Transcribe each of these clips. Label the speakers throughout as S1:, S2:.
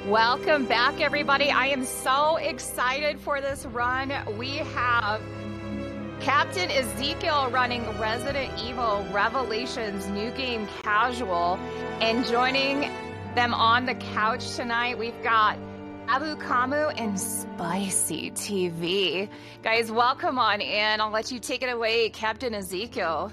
S1: Welcome back, everybody. I am so excited for this run. We have Captain Ezekiel running Resident Evil Revelations New Game Casual, and joining them on the couch tonight, we've got Abu Kamu and Spicy TV. Guys, welcome on in. I'll let you take it away, Captain Ezekiel.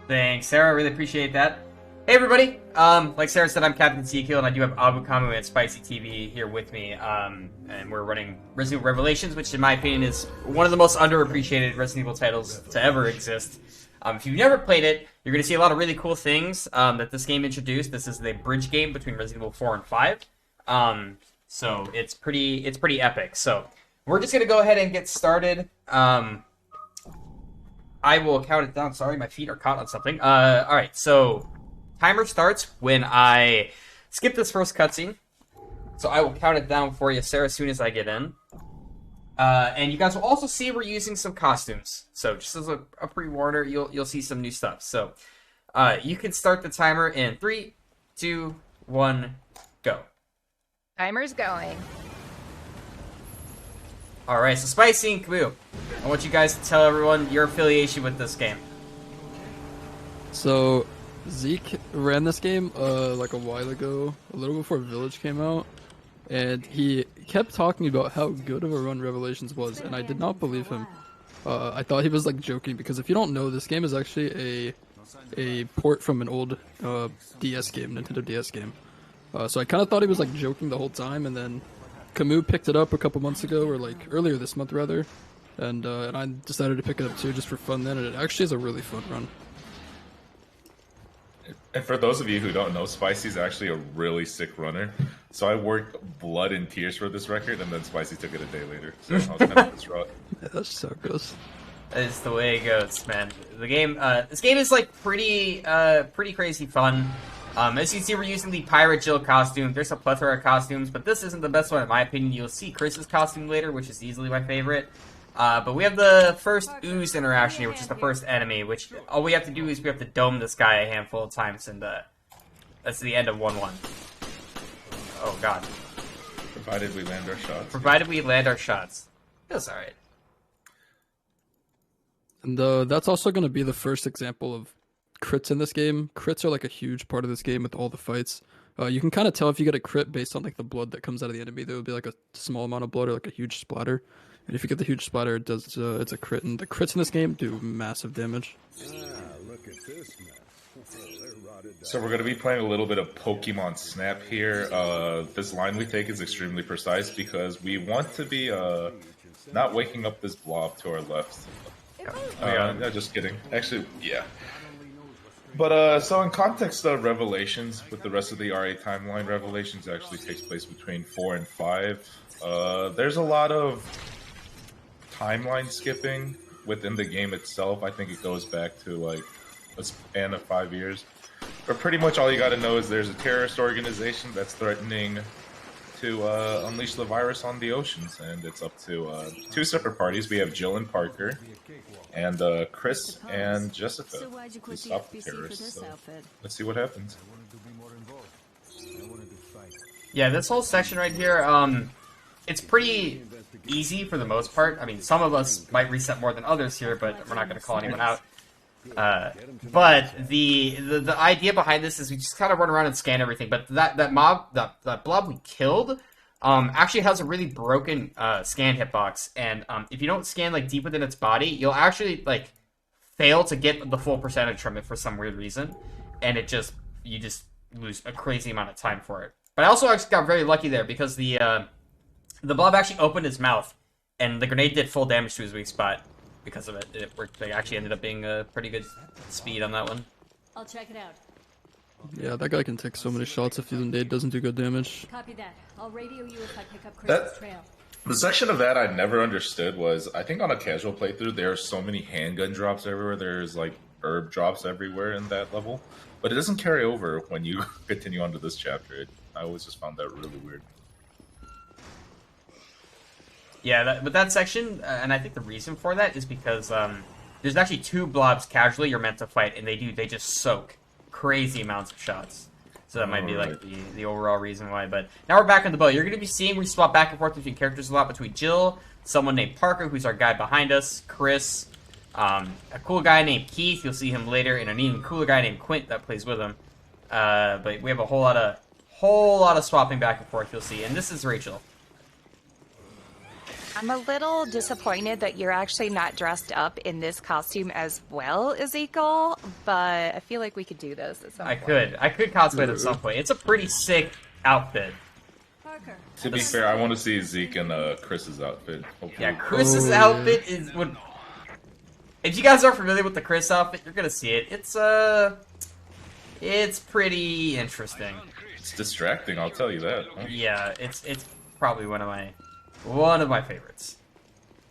S2: Thanks, Sarah. I really appreciate that. Hey, everybody. Like Sarah said, I'm Captain Ezekiel, and I do have Abu Kamu and Spicy TV here with me. And we're running Resident Evil Revelations, which, in my opinion, is one of the most underappreciated Resident Evil titles to ever exist. If you've never played it, you're going to see a lot of really cool things that this game introduced. This is the bridge game between Resident Evil 4 and 5. So it's pretty epic. So we're just going to go ahead and get started. I will count it down. Sorry, my feet are caught on something. All right, so timer starts when I skip this first cutscene. So I will count it down for you, Sarah, as soon as I get in. And you guys will also see we're using some costumes. So just as a pre-warner, you'll see some new stuff. So you can start the timer in 3, 2, 1, go.
S1: Timer's going.
S2: All right, so Spicy and Kabu, I want you guys to tell everyone your affiliation with this game.
S3: So Zeke ran this game like a while ago, a little before Village came out, and he kept talking about how good of a run Revelations was, and I did not believe him. I thought he was like joking, because if you don't know, this game is actually a port from an old DS game, Nintendo DS game. So I kind of thought he was like joking the whole time, and then Camus picked it up a couple months ago, or like earlier this month rather, and I decided to pick it up too just for fun then, and it actually is a really fun run.
S4: And for those of you who don't know, Spicy's actually a really sick runner. So I worked blood and tears for this record, and then Spicy took it a day later. So I was kind of distraught.
S3: Yeah, that's just how it goes.
S2: That is the way it goes, man. The game, this game is like pretty crazy fun. As you can see, we're using the Pirate Jill costume. There's a plethora of costumes, but this isn't the best one in my opinion. You'll see Chris's costume later, which is easily my favorite. But we have the first ooze interaction here, which is the first enemy, which all we have to do is we have to dome this guy a handful of times, and that's the end of 1-1. Oh, God.
S4: Provided we land our shots.
S2: Provided we land our shots. That's alright.
S3: And that's also going to be the first example of crits in this game. Crits are like a huge part of this game with all the fights. You can kind of tell if you get a crit based on like the blood that comes out of the enemy. There will be like a small amount of blood or like a huge splatter. And if you get the huge splatter, it does it's a crit. And the crits in this game do massive damage.
S5: Look at this, man.
S4: So we're going to be playing a little bit of Pokemon Snap here. This line we take is extremely precise because we want to be not waking up this blob to our left. Yeah, just kidding. Actually, yeah. But, so in context of Revelations, with the rest of the RA timeline, Revelations actually takes place between 4 and 5. There's a lot of timeline skipping within the game itself. I think it goes back to, like, a span of 5 years. But pretty much all you gotta know is there's a terrorist organization that's threatening to unleash the virus on the oceans, and it's up to 2 separate parties. We have Jill and Parker, and Chris and Jessica to stop the terrorists. So let's see what happens.
S2: Yeah, this whole section right here, it's pretty easy for the most part. I mean, some of us might reset more than others here, but we're not going to call anyone out. But the idea behind this is we just kind of run around and scan everything. But that blob we killed actually has a really broken scan hitbox, and if you don't scan like deep within its body, you'll actually like fail to get the full percentage from it for some weird reason, and you just lose a crazy amount of time for it. But I also actually got very lucky there because the blob actually opened his mouth, and the grenade did full damage to his weak spot. Because of it, they actually ended up being a pretty good speed on that one.
S6: I'll check it out.
S3: Yeah, that guy can take so many shots if the nade doesn't do good damage.
S6: Copy that. I'll radio you if I pick up Chris's trail.
S4: The section of that I never understood was, I think on a casual playthrough, there are so many handgun drops everywhere. There's like herb drops everywhere in that level. But it doesn't carry over when you continue on to this chapter. I always just found that really weird.
S2: Yeah, but that section, and I think the reason for that is because there's actually 2 blobs casually you're meant to fight, and they just soak crazy amounts of shots. So that might be like the overall reason why. But now we're back on the boat. You're going to be seeing we swap back and forth between characters a lot, between Jill, someone named Parker, who's our guy behind us, Chris, a cool guy named Keith. You'll see him later, and an even cooler guy named Quint that plays with him. But we have a whole lot of swapping back and forth. You'll see, and this is Rachel.
S1: I'm a little disappointed that you're actually not dressed up in this costume as well, Ezekiel, but I feel like we could do this at some point.
S2: I could cosplay it at some point. It's a pretty sick outfit.
S6: Parker.
S4: To be fair, I want to see Zeke and Chris's outfit. Hopefully.
S2: Yeah, Chris's outfit is what. If you guys are familiar with the Chris outfit, you're gonna see it. It's pretty interesting.
S4: It's distracting, I'll tell you that.
S2: Yeah, it's probably one of my favorites.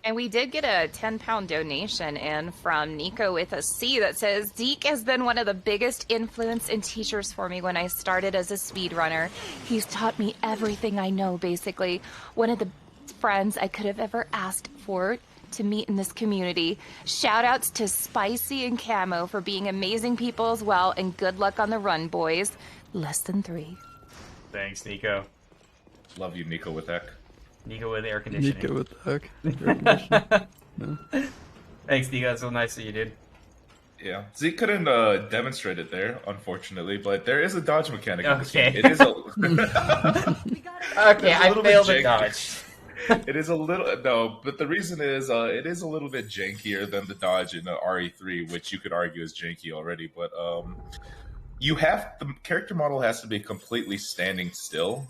S1: And we did get a 10-pound donation in from Nico with a C that says, Zeke has been one of the biggest influence and teachers for me when I started as a speedrunner. He's taught me everything I know, basically. One of the best friends I could have ever asked for to meet in this community. Shout outs to Spicy and Camo for being amazing people as well, and good luck on the run, boys. Less than 3.
S2: Thanks, Nico.
S4: Love you, Nico with Heck.
S2: Nico with air conditioning.
S3: Nico with the heck. Air conditioning. Yeah.
S2: Thanks, Nico. That's so nice of you, dude.
S4: Yeah, Zeke couldn't demonstrate it there, unfortunately, but there is a dodge mechanic in this
S2: Okay.
S4: game. It is a...
S2: Okay, I
S4: little
S2: failed
S4: bit
S2: to dodge.
S4: It is a little... No, but the reason is it is a little bit jankier than the dodge in RE3, which you could argue is janky already, but the character model has to be completely standing still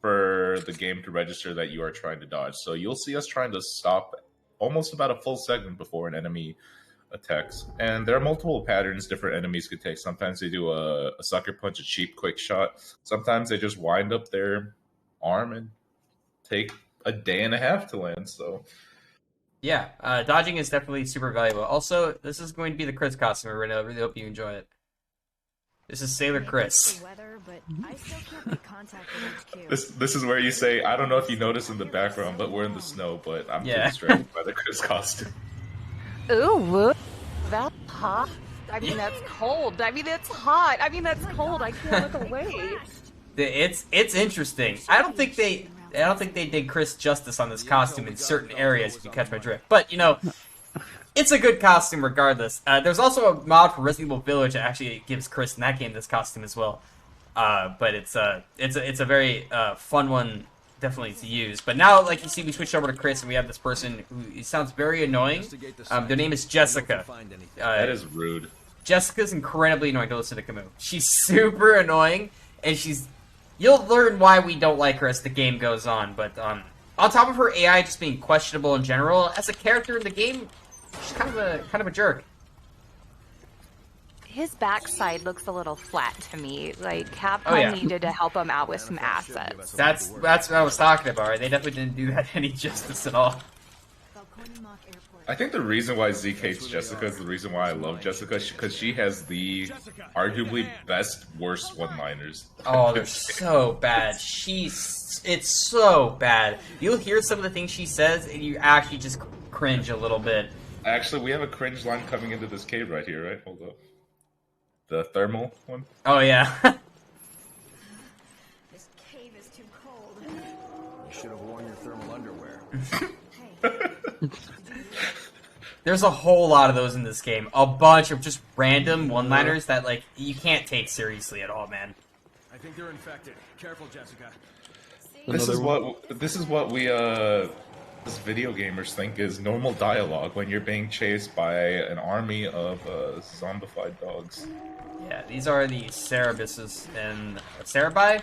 S4: for the game to register that you are trying to dodge. So you'll see us trying to stop almost about a full segment before an enemy attacks. And there are multiple patterns different enemies could take. Sometimes they do a sucker punch, a cheap quick shot. Sometimes they just wind up their arm and take a day and a half to land. So
S2: Yeah, dodging is definitely super valuable. Also, this is going to be the Chris costume. I really hope you enjoy it. This is Sailor Chris.
S4: This is where you say, I don't know if you notice in the background, but we're in the snow, but I'm too distracted by the Chris costume.
S1: Ooh, that's hot. I mean, that's cold. I mean, that's hot. I mean, that's cold. I can't look away.
S2: It's interesting. I don't think they did Chris justice on this costume in certain areas, if you catch my drift. But you know, it's a good costume regardless. There's also a mod for Resident Evil Village that actually gives Chris in that game this costume as well. But it's a very fun one, definitely to use. But now, like you see, we switched over to Chris, and we have this person who sounds very annoying. Their name is Jessica.
S4: That is rude.
S2: Jessica's incredibly annoying to listen to Camus. She's super annoying, and you'll learn why we don't like her as the game goes on. But on top of her AI just being questionable in general, as a character in the game, she's kind of a jerk.
S1: His backside looks a little flat to me. Like, Capcom needed to help him out with some assets.
S2: That's what I was talking about. Right? They definitely didn't do that any justice at all.
S4: I think the reason why Zeke hates Jessica is the reason why I love Jessica, because she has the arguably best, worst one-liners.
S2: Oh, they're so bad. It's so bad. You'll hear some of the things she says, and you actually just cringe a little bit.
S4: Actually, we have a cringe line coming into this cave right here, right? Hold up. The thermal one?
S2: Oh, yeah.
S6: This cave is too cold.
S5: You should have worn your thermal underwear.
S2: There's a whole lot of those in this game. A bunch of just random one-liners that, like, you can't take seriously at all, man.
S5: I think they're infected. Careful, Jessica.
S4: This is what we as video gamers think is normal dialogue when you're being chased by an army of zombified dogs.
S2: Yeah, these are the Cerebuses and Cerebi?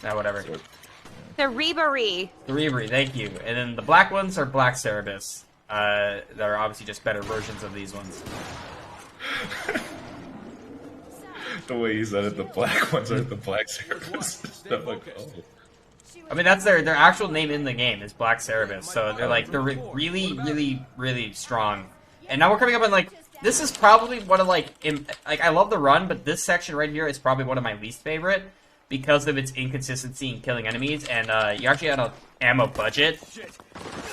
S2: Nah, whatever.
S1: The Reabery.
S2: The Reabery, thank you. And then the black ones are Black Cerebus. That are obviously just better versions of these ones.
S4: The way you said it, the black ones are the Black Cerebus. I'm like, oh.
S2: I mean, that's their actual name in the game is Black Cerebus. So they're really, really, really strong. And now we're coming up on like this is probably one of like I love the run, but this section right here is probably one of my least favorite because of its inconsistency in killing enemies. And you actually have an ammo budget.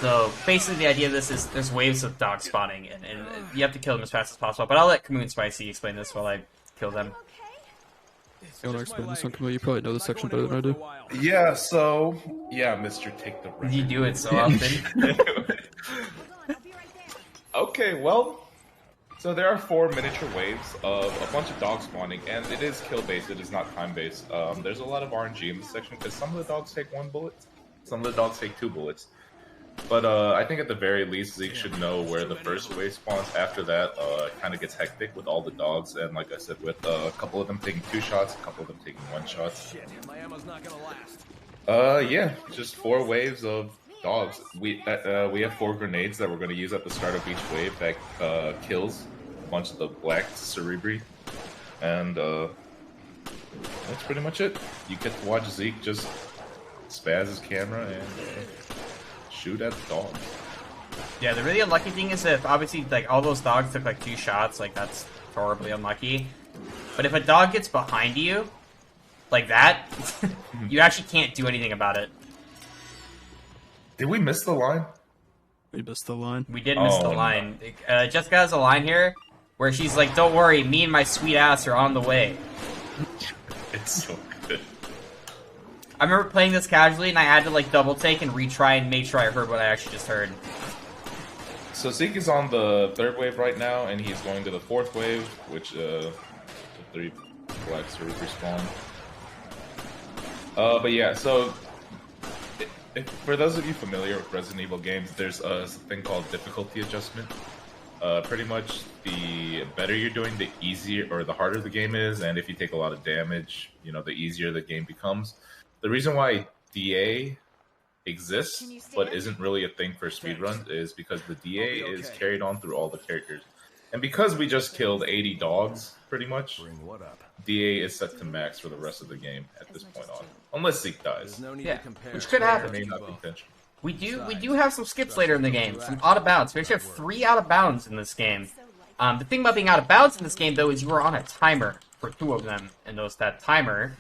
S2: So basically, the idea of this is there's waves of dog spawning, and you have to kill them as fast as possible. But I'll let Camus and Spicy explain this while I kill them.
S3: You want to explain this one, Camille? You probably know this section better than I do.
S4: Yeah, so yeah, Mister, take the record.
S2: You do it so often.
S6: Hold on, I'll be right there.
S4: Okay, well, so there are 4 miniature waves of a bunch of dogs spawning, and it is kill-based, it is not time-based. There's a lot of RNG in this section, because some of the dogs take 1 bullet, some of the dogs take 2 bullets. But I think at the very least, Zeke should know where the first wave spawns. After that, it kind of gets hectic with all the dogs, and like I said, with a couple of them taking 2 shots, a couple of them taking 1 shot.
S5: Shit, my ammo's not gonna last.
S4: Yeah, just 4 waves of dogs. We have 4 grenades that we're going to use at the start of each wave that kills a bunch of the black cerebri, and that's pretty much it. You get to watch Zeke just spaz his camera and shoot at the dogs.
S2: Yeah, the really unlucky thing is that obviously, like, all those dogs took like 2 shots, like that's horribly unlucky. But if a dog gets behind you, like that, you actually can't do anything about it.
S4: Did we miss the line?
S3: We missed the line.
S2: We did miss the
S4: no.
S2: line. Jessica has a line here where she's like, "Don't worry, me and my sweet ass are on the way."
S4: It's so good.
S2: I remember playing this casually, and I had to like double take and retry and make sure I heard what I actually just heard.
S4: So Zeke is on the 3rd wave right now, and he's going to the 4th wave, which the 3 black cerebri spawn. But yeah, so for those of you familiar with Resident Evil games, there's a thing called difficulty adjustment. Pretty much, the better you're doing, the easier or the harder the game is, and if you take a lot of damage, you know, the easier the game becomes. The reason why DA exists, but isn't really a thing for speedruns, is because the DA is carried on through all the characters. And because we just killed 80 dogs, pretty much,
S5: Bring what up?
S4: DA is set to max for the rest of the game at this point on. Unless Zeke dies.
S5: There's no need
S2: Yeah,
S5: to compare.
S2: which could
S4: It
S2: happen.
S4: may not be intentional.
S2: We do have some skips later in the game, some out of bounds. We actually have 3 out of bounds in this game. The thing about being out of bounds in this game, though, is you are on a timer for 2 of them, and that timer,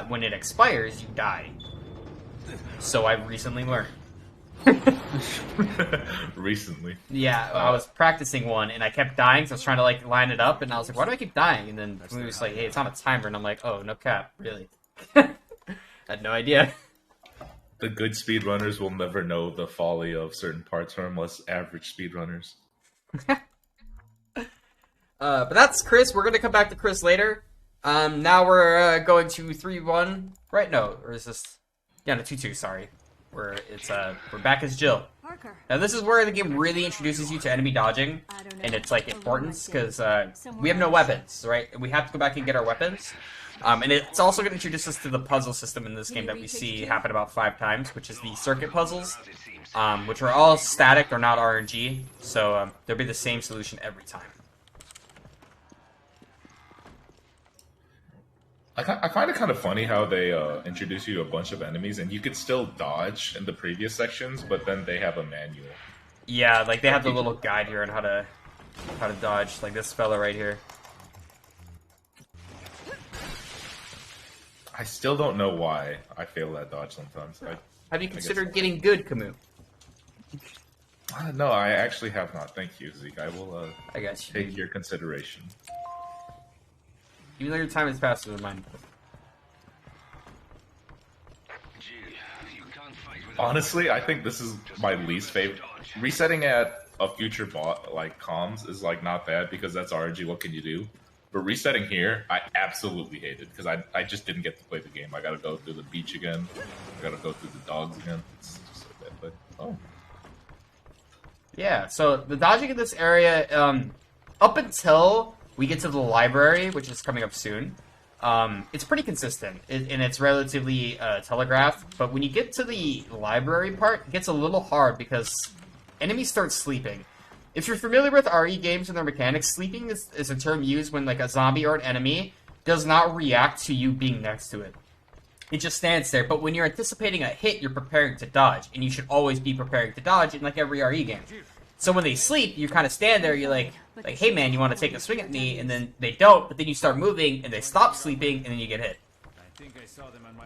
S2: when it expires, you die. So I've recently learned.
S4: Recently.
S2: Yeah, I was practicing one, and I kept dying, so I was trying to like line it up, and I was like, why do I keep dying? And then he was like, hey, it's on a timer, and I'm like, oh, no cap, really? I had no idea.
S4: The good speedrunners will never know the folly of certain parts from less average speedrunners.
S2: But that's Chris. We're gonna come back to Chris later. Now we're going to 3-1. Right? No, or is this? Yeah, no, 2-2. Sorry. We're back as Jill.
S6: Parker.
S2: Now this is where the game really introduces you to enemy dodging and its like importance, because we have no weapons, right? We have to go back and get our weapons. And it's also going to introduce us to the puzzle system in this game that we see happen about 5 times, which is the circuit puzzles, which are all static, they're not RNG, so there'll be the same solution every time.
S4: I find it kind of funny how they introduce you to a bunch of enemies, and you could still dodge in the previous sections, but then they have a manual.
S2: Yeah, like they have the little guide here on how to dodge, like this fella right here.
S4: I still don't know why I fail that dodge sometimes.
S2: Have you considered getting good, Camus?
S4: No, I actually have not. Thank you, Zeke. I will
S2: I got you.
S4: take your consideration.
S2: Even though your time is faster than mine.
S4: Honestly, I think this is my least favorite. Resetting at a future bot like comms is like not bad because that's RNG. What can you do? But resetting here, I absolutely hate it because I just didn't get to play the game. I gotta go through the beach again. I gotta go through the dogs again. It's just so bad. But
S2: Yeah, so the dodging in this area, up until we get to the library, which is coming up soon, it's pretty consistent, and it's relatively telegraphed. But when you get to the library part, it gets a little hard because enemies start sleeping. If you're familiar with RE games and their mechanics, sleeping is a term used when like a zombie or an enemy does not react to you being next to it. It just stands there. But when you're anticipating a hit, you're preparing to dodge, and you should always be preparing to dodge in like every RE game. So when they sleep, you kind of stand there, you're like, hey man, you want to take a swing at me? And then they don't, but then you start moving, and they stop sleeping, and then you get hit.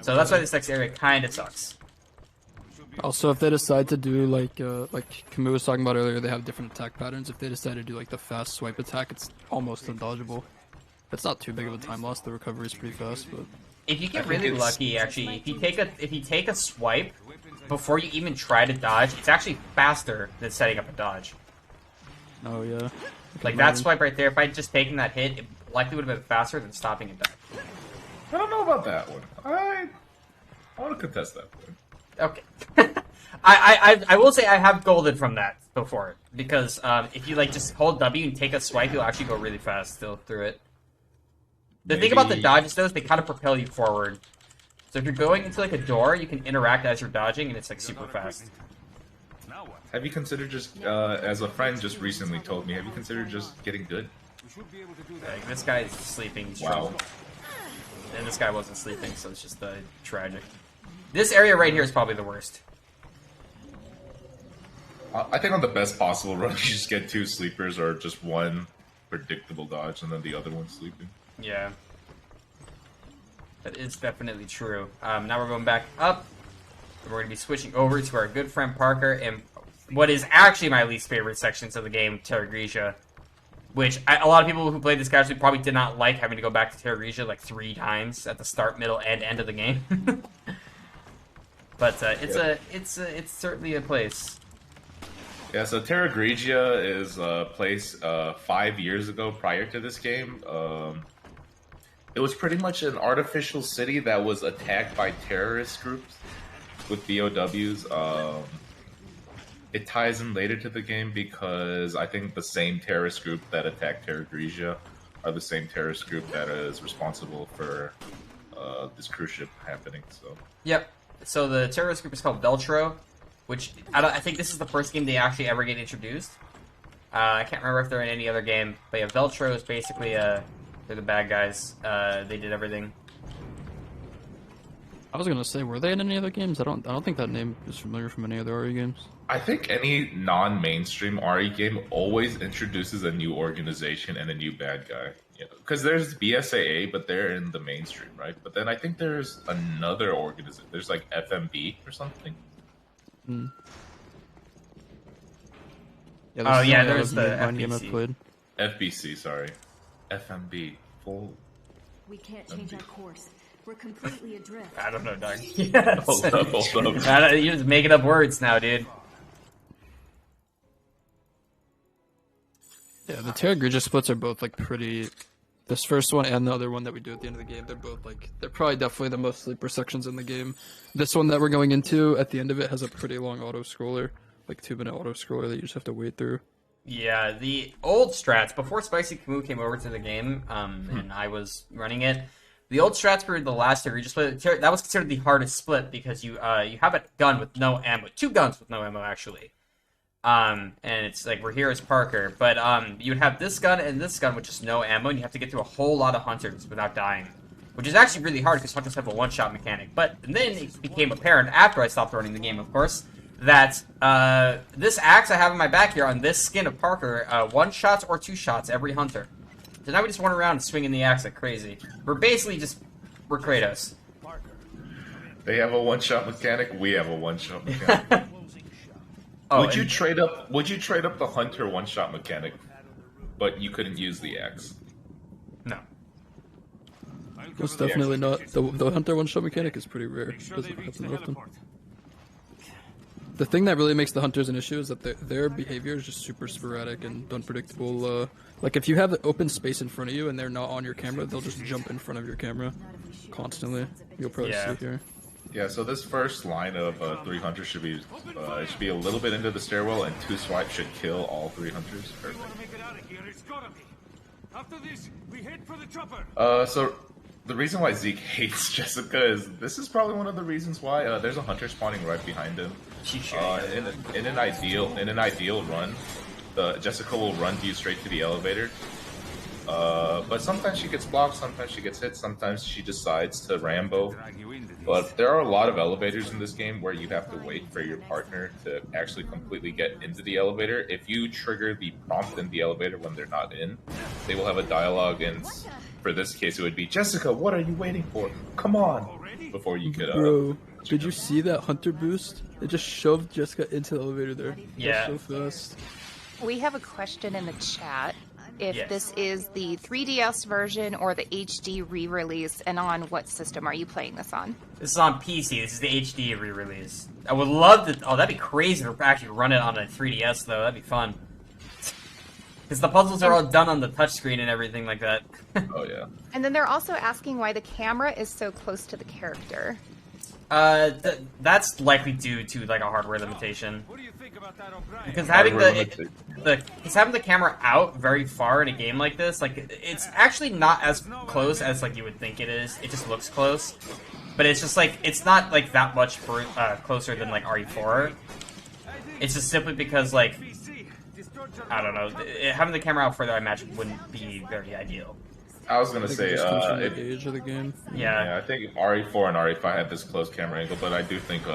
S2: So that's why this next area kind of sucks.
S3: Also, if they decide to do like Camus was talking about earlier, they have different attack patterns. If they decide to do like the fast swipe attack, it's almost undodgeable. It's not too big of a time loss. The recovery is pretty fast, but
S2: If you get really lucky, actually, if you take a swipe before you even try to dodge, it's actually faster than setting up a dodge.
S3: oh yeah.
S2: Like that swipe right there, if I had just taken that hit, it likely would have been faster than stopping a dodge.
S4: I don't know about that one. I want to contest that one.
S2: Okay. I will say I have golded from that before, because if you like just hold W and take a swipe, you'll actually go really fast still through it. The thing about the dodges though is they kind of propel you forward. So if you're going into like a door, you can interact as you're dodging, and it's like super fast.
S4: Have you considered just, as a friend just recently told me, have you considered just getting good?
S2: Like, this guy is sleeping. He's
S4: Wow.
S2: and this guy wasn't sleeping, so it's just tragic. This area right here is probably the worst.
S4: I think on the best possible run, you just get 2 sleepers or just one predictable dodge and then the other one sleeping.
S2: Yeah. That is definitely true. Now we're going back up. We're going to be switching over to our good friend Parker and what is actually my least favorite sections of the game, Terra Grigia. Which, a lot of people who played this casually probably did not like having to go back to Terra Grigia like 3 times at the start, middle, and end of the game. But it's certainly a place.
S4: Yeah, so Terra Grigia is a place 5 years ago prior to this game. It was pretty much an artificial city that was attacked by terrorist groups with BOWs. It ties in later to the game because I think the same terrorist group that attacked Terra Grigia are the same terrorist group that is responsible for this cruise ship happening. So.
S2: Yep. So the terrorist group is called Veltro, which I think this is the first game they actually ever get introduced. I can't remember if they're in any other game, but yeah, Veltro is basically they're the bad guys. They did everything.
S3: I was gonna say, were they in any other games? I don't think that name is familiar from any other RE games.
S4: I think any non-mainstream RE game always introduces a new organization and a new bad guy. You know, because there's BSAA, but they're in the mainstream, right? But then I think there's another organization. There's like FMB or something.
S3: Hmm.
S2: Oh yeah, there's the
S3: mind game I've
S2: FBC.
S3: played.
S4: FBC, sorry. FMB. Full.
S6: We can't change our course. We're completely adrift.
S2: I don't know, Doug. Yes.
S4: Hold up.
S2: You're just making up words now, dude.
S3: Yeah, the Terra Grigia splits are both like pretty. This first one and the other one that we do at the end of the game, they're both like they're probably definitely the most sleeper sections in the game. This one that we're going into at the end of it has a pretty long auto scroller, like 2-minute auto scroller that you just have to wait through.
S2: Yeah, the old strats before Spicy Camus came over to the game, and I was running it. The old strats were the last Terra Grigia split. That was considered the hardest split because you have a gun with no ammo, 2 guns with no ammo actually. And it's like we're here as Parker, but you would have this gun and this gun with just no ammo, and you have to get through a whole lot of hunters without dying, which is actually really hard because hunters have a one-shot mechanic. But then it became apparent after I stopped running the game, of course, that this axe I have in my back here on this skin of Parker, 1 shots or 2 shots every hunter. So now we just run around swinging the axe like crazy. We're Kratos.
S4: They have a 1-shot mechanic. We have a 1-shot mechanic.
S2: Oh,
S4: Would you trade up the hunter 1-shot mechanic, but you couldn't use the axe?
S2: No.
S3: It's definitely not. The hunter 1-shot mechanic is pretty rare. It doesn't happen often. The thing that really makes the hunters an issue is that their behavior is just super sporadic and unpredictable. Like if you have open space in front of you and they're not on your camera, they'll just jump in front of your camera constantly. You'll probably see here.
S4: Yeah, so this first line of 3 hunters should be a little bit into the stairwell, and 2 swipes should kill all 3 hunters. Perfect. So the reason why Zeke hates Jessica is this is probably one of the reasons why there's a hunter spawning right behind him. In an ideal run, Jessica will run you straight to the elevator. But sometimes she gets blocked, sometimes she gets hit, sometimes she decides to Rambo. But there are a lot of elevators in this game where you have to wait for your partner to actually completely get into the elevator. If you trigger the prompt in the elevator when they're not in, they will have a dialogue, and for this case it would be, Jessica, what are you waiting for? Come on! Before you could,
S3: Bro, did you see that hunter boost? It just shoved Jessica into the elevator there.
S2: Yeah.
S3: That's so fast.
S1: We have a question in the chat. if
S2: Yes.
S1: this is the 3DS version or the HD re-release, and on what system are you playing this on?
S2: This is on PC. This is the HD re-release. I would love to... Oh, that'd be crazy to actually run it on a 3DS, though. That'd be fun. Because the puzzles are all done on the touchscreen and everything like that.
S4: Oh, yeah.
S1: And then they're also asking why the camera is so close to the character.
S2: That's likely due to, like, a hardware limitation.
S5: What do you think about that, O'Brien?
S2: Because having
S4: Hardware
S2: having the camera out very far in a game like this, like, it's actually not as close as, like, you would think it is. It just looks close. But it's just, like, it's not, like, that much closer than, like, RE4. It's just simply because, like, I don't know, having the camera out further, I imagine, wouldn't be very ideal.
S4: I was gonna
S3: I think
S4: say,
S3: it just comes from the age of the game.
S2: Yeah.
S4: I think RE4 and RE5 had this close camera angle, but I do think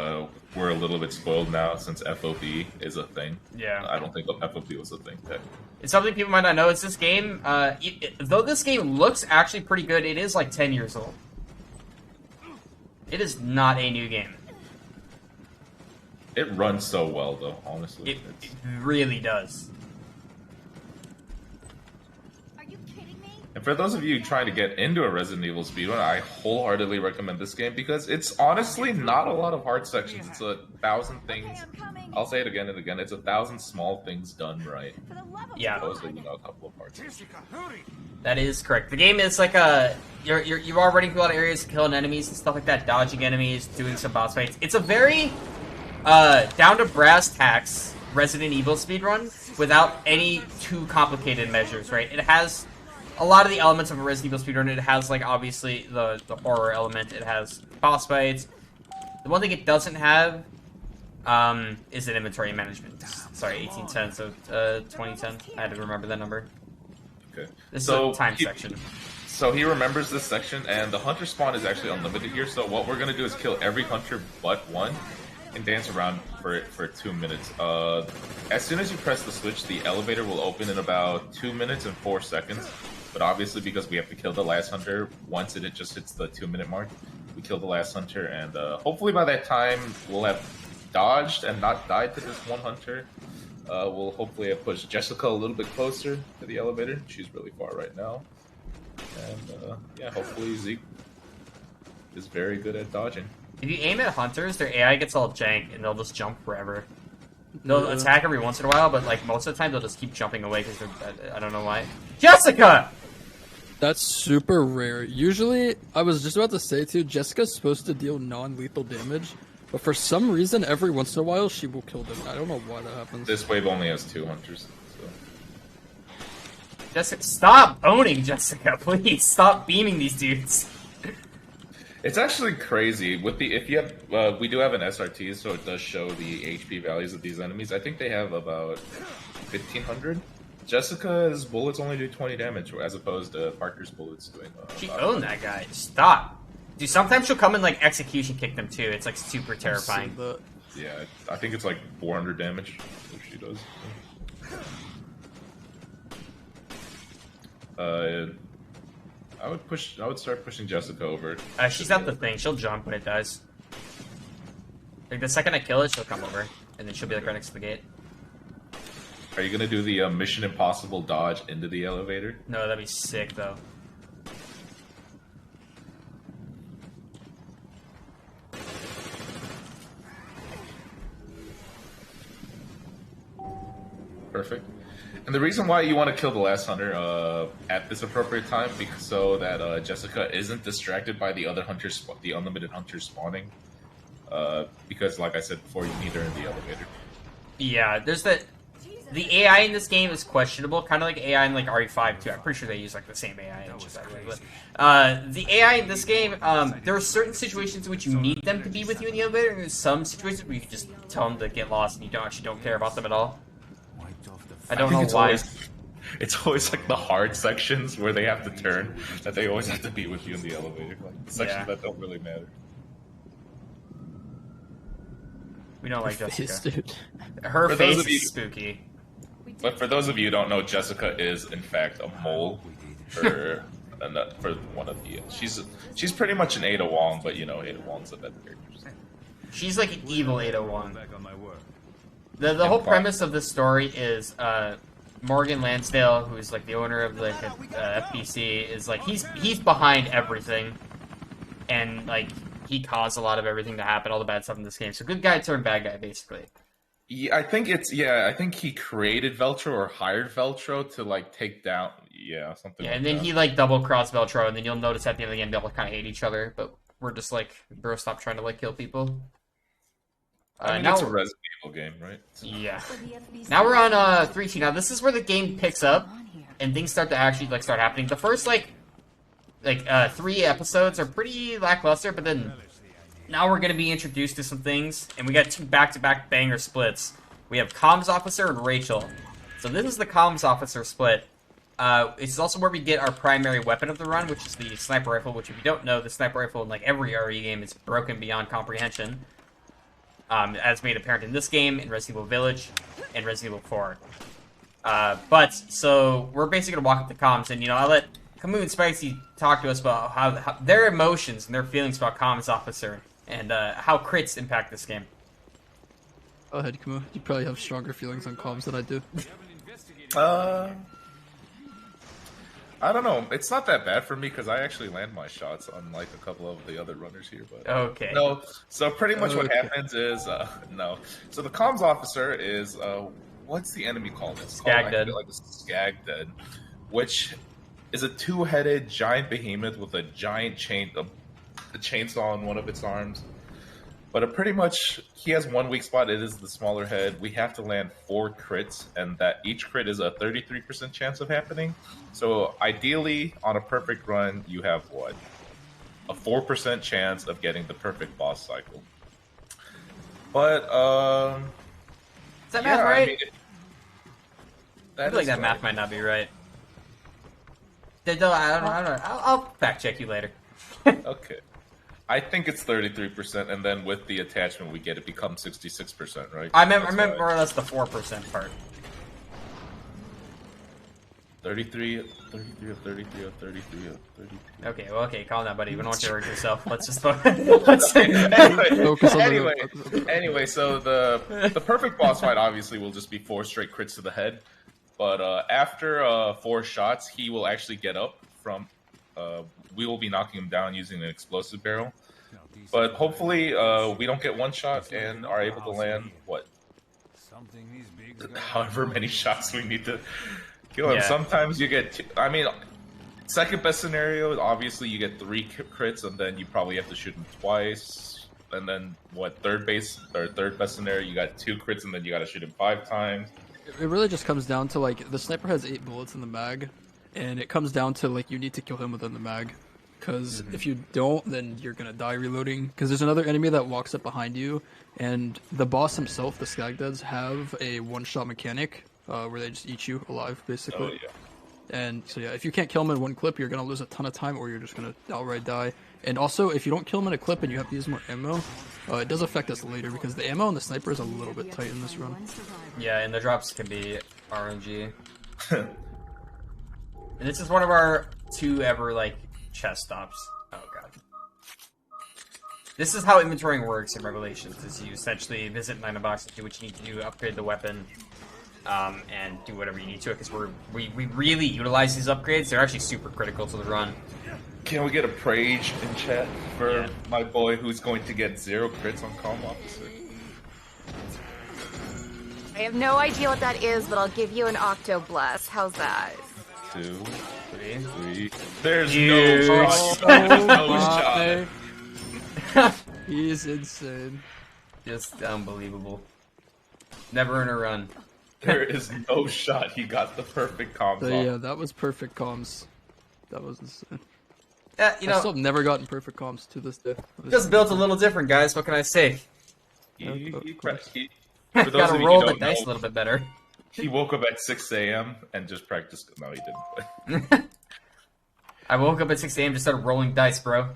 S4: we're a little bit spoiled now since FOV is a thing.
S2: Yeah.
S4: I don't think FOV was a thing then.
S2: It's something people might not know. It's this game, though this game looks actually pretty good, it is like 10 years old. It is not a new game.
S4: It runs so well, though, honestly.
S2: It really does.
S4: And for those of you trying to get into a Resident Evil speedrun, I wholeheartedly recommend this game because it's honestly not a lot of hard sections. It's 1,000 things. I'll say it again and again. It's 1,000 small things done right.
S2: Yeah.
S4: Opposed to, a couple of hard sections.
S2: That is correct. The game is like you are running through a lot of areas, killing enemies and stuff like that, dodging enemies, doing some boss fights. It's a very down to brass tacks Resident Evil speedrun without any too complicated measures, right? It has a lot of the elements of a Resident Evil speedrun. It has, like, obviously the horror element. It has boss fights. The one thing it doesn't have is an inventory management. Sorry, 1810, so 2010. I had to remember that number.
S4: Okay.
S2: This is a time section.
S4: So he remembers this section, and the hunter spawn is actually unlimited here, so what we're going to do is kill every hunter but one and dance around for 2 minutes. As soon as you press the switch, the elevator will open in about 2 minutes and 4 seconds. But obviously, because we have to kill the last hunter, once it just hits the 2-minute mark, we kill the last hunter, and hopefully by that time, we'll have dodged and not died to this one hunter. We'll hopefully have pushed Jessica a little bit closer to the elevator. She's really far right now. And yeah, hopefully Zeke is very good at dodging.
S2: If you aim at hunters, their AI gets all jank, and they'll just jump forever. They'll attack every once in a while, but, like, most of the time, they'll just keep jumping away because I don't know why. Jessica!
S3: That's super rare. Usually, I was just about to say too, Jessica's supposed to deal non-lethal damage, but for some reason, every once in a while, she will kill them. I don't know why that happens.
S4: This wave only has 2 hunters. So.
S2: Jessica, stop owning Jessica, please. Stop beaming these dudes.
S4: It's actually crazy. With the if you have we do have an SRT, so it does show the HP values of these enemies. I think they have about 1,500. Jessica's bullets only do 20 damage, as opposed to Parker's bullets doing.
S2: She owned that guy. Stop. Dude, sometimes she'll come and, like, execution kick them too. It's, like, super terrifying.
S4: Yeah, I think it's like 400 damage if she does. I would start pushing Jessica over.
S2: She's not the thing. She'll jump when it dies. Like, the second I kill it, she'll come over. And then she'll be, like, right next to the gate.
S4: Are you gonna do the Mission Impossible dodge into the elevator?
S2: No, that'd be sick, though.
S4: Perfect. And the reason why you want to kill the last hunter at this appropriate time, because so that Jessica isn't distracted by the other hunters, the unlimited hunters spawning. Because, like I said before, you need her in the elevator.
S2: Yeah, there's the AI in this game is questionable, kind of like AI in, like, RE5 too. I'm pretty sure they use, like, the same AI. The AI in this game, there are certain situations in which you need them to be with you in the elevator, and there's some situations where you can just tell them to get lost and you don't care about them at all. I don't know why.
S4: It's always like the hard sections where they have to turn that they always have to be with you in the elevator. Like the sections that don't really matter.
S2: We don't like
S3: Face,
S2: Jessica.
S3: dude.
S2: Her
S4: For
S2: face
S4: those of you-
S2: is spooky.
S4: But for those of you who don't know, Jessica is in fact a mole for one of the. She's pretty much an Ada Wong, but you know Ada Wong's a better character.
S2: She's like an evil 801. The whole premise of this story is Morgan Lansdale, who's like the owner of like FBC, is like he's behind everything, and like he caused a lot of everything to happen, all the bad stuff in this game. So good guy turned bad guy, basically.
S4: Yeah, I think he created Veltro or hired Veltro to like take down something.
S2: Yeah,
S4: like
S2: and then
S4: that.
S2: he like double crossed Veltro, and then you'll notice at the end of the game they'll kind of hate each other, but we're just like, bro, stop trying to like kill people.
S4: I mean,
S2: now
S4: it's a Resident Evil game, right?
S2: Yeah. Now we're on 3-2. Now this is where the game picks up and things start to actually like start happening. The first like 3 episodes are pretty lackluster, but then now we're gonna be introduced to some things, and we got 2 back-to-back banger splits. We have Comms Officer and Rachel. So this is the Comms Officer split. It's also where we get our primary weapon of the run, which is the sniper rifle. Which, if you don't know, the sniper rifle in like every RE game is broken beyond comprehension. As made apparent in this game, in Resident Evil Village, and Resident Evil 4. But, so, we're basically gonna walk up the comms, and, I'll let Camus and Spicy talk to us about how their emotions and their feelings about Comms Officer, and how crits impact this game.
S3: Go ahead, Camus. You probably have stronger feelings on comms than I do.
S4: I don't know. It's not that bad for me because I actually land my shots, unlike a couple of the other runners here. But
S2: okay.
S4: No. So pretty much what happens is no. So the comms officer is what's the enemy called? It's called like a Skagdead, which is a 2-headed giant behemoth with a giant chainsaw on one of its arms. But pretty much, he has one weak spot. It is the smaller head. We have to land 4 crits, and that each crit is a 33% chance of happening. So ideally, on a perfect run, you have what? A 4% chance of getting the perfect boss cycle. But
S2: is that math right?
S4: I mean,
S2: I feel like that math might not be right. I don't know. I'll fact check you later.
S4: Okay. I think it's 33%, and then with the attachment we get, it becomes 66%, right?
S2: I remember more or less the 4% part.
S4: 33 of 33 of 33 of 33.
S2: Okay, well, calm down, buddy. We don't want you to hurt yourself. Let's just
S4: Anyway, so the perfect boss fight obviously will just be 4 straight crits to the head, but after 4 shots, he will actually get up from. We will be knocking him down using an explosive barrel. But hopefully we don't get one shot and are able to land, what? However many shots we need to kill him. Yeah. Sometimes you get... second best scenario, obviously you get 3 crits and then you probably have to shoot him twice. And then, third best scenario, you got 2 crits and then you got to shoot him 5 times.
S3: It really just comes down to, like, the sniper has 8 bullets in the mag. And it comes down to, like, you need to kill him within the mag. Because if you don't, then you're going to die reloading. Because there's another enemy that walks up behind you. And the boss himself, the Skagdeads, have a one-shot mechanic where they just eat you alive, basically.
S4: Oh, yeah.
S3: And so, yeah, if you can't kill him in one clip, you're going to lose a ton of time or you're just going to outright die. And also, if you don't kill him in a clip and you have to use more ammo, it does affect us later because the ammo on the sniper is a little bit tight in this run.
S2: Yeah, and the drops can be RNG. And this is one of our 2 ever, like, chest stops. Oh, God. This is how inventorying works in Revelations, is you essentially visit Nine Box and do what you need to do, upgrade the weapon, and do whatever you need to it, because we really utilize these upgrades. They're actually super critical to the run.
S4: Can we get a praise in chat for my boy who's going to get 0 crits on Comm Officer?
S1: I have no idea what that is, but I'll give you an Octo Bless. How's that?
S4: 2, 3. There's no shot.
S3: He's insane.
S2: Just unbelievable. Never in a run.
S4: There is no shot he got the perfect comms.
S3: So, yeah, that was perfect comms. That was insane.
S2: I
S3: still have never gotten perfect comms to this day.
S2: Just built a little different, guys. What can I say? Gotta roll the dice a little bit better.
S4: He woke up at 6 a.m. and just practiced. No, he didn't.
S2: I woke up at 6 a.m. just started rolling dice, bro.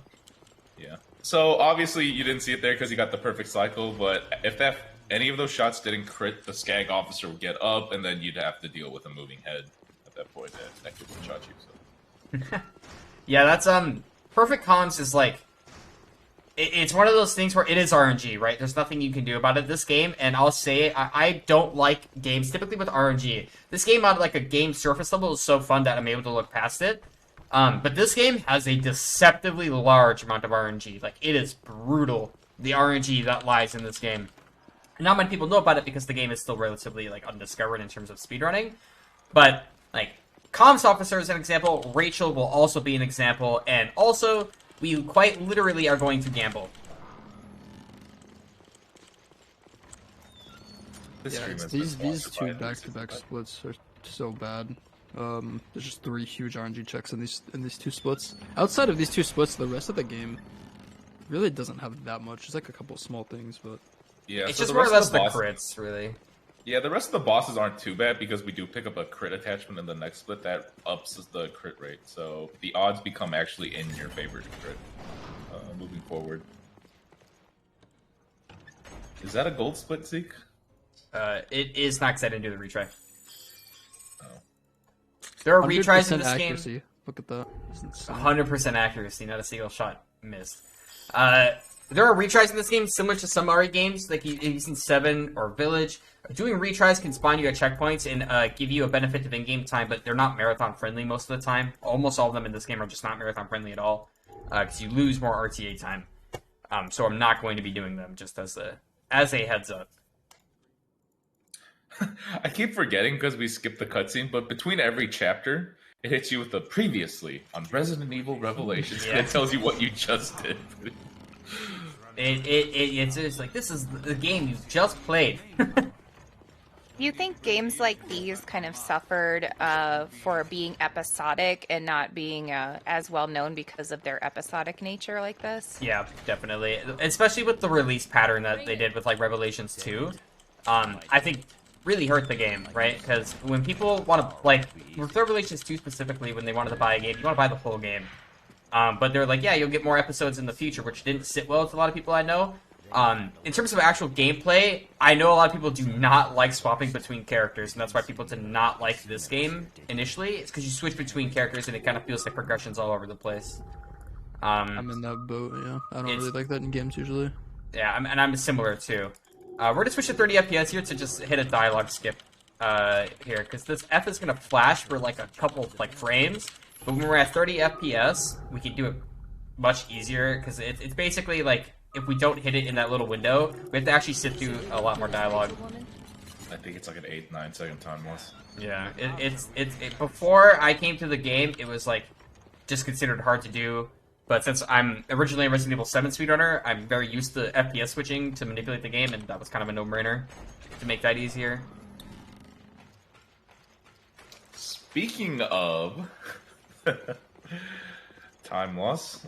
S4: Yeah. So obviously you didn't see it there because you got the perfect cycle. But if any of those shots didn't crit, the Skag officer would get up, and then you'd have to deal with a moving head at that point. That could one-shot you. So.
S2: Yeah, that's perfect comms is like it's one of those things where it is RNG, right? There's nothing you can do about it this game, and I'll say I don't like games typically with RNG. This game on like a game surface level is so fun that I'm able to look past it. But this game has a deceptively large amount of RNG. Like, it is brutal, the RNG that lies in this game. And not many people know about it because the game is still relatively, like, undiscovered in terms of speedrunning. But, like, Comms Officer is an example, Rachel will also be an example, and also, we quite literally are going to gamble.
S3: Yeah, these two back-to-back splits are so bad. There's just 3 huge RNG checks in these 2 splits. Outside of these 2 splits, the rest of the game really doesn't have that much. There's like a couple small things, but
S4: yeah,
S2: it's
S4: so
S2: just more or less the crits, really.
S4: Yeah, the rest of the bosses aren't too bad because we do pick up a crit attachment in the next split that ups the crit rate. So the odds become actually in your favor to crit moving forward. Is that a gold split, Zeke?
S2: It is not because I didn't do the retry. There are retries in this
S3: accuracy.
S2: game.
S3: Look at that.
S2: 100% accuracy, not a single shot missed. There are retries in this game similar to some RE games, like you've seen 7 or Village. Doing retries can spawn you at checkpoints and give you a benefit of in-game time, but they're not marathon friendly most of the time. Almost all of them in this game are just not marathon friendly at all, because you lose more RTA time. So I'm not going to be doing them, just as a heads up.
S4: I keep forgetting because we skipped the cutscene, but between every chapter, it hits you with the previously on Resident Evil Revelations, and it tells you what you just did.
S2: It's just like, this is the game you just played.
S1: Do you think games like these kind of suffered for being episodic and not being as well known because of their episodic nature like this?
S2: Yeah, definitely. Especially with the release pattern that they did with like Revelations 2. I think really hurt the game, right? Because when people want to, like, with Revelations 2 specifically, when they wanted to buy a game, you want to buy the whole game. But they're like, yeah, you'll get more episodes in the future, which didn't sit well with a lot of people I know. In terms of actual gameplay, I know a lot of people do not like swapping between characters, and that's why people did not like this game initially. It's because you switch between characters, and it kind of feels like progression's all over the place.
S3: I'm in that boat, yeah. I don't really like that in games usually.
S2: Yeah, and I'm similar too. We're going to switch to 30 FPS here to just hit a dialogue skip here, because this F is going to flash for like a couple like frames, but when we're at 30 FPS, we can do it much easier, because it's basically like, if we don't hit it in that little window, we have to actually sit through a lot more dialogue.
S4: I think it's like an 8-9 second time loss.
S2: Yeah, before I came to the game, it was like just considered hard to do. But since I'm originally a Resident Evil 7 speedrunner, I'm very used to FPS switching to manipulate the game, and that was kind of a no-brainer to make that easier.
S4: Speaking of time loss,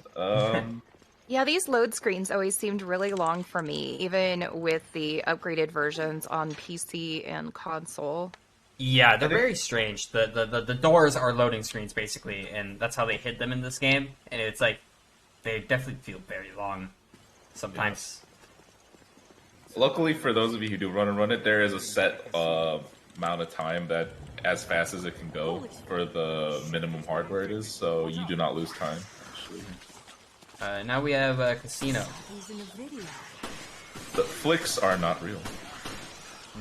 S1: Yeah, these load screens always seemed really long for me, even with the upgraded versions on PC and console.
S2: Yeah, they're very strange. The doors are loading screens, basically, and that's how they hid them in this game. And it's like, they definitely feel very long sometimes.
S4: Yeah. Luckily for those of you who do run it, there is a set amount of time that as fast as it can go for the minimum hardware it is, so you do not lose time.
S2: Now we have a casino.
S4: The flicks are not real.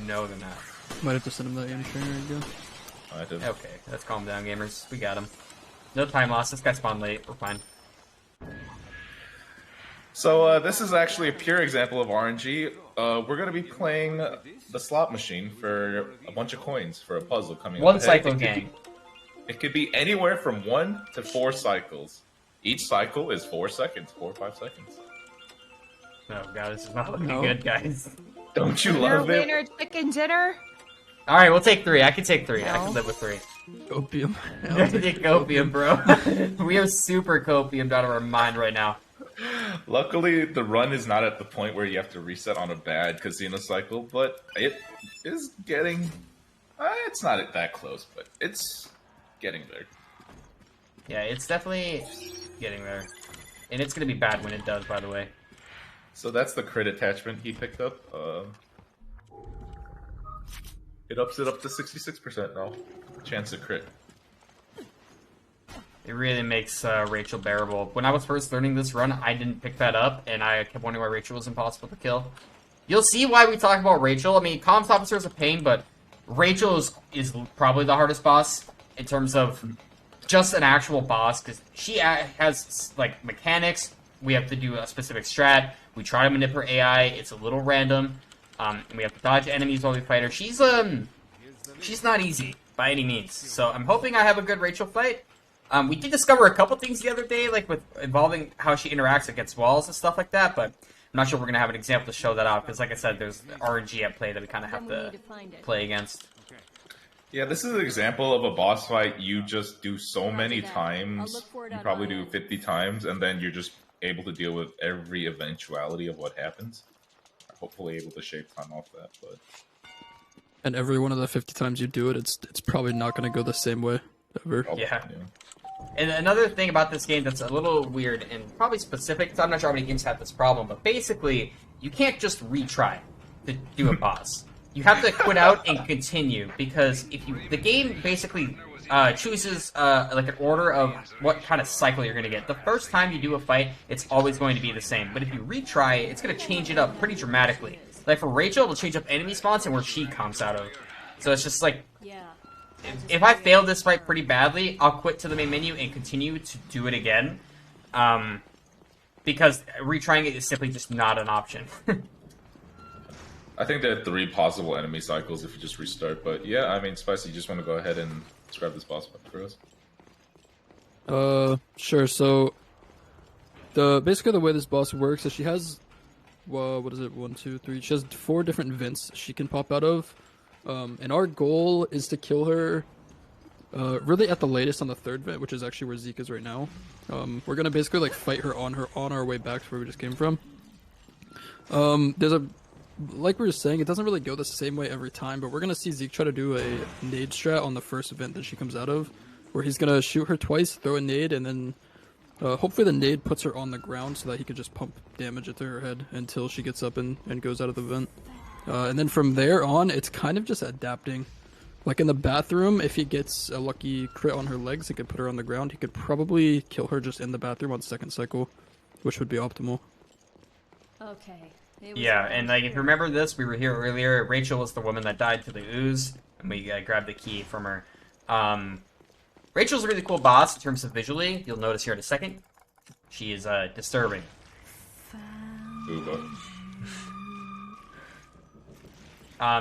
S2: No, they're not.
S3: Might have to send him that aim trainer again.
S4: I did.
S2: Okay, let's calm down, gamers. We got him. No time loss. This guy spawned late. We're fine.
S4: So this is actually a pure example of RNG. We're going to be playing the slot machine for a bunch of coins for a puzzle coming up.
S2: One cycle gang.
S4: It could be anywhere from 1 to 4 cycles. Each cycle is 4 seconds, 4 or 5 seconds.
S2: Oh god, this is not looking good, guys.
S4: Don't you love it?
S1: Winner chicken dinner?
S2: Alright, we'll take 3. I can take 3. I can live with 3.
S3: Opium.
S2: Take opium, bro. We are super copiumed out of our mind right now.
S4: Luckily, the run is not at the point where you have to reset on a bad casino cycle, but it is getting... it's not that close, but it's getting there.
S2: Yeah, it's definitely getting there. And it's going to be bad when it does, by the way.
S4: So that's the crit attachment he picked up. It ups it up to 66% now. Chance to crit.
S2: It really makes Rachel bearable. When I was first learning this run, I didn't pick that up, and I kept wondering why Rachel was impossible to kill. You'll see why we talk about Rachel. I mean, Comms Officer is a pain, but Rachel is probably the hardest boss in terms of just an actual boss, because she has, like, mechanics. We have to do a specific strat. We try to manipulate her AI. It's a little random. And we have to dodge enemies while we fight her. She's not easy by any means. So I'm hoping I have a good Rachel fight. We did discover a couple things the other day, like with involving how she interacts against walls and stuff like that, but I'm not sure we're going to have an example to show that off, because like I said, there's RNG at play that we kind of have to play against.
S4: Yeah, this is an example of a boss fight you just do so many times. You probably do 50 times, and then you're just able to deal with every eventuality of what happens. Hopefully able to shave time off that, but...
S3: And every one of the 50 times you do it, it's probably not going to go the same way, ever.
S2: Yeah. And another thing about this game that's a little weird, and probably specific, because I'm not sure how many games have this problem, but basically, you can't just retry to do a boss. You have to quit out and continue, because the game basically chooses like an order of what kind of cycle you're going to get. The first time you do a fight, it's always going to be the same, but if you retry, it's going to change it up pretty dramatically. Like for Rachel, it'll change up enemy spawns and where she comes out of. So it's just like, if I fail this fight pretty badly, I'll quit to the main menu and continue to do it again, because retrying it is simply just not an option.
S4: I think there are 3 possible enemy cycles if you just restart, but yeah, I mean, Spicy, you just want to go ahead and describe this boss fight for us?
S3: Sure, so, basically the way this boss works is she has, well, what is it, 1, 2, 3, she has 4 different vents she can pop out of, and our goal is to kill her, really at the latest on the 3rd vent, which is actually where Zeke is right now. We're gonna basically, like, fight her on our way back to where we just came from. Like we were saying, it doesn't really go the same way every time, but we're going to see Zeke try to do a nade strat on the first event that she comes out of, where he's going to shoot her twice, throw a nade, and then hopefully the nade puts her on the ground so that he can just pump damage into her head until she gets up and goes out of the vent. And then from there on, it's kind of just adapting. Like in the bathroom, if he gets a lucky crit on her legs, he could put her on the ground. He could probably kill her just in the bathroom on 2nd cycle, which would be optimal.
S6: Okay.
S2: Yeah, and like if you remember this, we were here earlier. Rachel was the woman that died to the ooze, and we grabbed the key from her. Rachel's a really cool boss in terms of visually. You'll notice here in a second. She is disturbing.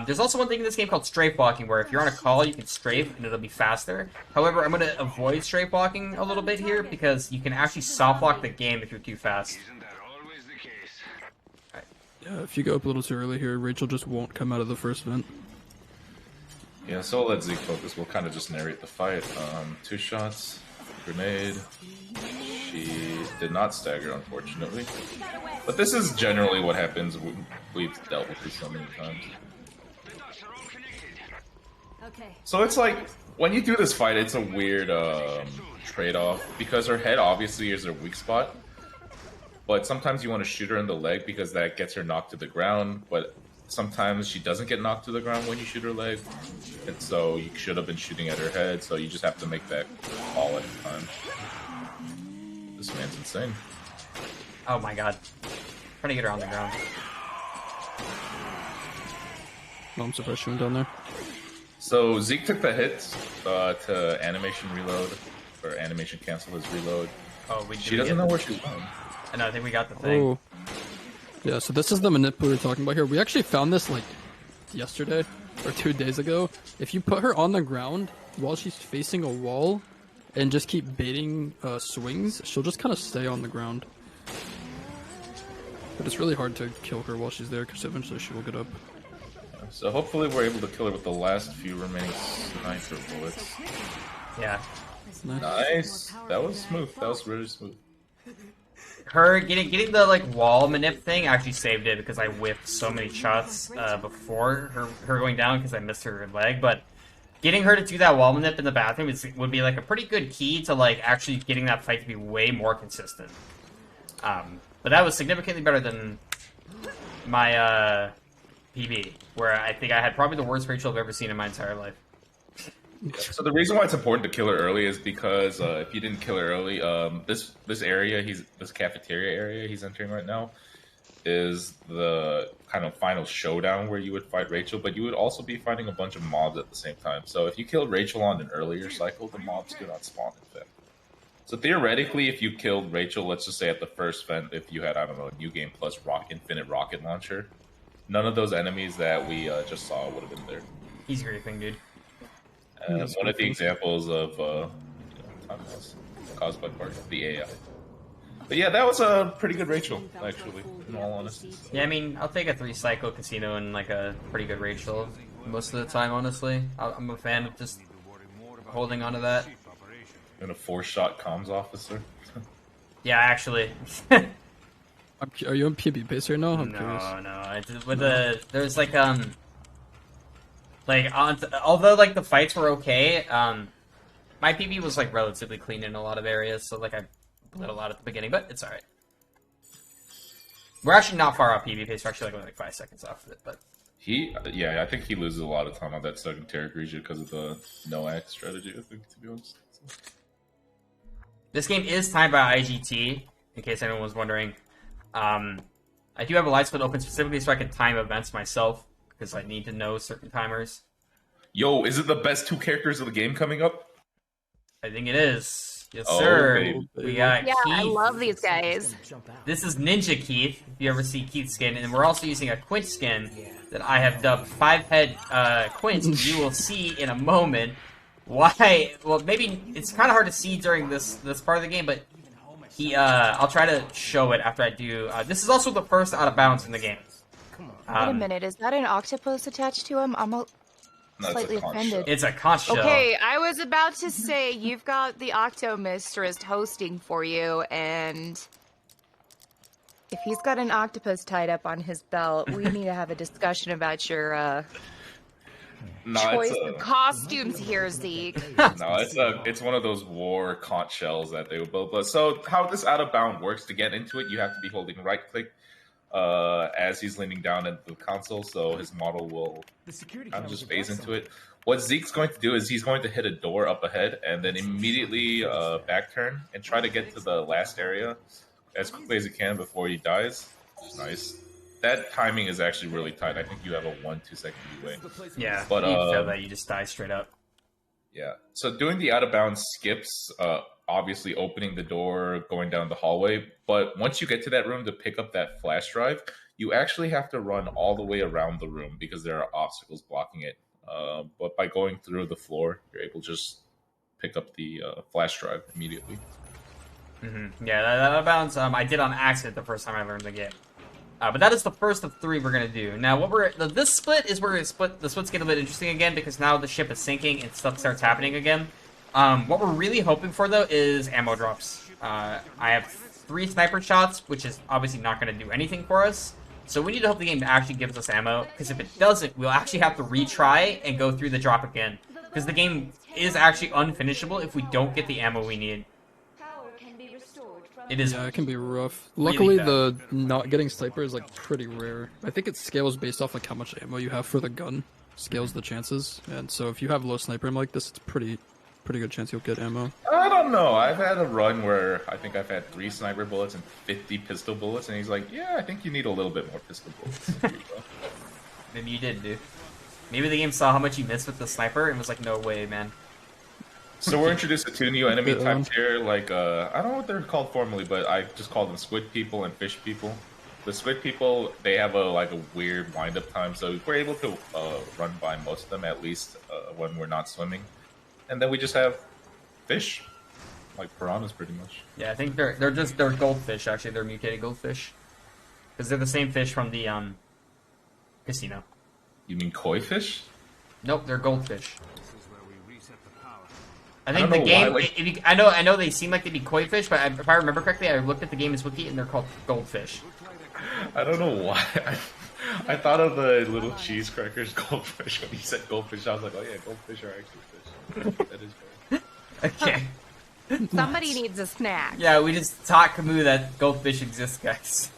S2: There's also one thing in this game called strafe walking, where if you're on a call, you can strafe and it'll be faster. However, I'm going to avoid strafe walking a little bit here because you can actually soft lock the game if you're too fast.
S3: Yeah, if you go up a little too early here, Rachel just won't come out of the first vent.
S4: Yeah, so I'll let Zeke focus. We'll kind of just narrate the fight. 2 shots, grenade. She did not stagger, unfortunately. But this is generally what happens. We've dealt with this so many times. So it's like, when you do this fight, it's a weird trade-off. Because her head obviously is her weak spot. But sometimes you want to shoot her in the leg because that gets her knocked to the ground, but sometimes she doesn't get knocked to the ground when you shoot her leg, and so you should have been shooting at her head, so you just have to make that call at the time. This man's insane.
S2: Oh my god. Trying to get her on the ground.
S3: Oh, I'm surprised she went down there.
S4: So Zeke took the hit to animation reload, or animation cancel his reload.
S2: Oh,
S4: she doesn't know where she's going.
S2: I think we got the thing.
S3: Oh. Yeah, so this is the manip we were talking about here. We actually found this, like, yesterday, or 2 days ago. If you put her on the ground while she's facing a wall, and just keep baiting swings, she'll just kind of stay on the ground. But it's really hard to kill her while she's there, because eventually she will get up.
S4: So hopefully we're able to kill her with the last few remaining sniper bullets.
S2: Yeah.
S4: Nice. That was smooth. That was really smooth.
S2: Her getting the like wall manip thing actually saved it because I whiffed so many shots before her going down because I missed her leg. But getting her to do that wall manip in the bathroom would be like a pretty good key to like actually getting that fight to be way more consistent. But that was significantly better than my PB, where I think I had probably the worst Rachel I've ever seen in my entire life.
S4: So the reason why it's important to kill her early is because if you didn't kill her early, this area this cafeteria area he's entering right now is the kind of final showdown where you would fight Rachel, but you would also be fighting a bunch of mobs at the same time. So if you killed Rachel on an earlier cycle, the mobs do not spawn in them. So theoretically, if you killed Rachel, let's just say at the first vent, if you had, I don't know, a new game plus infinite rocket launcher, none of those enemies that we just saw would have been there.
S2: He's griefing, dude.
S4: One of the examples of time loss caused by the AI. But yeah, that was a pretty good Rachel, actually, in all honesty.
S2: Yeah, I mean, I'll take a 3-cycle casino and like a pretty good Rachel most of the time, honestly. I'm a fan of just holding onto that.
S4: And a 4-shot comms officer.
S2: Yeah, actually.
S3: Are you on PB base right now? I'm curious.
S2: No. There's like although like the fights were okay, my PB was like relatively clean in a lot of areas, so like I bled a lot at the beginning, but it's alright. We're actually not far off PB pace. We're actually like 5 seconds off of it, but
S4: I think he loses a lot of time on that second Terra region because of the no-axe strategy, I think, to be honest.
S2: This game is timed by IGT, in case anyone was wondering. I do have a light split open specifically so I can time events myself, because I need to know certain timers.
S4: Yo, is it the best 2 characters of the game coming up?
S2: I think it is. Yes, sir.
S4: Baby.
S2: We got Keith.
S1: I love these guys.
S2: This is Ninja Keith, if you ever see Keith's skin. And we're also using a Quint skin that I have dubbed 5-head Quint. You will see in a moment why. Well, maybe it's kind of hard to see during this part of the game, but I'll try to show it after I do. This is also the first out of bounds in the game.
S1: Wait a minute, is that an octopus attached to him? I'm slightly offended.
S2: It's a conch shell.
S1: Okay, I was about to say, you've got the Octomistress hosting for you, and if he's got an octopus tied up on his belt, we need to have a discussion about your choice of costumes here, Zeke.
S4: No, it's one of those war conch shells that they would build. But so how this out of bound works, to get into it, you have to be holding right click as he's leaning down into the console, so his model will kind of just phase into it. What Zeke's going to do is he's going to hit a door up ahead and then immediately back turn and try to get to the last area as quickly as he can before he dies. Nice. That timing is actually really tight. I think you have a 1-2 second leeway.
S2: Yeah,
S4: but
S2: you feel that you just die straight up.
S4: Yeah. So doing the out of bounds skips, obviously opening the door, going down the hallway. But once you get to that room to pick up that flash drive, you actually have to run all the way around the room because there are obstacles blocking it. But by going through the floor, you're able to just pick up the flash drive immediately.
S2: Mm-hmm. Yeah, that out of bounds I did on accident the first time I learned the game. But that is the first of 3 we're gonna do. Now, this split is where the splits get a bit interesting again because now the ship is sinking and stuff starts happening again. What we're really hoping for though is ammo drops. I have 3 sniper shots, which is obviously not gonna do anything for us. So we need to hope the game actually gives us ammo, because if it doesn't, we'll actually have to retry and go through the drop again. Because the game is actually unfinishable if we don't get the ammo we need. It is.
S3: Yeah, it can be rough.
S2: Really
S3: Luckily,
S2: bad.
S3: the not getting sniper is like pretty rare. I think it scales based off like how much ammo you have for the gun. Scales the chances, and so if you have low sniper aim like this, it's pretty good chance you'll get ammo.
S4: I don't know. I've had a run where I think I've had 3 sniper bullets and 50 pistol bullets, and he's like, "Yeah, I think you need a little bit more pistol bullets." Here you go.
S2: Maybe you did, dude. Maybe the game saw how much you missed with the sniper and was like, "No way, man."
S4: So we're introduced to 2 new enemy types here. Like, I don't know what they're called formally, but I just call them squid people and fish people. The squid people, they have a weird wind-up time, so we're able to run by most of them at least when we're not swimming. And then we just have fish, like piranhas, pretty much.
S2: Yeah, I think they're goldfish. Actually, they're mutated goldfish, because they're the same fish from the casino.
S4: You mean koi fish?
S2: Nope, they're goldfish. I
S4: I
S2: think
S4: don't
S2: the
S4: know why,
S2: game. I know they seem like they'd be koi fish, but if I remember correctly, I looked at the game's wiki and they're called goldfish.
S4: I don't know why. I thought of the little cheese crackers goldfish when you said goldfish. I was like, oh yeah, goldfish are actually fish. That is funny.
S2: Okay.
S1: Somebody needs a snack.
S2: Yeah, we just taught Camus that goldfish exist, guys.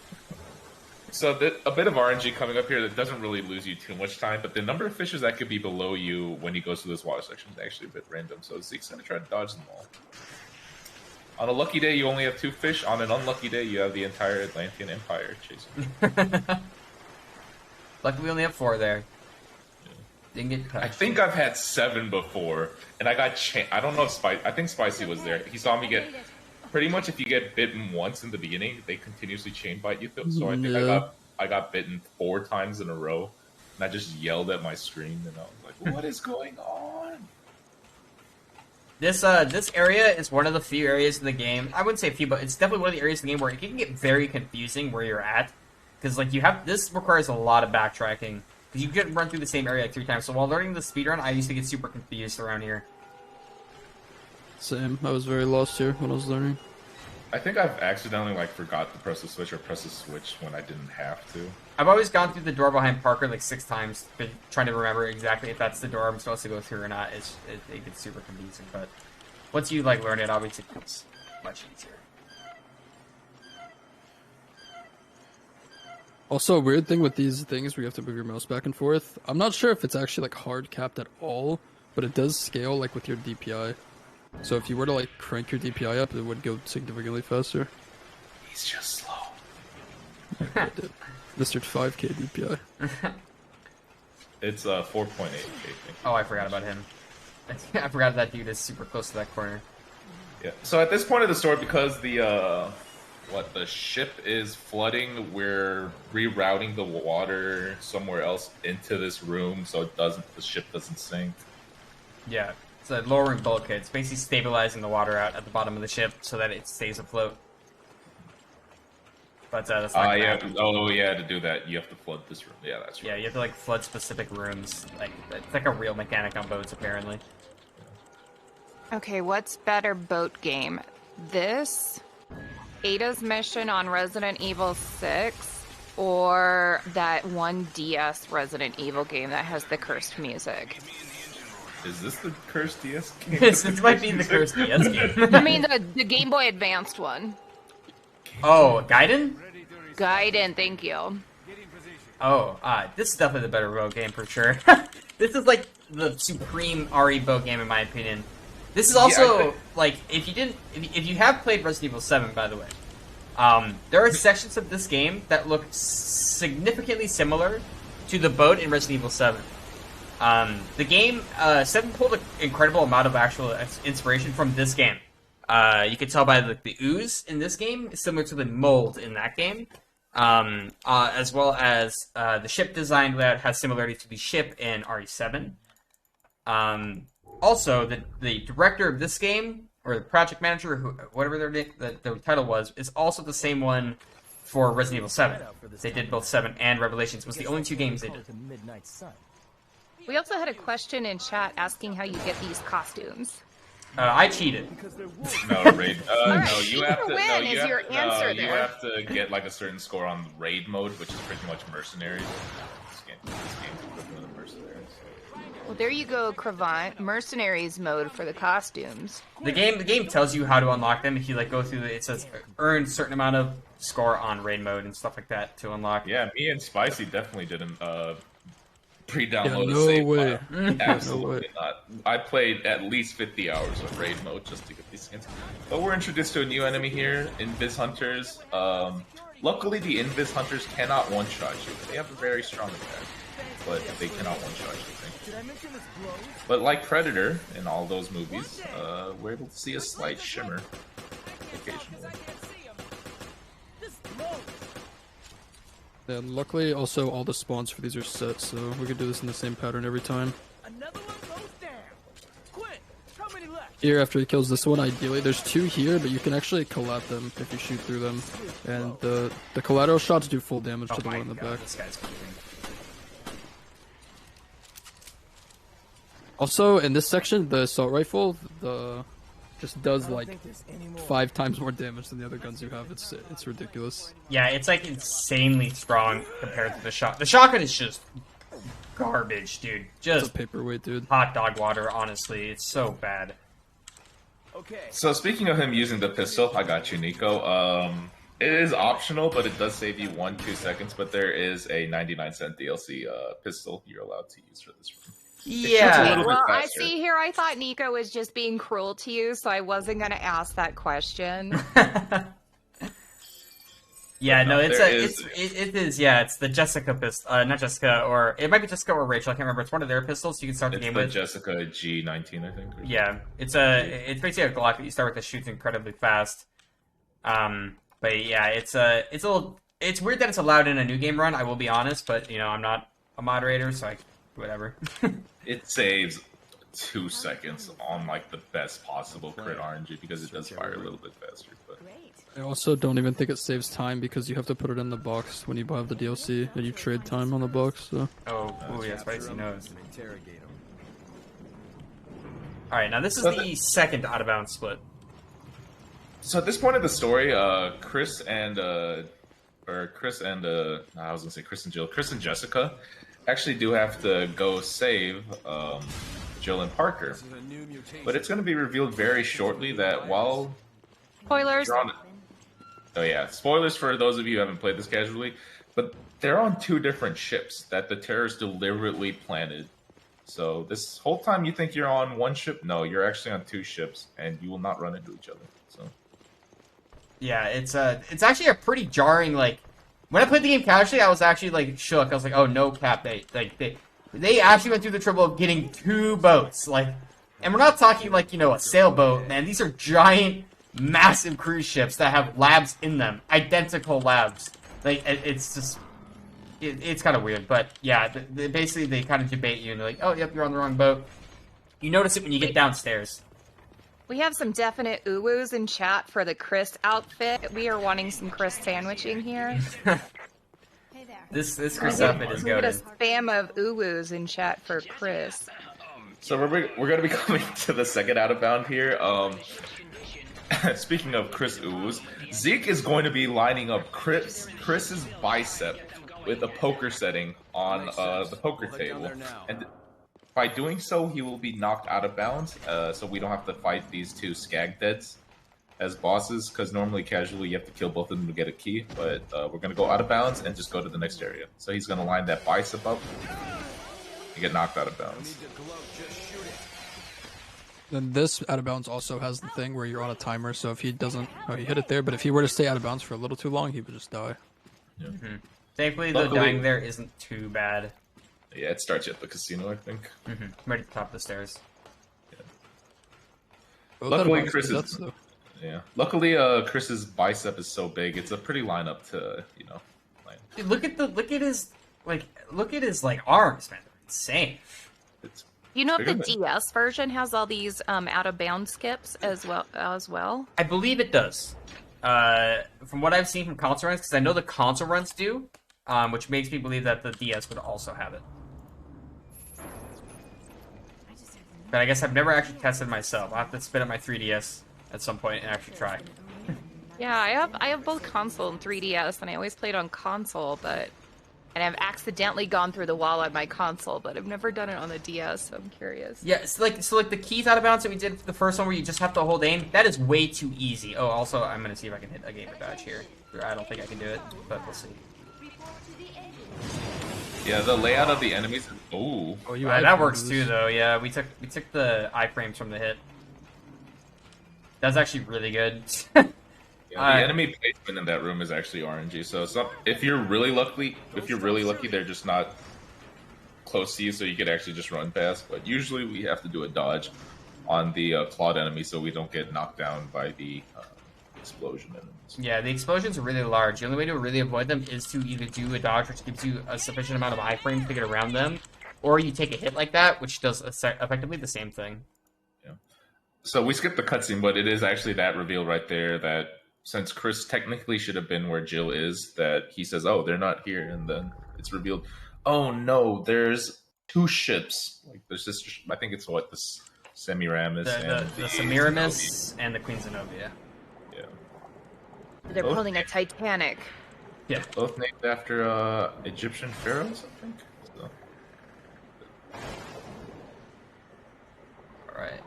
S4: So a bit of RNG coming up here that doesn't really lose you too much time, but the number of fishes that could be below you when he goes to this water section is actually a bit random. So Zeke's gonna try to dodge them all. On a lucky day, you only have 2 fish. On an unlucky day, you have the entire Atlantean Empire chasing.
S2: Luckily, we only have 4 there. Didn't get touched.
S4: I think I've had 7 before, and I got I don't know if I think Spicy was there. He saw me get. Pretty much, if you get bitten once in the beginning, they continuously chain bite you. So I think I got bitten 4 times in a row, and I just yelled at my screen, and I was like, "What is going on?"
S2: This area is one of the few areas in the game. I wouldn't say a few, but it's definitely one of the areas in the game where it can get very confusing where you're at, because like this requires a lot of backtracking because you could run through the same area like 3 times. So while learning the speedrun, I used to get super confused around here.
S3: Same. I was very lost here when I was learning.
S4: I think I've accidentally forgot to press the switch or press the switch when I didn't have to.
S2: I've always gone through the door behind Parker like 6 times, been trying to remember exactly if that's the door I'm supposed to go through or not. It gets super confusing, but once you learn it, obviously it becomes much easier.
S3: Also, a weird thing with these things where you have to move your mouse back and forth. I'm not sure if it's actually hard capped at all, but it does scale with your DPI. So if you were to crank your DPI up, it would go significantly faster.
S4: He's just slow.
S3: Mr. 5k DPI.
S4: It's 4.8k.
S2: Oh, I forgot about him. I forgot that dude is super close to that corner.
S4: Yeah. So at this point of the story, because the ship is flooding, we're rerouting the water somewhere else into this room so the ship doesn't sink.
S2: Yeah. It's a lowering bulkhead. It's basically stabilizing the water out at the bottom of the ship so that it stays afloat. But that's not
S4: yeah. Oh, yeah, to do that, you have to flood this room. Yeah, that's right.
S2: Yeah, you have to flood specific rooms. It's like a real mechanic on boats, apparently.
S1: Okay, what's better boat game? This, Ada's mission on Resident Evil 6, or that one DS Resident Evil game that has the cursed music?
S4: Is this the cursed DS game?
S2: This might be the cursed DS game.
S1: I mean, the Game Boy Advanced one.
S2: Oh, Gaiden?
S1: Gaiden, thank you.
S2: Oh, this is definitely the better boat game for sure. This is the supreme RE boat game in my opinion. This is also if you have played Resident Evil 7, by the way, there are sections of this game that look significantly similar to the boat in Resident Evil 7. The game 7 pulled an incredible amount of actual inspiration from this game. You can tell by the ooze in this game is similar to the mold in that game, as well as the ship design layout has similarity to the ship in RE7. Also, the director of this game, or the project manager, whatever their title was, is also the same one for Resident Evil 7. They did both 7 and Revelations. It was the only 2 games they did.
S1: We also had a question in chat asking how you get these costumes.
S2: I cheated.
S4: No, raid. No, you have to.
S1: Win is your answer
S4: you
S1: there.
S4: have to get a certain score on raid mode, which is pretty much mercenaries. This game's equivalent of mercenaries.
S1: Well, there you go, Cravant. Mercenaries mode for the costumes.
S2: The game tells you how to unlock them. If you go through it says earn certain amount of score on raid mode and stuff like that to unlock.
S4: Yeah, me and Spicy definitely didn't pre-download
S3: no
S4: a save
S3: way.
S4: file. Absolutely not. I played at least 50 hours of raid mode just to get these skins. But we're introduced to a new enemy here, Invis Hunters. Luckily, the Invis Hunters cannot one-shot you. They have a very strong attack, but they cannot one-shot you. But like Predator in all those movies, we're able to see a slight shimmer occasionally.
S3: And luckily, also all the spawns for these are set, so we can do this in the same pattern every time. Here, after he kills this one, ideally, there's 2 here, but you can actually collab them if you shoot through them. And the collateral shots do full damage to the one in the back.
S2: This guy's creeping.
S3: Also, in this section, the assault rifle, just does 5 times more damage than the other guns you have. It's ridiculous.
S2: Yeah, it's insanely strong compared to the shotgun. The shotgun is just garbage, dude. Just
S3: it's a paperweight, dude.
S2: Hot dog water, honestly. It's so bad.
S4: So speaking of him using the pistol, I got you, Nico. It is optional, but it does save you 1-2 seconds. But there is a 99-cent DLC pistol you're allowed to use for this room.
S2: Yeah.
S1: Well, I see here. I thought Nico was just being cruel to you, so I wasn't going to ask that question.
S2: Yeah, no,
S4: it
S2: is. Yeah, it's the Jessica pistol, not Jessica, or it might be Jessica or Rachel. I can't remember. It's one of their pistols. You can start the game with.
S4: Jessica G19, I think.
S2: Yeah, it's basically a Glock that you start with that shoots incredibly fast. But yeah, it's weird that it's allowed in a new game run. I will be honest, but you know, I'm not a moderator, so whatever.
S4: It saves 2 seconds on like the best possible crit RNG because it does fire a little bit faster. But
S3: I also don't even think it saves time because you have to put it in the box when you buy the DLC and you trade time on the box. So.
S2: Oh, yeah, Spicy knows. All right, now this is the second out of bounds split.
S4: So at this point of the story, Chris and Jessica actually do have to go save Jill and Parker. But it's going to be revealed very shortly that while
S1: Spoilers.
S4: Oh yeah, spoilers for those of you who haven't played this casually, but they're on 2 different ships that the terrorists deliberately planted. So this whole time you think you're on one ship, no, you're actually on 2 ships, and you will not run into each other. So
S2: yeah, it's actually a pretty jarring, like, when I played the game casually, I was actually like shook. I was like, oh no, Cap, they actually went through the trouble of getting 2 boats, like, and we're not talking like, you know, a sailboat, man. These are giant, massive cruise ships that have labs in them, identical labs. Like, it's just, it's kind of weird, but yeah, basically they kind of debate you and they're like, oh, yep, you're on the wrong boat. You notice it when you get downstairs.
S1: We have some definite uwoos in chat for the Chris outfit. We are wanting some Chris sandwiching here.
S2: This Chris outfit is
S1: We get a
S2: goated.
S1: spam of uwoos in chat for Chris.
S4: So we're going to be coming to the second out of bound here. Speaking of Chris Ooze, Zeke is going to be lining up Chris's bicep with a poker setting on the poker table, and by doing so, he will be knocked out of bounds. So we don't have to fight these 2 skag deads as bosses, because normally casually you have to kill both of them to get a key. But we're going to go out of bounds and just go to the next area. So he's going to line that bicep up and get knocked out of bounds.
S3: Then this out of bounds also has the thing where you're on a timer, so if he doesn't, he hit it there, but if he were to stay out of bounds for a little too long, he would just die.
S4: Yeah.
S2: Mm-hmm. Thankfully, though, dying there isn't too bad.
S4: Yeah, it starts you at the casino, I think.
S2: Mm-hmm. Right at the top of the stairs.
S4: Yeah. Luckily, Chris's bicep is so big; it's a pretty lineup to, you know.
S2: Dude, look at his arms, man. They're insane.
S4: It's
S1: You know if the DS version has all these out of bounds skips as well?
S2: I believe it does. From what I've seen from console runs, because I know the console runs do, which makes me believe that the DS would also have it. But I guess I've never actually tested myself. I'll have to spin up my 3DS at some point and actually try.
S1: Yeah, I have both console and 3DS, and I always played on console, and I've accidentally gone through the wall on my console, but I've never done it on the DS, so I'm curious.
S2: Yeah, it's like the keys out of bounds that we did for the first one, where you just have to hold aim. That is way too easy. Oh, also, I'm gonna see if I can hit a gamer dodge here. I don't think I can do it, but we'll see.
S4: Yeah, the layout of the enemies. Ooh.
S3: Oh,
S2: that works too, though. Yeah, we took the iframes from the hit. That's actually really good.
S4: Yeah, the enemy placement in that room is actually RNG. So if you're really lucky, they're just not close to you, so you could actually just run past. But usually we have to do a dodge on the clawed enemy, so we don't get knocked down by the explosion enemies.
S2: Yeah, the explosions are really large. The only way to really avoid them is to either do a dodge, which gives you a sufficient amount of iframes to get around them, or you take a hit like that, which does effectively the same thing.
S4: Yeah. So we skipped the cutscene, but it is actually that reveal right there that since Chris technically should have been where Jill is, that he says, "Oh, they're not here," and then it's revealed, "Oh no, there's 2 ships. Like there's this. I think it's the Semiramis and
S2: the Semiramis and the Queen Zenobia."
S4: Yeah.
S1: They're building a Titanic.
S2: Yeah.
S4: Both named after Egyptian pharaohs, I think. So.
S2: All right.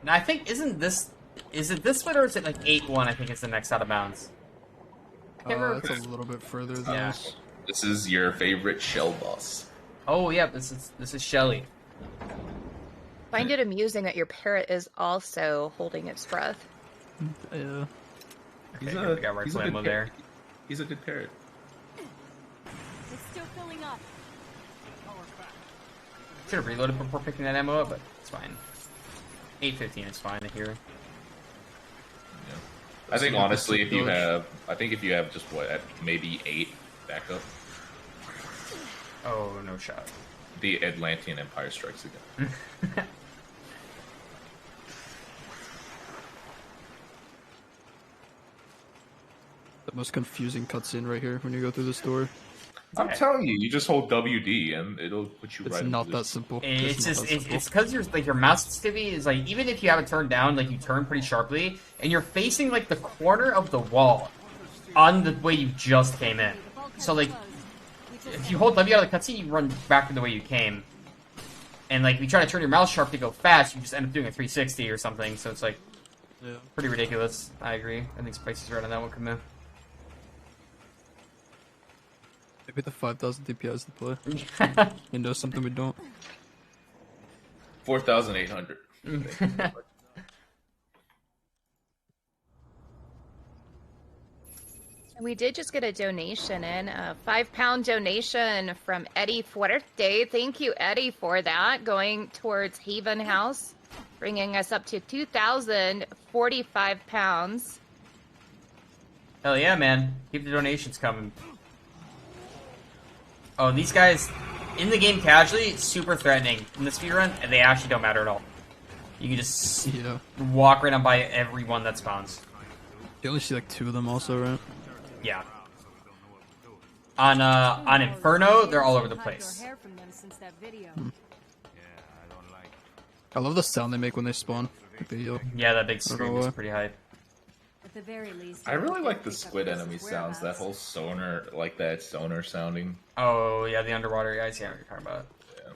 S2: Now I think is it this split or is it like 8-1? I think it's the next out of bounds.
S3: It's a little bit further than this.
S4: This is your favorite shell boss.
S2: Oh yeah, this is Shelly.
S1: Find it amusing that your parrot is also holding its breath.
S3: Yeah.
S2: Okay, we got right ammo there.
S4: He's a good parrot.
S6: It's still filling up.
S2: Should have reloaded before picking that ammo up, but it's fine. 8:15 is fine here.
S4: Yeah. I think honestly, if you have just maybe 8 backup.
S2: Oh, no shot.
S4: The Atlantean Empire strikes again.
S3: The most confusing cutscene right here when you go through this door.
S4: I'm telling you, you just hold WD and it'll put you
S3: It's
S4: right.
S3: not that simple.
S2: It's because your mouse sensitivity is like, even if you have it turned down, like you turn pretty sharply, and you're facing like the corner of the wall on the way you just came in. So like, if you hold W out of the cutscene, you run back to the way you came. And like, if you try to turn your mouse sharp to go fast, you just end up doing a 360 or something. So it's like, pretty ridiculous. I agree. I think Spicy's right on that one, Camus.
S3: Maybe the 5,000 DPIs to play. You know something we don't.
S4: 4,800.
S1: We did just get a donation in, a £5 donation from Eddie Fuerte. Thank you, Eddie, for that. Going towards Haven House, bringing us up to £2,045.
S2: Hell yeah, man. Keep the donations coming. Oh, these guys, in the game casually, super threatening. In the speedrun, they actually don't matter at all. You can just walk right on by everyone that spawns.
S3: You only see like 2 of them also, right?
S2: Yeah. On Inferno, they're all over the place.
S3: I love the sound they make when they spawn.
S2: Yeah, that big scream is pretty hype.
S6: At the very least,
S4: I really like the squid enemy sounds. That whole sonar, like that sonar sounding.
S2: Oh yeah, the underwater guys. Yeah, what you're talking about.
S4: Yeah.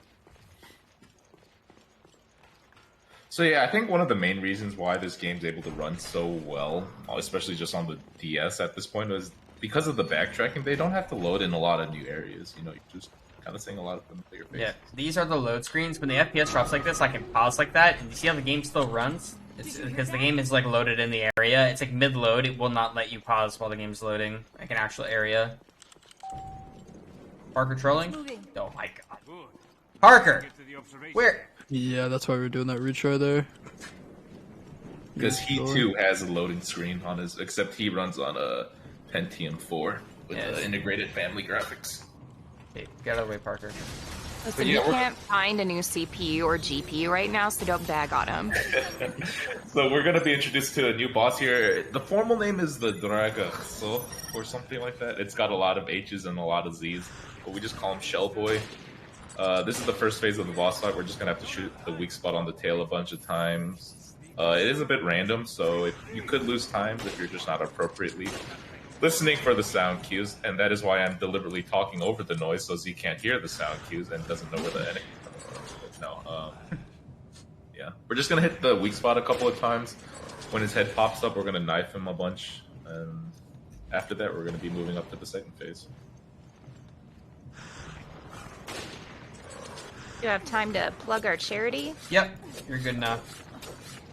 S4: So yeah, I think one of the main reasons why this game's able to run so well, especially just on the DS at this point, is because of the backtracking. They don't have to load in a lot of new areas. You know, you're just kind of seeing a lot of familiar faces.
S2: Yeah, these are the load screens. When the FPS drops like this, I can pause like that, and you see how the game still runs? It's because the game is like loaded in the area. It's like mid-load. It will not let you pause while the game's loading, like an actual area. Parker trolling? Oh my god. Parker! Where?
S3: Yeah, that's why we're doing that retry there.
S4: Because he too has a loading screen on his, except he runs on a Pentium 4 with integrated family graphics.
S2: Okay, get out of the way, Parker.
S1: Listen, you can't find a new CPU or GPU right now, so don't bag on him.
S4: So we're going to be introduced to a new boss here. The formal name is the Dragaxo, or something like that. It's got a lot of H's and a lot of Z's, but we just call him Shellboy. This is the first phase of the boss fight. We're just going to have to shoot the weak spot on the tail a bunch of times. It is a bit random, so you could lose times if you're just not appropriately listening for the sound cues, and that is why I'm deliberately talking over the noise so Z can't hear the sound cues and doesn't know where the enemy is. No, yeah. We're just going to hit the weak spot a couple of times. When his head pops up, we're going to knife him a bunch, and after that, we're going to be moving up to the second phase.
S1: Do you have time to plug our charity?
S2: Yep, you're good enough.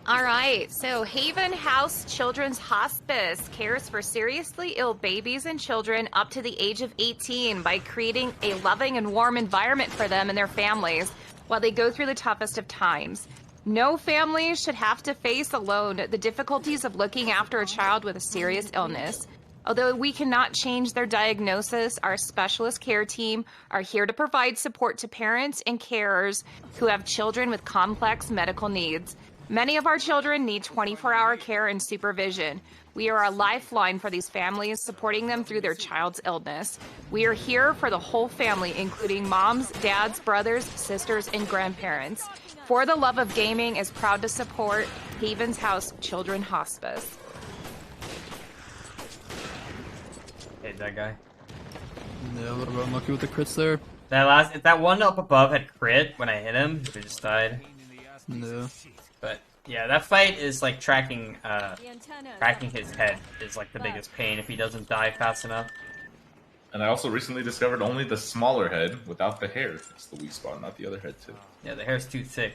S1: All right, so Haven House Children's Hospice cares for seriously ill babies and children up to the age of 18 by creating a loving and warm environment for them and their families while they go through the toughest of times. No family should have to face alone the difficulties of looking after a child with a serious illness. Although we cannot change their diagnosis, our specialist care team are here to provide support to parents and carers who have children with complex medical needs. Many of our children need 24-hour care and supervision. We are a lifeline for these families, supporting them through their child's illness. We are here for the whole family, including moms, dads, brothers, sisters, and grandparents. For the Love of Gaming is proud to support Haven's House Children Hospice.
S2: Hit that guy.
S3: Yeah, a little bit unlucky with the crits there.
S2: If that one up above had crit when I hit him, he just died.
S3: No.
S2: But Yeah, that fight is like tracking his head is like the biggest pain if he doesn't die fast enough.
S4: And I also recently discovered only the smaller head without the hair is the weak spot, not the other head too.
S2: Yeah, the hair's too thick.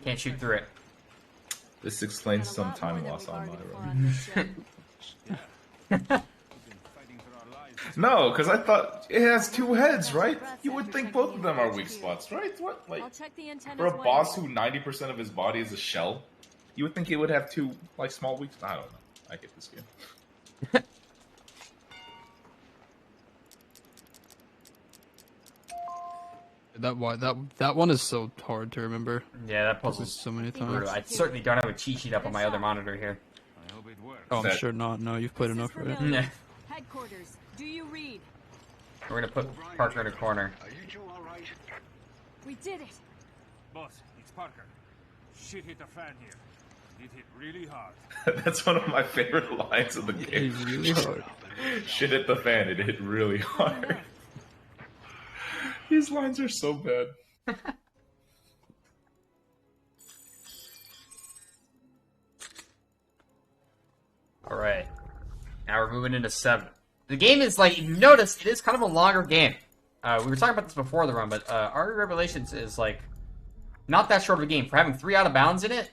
S2: Can't shoot through it.
S4: This explains some time loss on my run. No, because I thought it has two heads, right? You would think both of them are weak spots, right? What, like, for a boss who 90% of his body is a shell, you would think it would have two, like, small weak spots. I don't know. I get this game.
S3: That one is so hard to remember.
S2: Yeah, that puzzle's
S3: so many
S2: brutal.
S3: times.
S2: I certainly don't have a cheat sheet up on my other monitor here.
S3: Oh, I'm sure not. No, you've played enough, right?
S6: Headquarters, do you read?
S2: We're gonna put Parker in a corner.
S7: Are you two all right?
S6: We did it.
S5: Boss, it's Parker. Shit hit the fan here. It hit really hard.
S4: That's one of my favorite lines of the game.
S3: It's really hard.
S4: Shit hit the fan, it hit really hard. These lines are so bad.
S2: Alright. Now we're moving into 7. The game is, like, you notice, it is kind of a longer game. We were talking about this before the run, but RE Revelations is, like, not that short of a game. For having 3 out of bounds in it,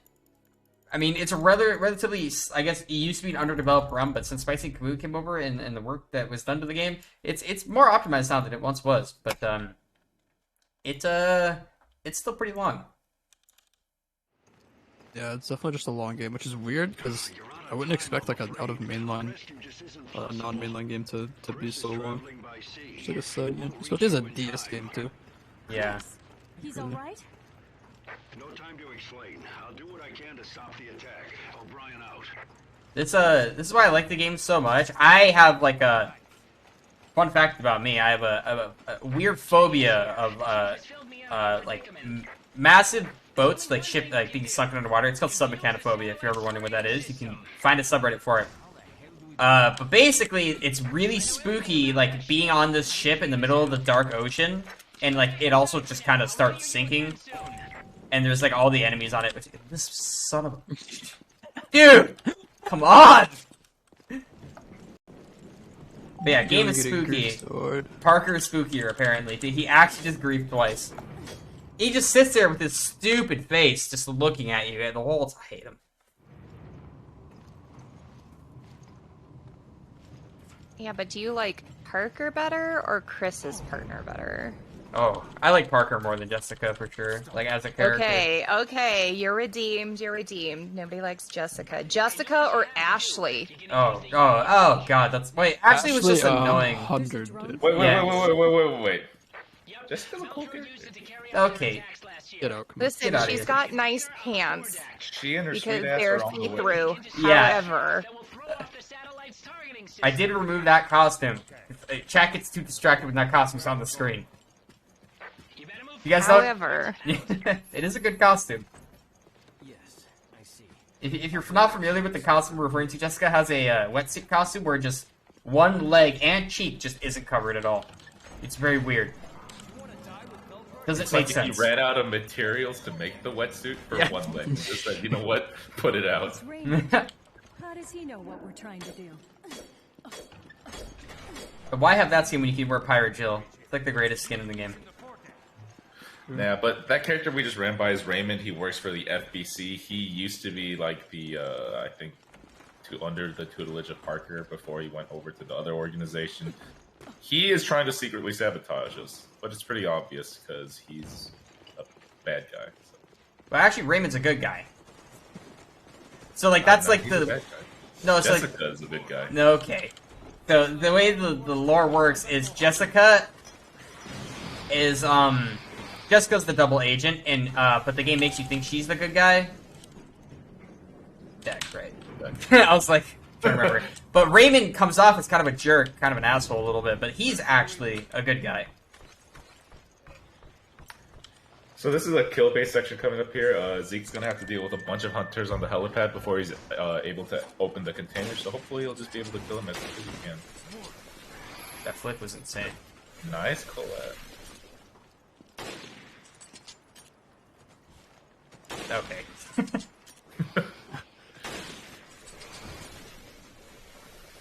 S2: I mean, it's a relatively, I guess, it used to be an underdeveloped run, but since Spicy and Camus came over and the work that was done to the game, it's more optimized now than it once was. But, it's still pretty long.
S3: Yeah, it's definitely just a long game, which is weird because I wouldn't expect like an out of mainline, non-mainline game to be so long. It's like a side game, especially as a DS game too.
S2: Yeah.
S6: He's all right?
S7: No time to explain. I'll do what I can to stop the attack. O'Brien out.
S2: This is why I like the game so much. I have like a fun fact about me. I have a weird phobia of massive boats, like ship, like being sunken underwater. It's called submechanophobia. If you're ever wondering what that is, you can find a subreddit for it. But basically, it's really spooky, like being on this ship in the middle of the dark ocean, and like it also just kind of starts sinking, and there's like all the enemies on it. This son of a dude, come on! But yeah, game is spooky. Parker is spookier apparently. He actually just griefed twice. He just sits there with his stupid face, just looking at you the whole time. I hate him.
S1: Yeah, but do you like Parker better or Chris's partner better?
S2: Oh, I like Parker more than Jessica for sure. Like as a character.
S1: Okay, you're redeemed. Nobody likes Jessica. Jessica or Ashley?
S2: Oh, God, that's Ashley was just annoying.
S3: 100, dude.
S4: Wait. Jessica's a cool character.
S2: Okay.
S3: Get out.
S1: Listen,
S2: Get out of
S1: she's
S2: here.
S1: got nice pants
S4: She and her
S1: because
S4: sweet ass
S1: they're
S4: are on the way.
S1: see-through.
S2: Yeah.
S1: However,
S2: I did remove that costume. Chat gets too distracted with that costume on the screen. You guys know?
S1: however,
S2: It is a good costume.
S5: Yes, I see.
S2: If you're not familiar with the costume we're referring to, Jessica has a wetsuit costume where just one leg and cheek just isn't covered at all. It's very weird. Does it
S4: It's
S2: make
S4: like if
S2: sense?
S4: you ran out of materials to make the wetsuit for one leg. Just said, you know what? Put it out.
S6: It's Raymond. How does he know what we're trying to do?
S2: But why have that skin when you can wear Pirate Jill? It's like the greatest skin in the game.
S4: Yeah, but that character we just ran by is Raymond. He works for the FBC. He used to be like the, I think, under the tutelage of Parker before he went over to the other organization. He is trying to secretly sabotage us, but it's pretty obvious because he's a bad guy. So.
S2: Well, actually, Raymond's a good guy. So, like, that's like
S4: He's a
S2: the...
S4: bad guy.
S2: No, it's like...
S4: Jessica's a good guy.
S2: No, okay. So, the way the lore works is Jessica is, Jessica's the double agent, and, but the game makes you think she's the good guy. Yeah, great. I was like... trying to remember. But Raymond comes off as kind of a jerk, kind of an asshole a little bit, but he's actually a good guy.
S4: So this is a kill-based section coming up here. Zeke's going to have to deal with a bunch of hunters on the helipad before he's able to open the container, so hopefully he'll just be able to kill them as quick as he can.
S2: That flip was insane.
S4: Nice collab.
S2: Okay.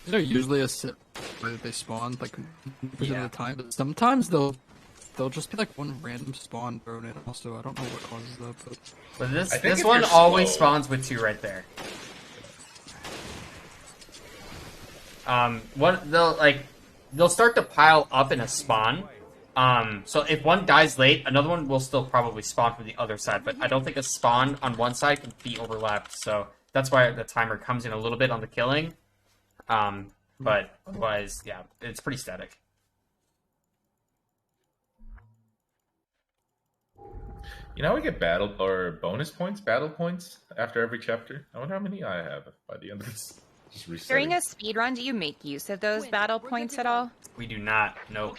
S3: They're usually a set where they spawn like 100%
S2: Yeah.
S3: of the time, but sometimes they'll just be like one random spawn thrown in. Also, I don't know what causes that, but
S2: But
S4: I think
S2: this
S4: if
S2: one
S4: you're
S2: always
S4: slow-
S2: spawns with 2 right there. They'll start to pile up in a spawn. So if one dies late, another one will still probably spawn from the other side. But I don't think a spawn on one side can be overlapped. So that's why the timer comes in a little bit on the killing. But otherwise, yeah, it's pretty static.
S4: You know how we get battle or bonus points, battle points after every chapter? I wonder how many I have by the end of this. Just resetting.
S1: During a speed run, do you make use of those battle points at all?
S2: We do not. Nope.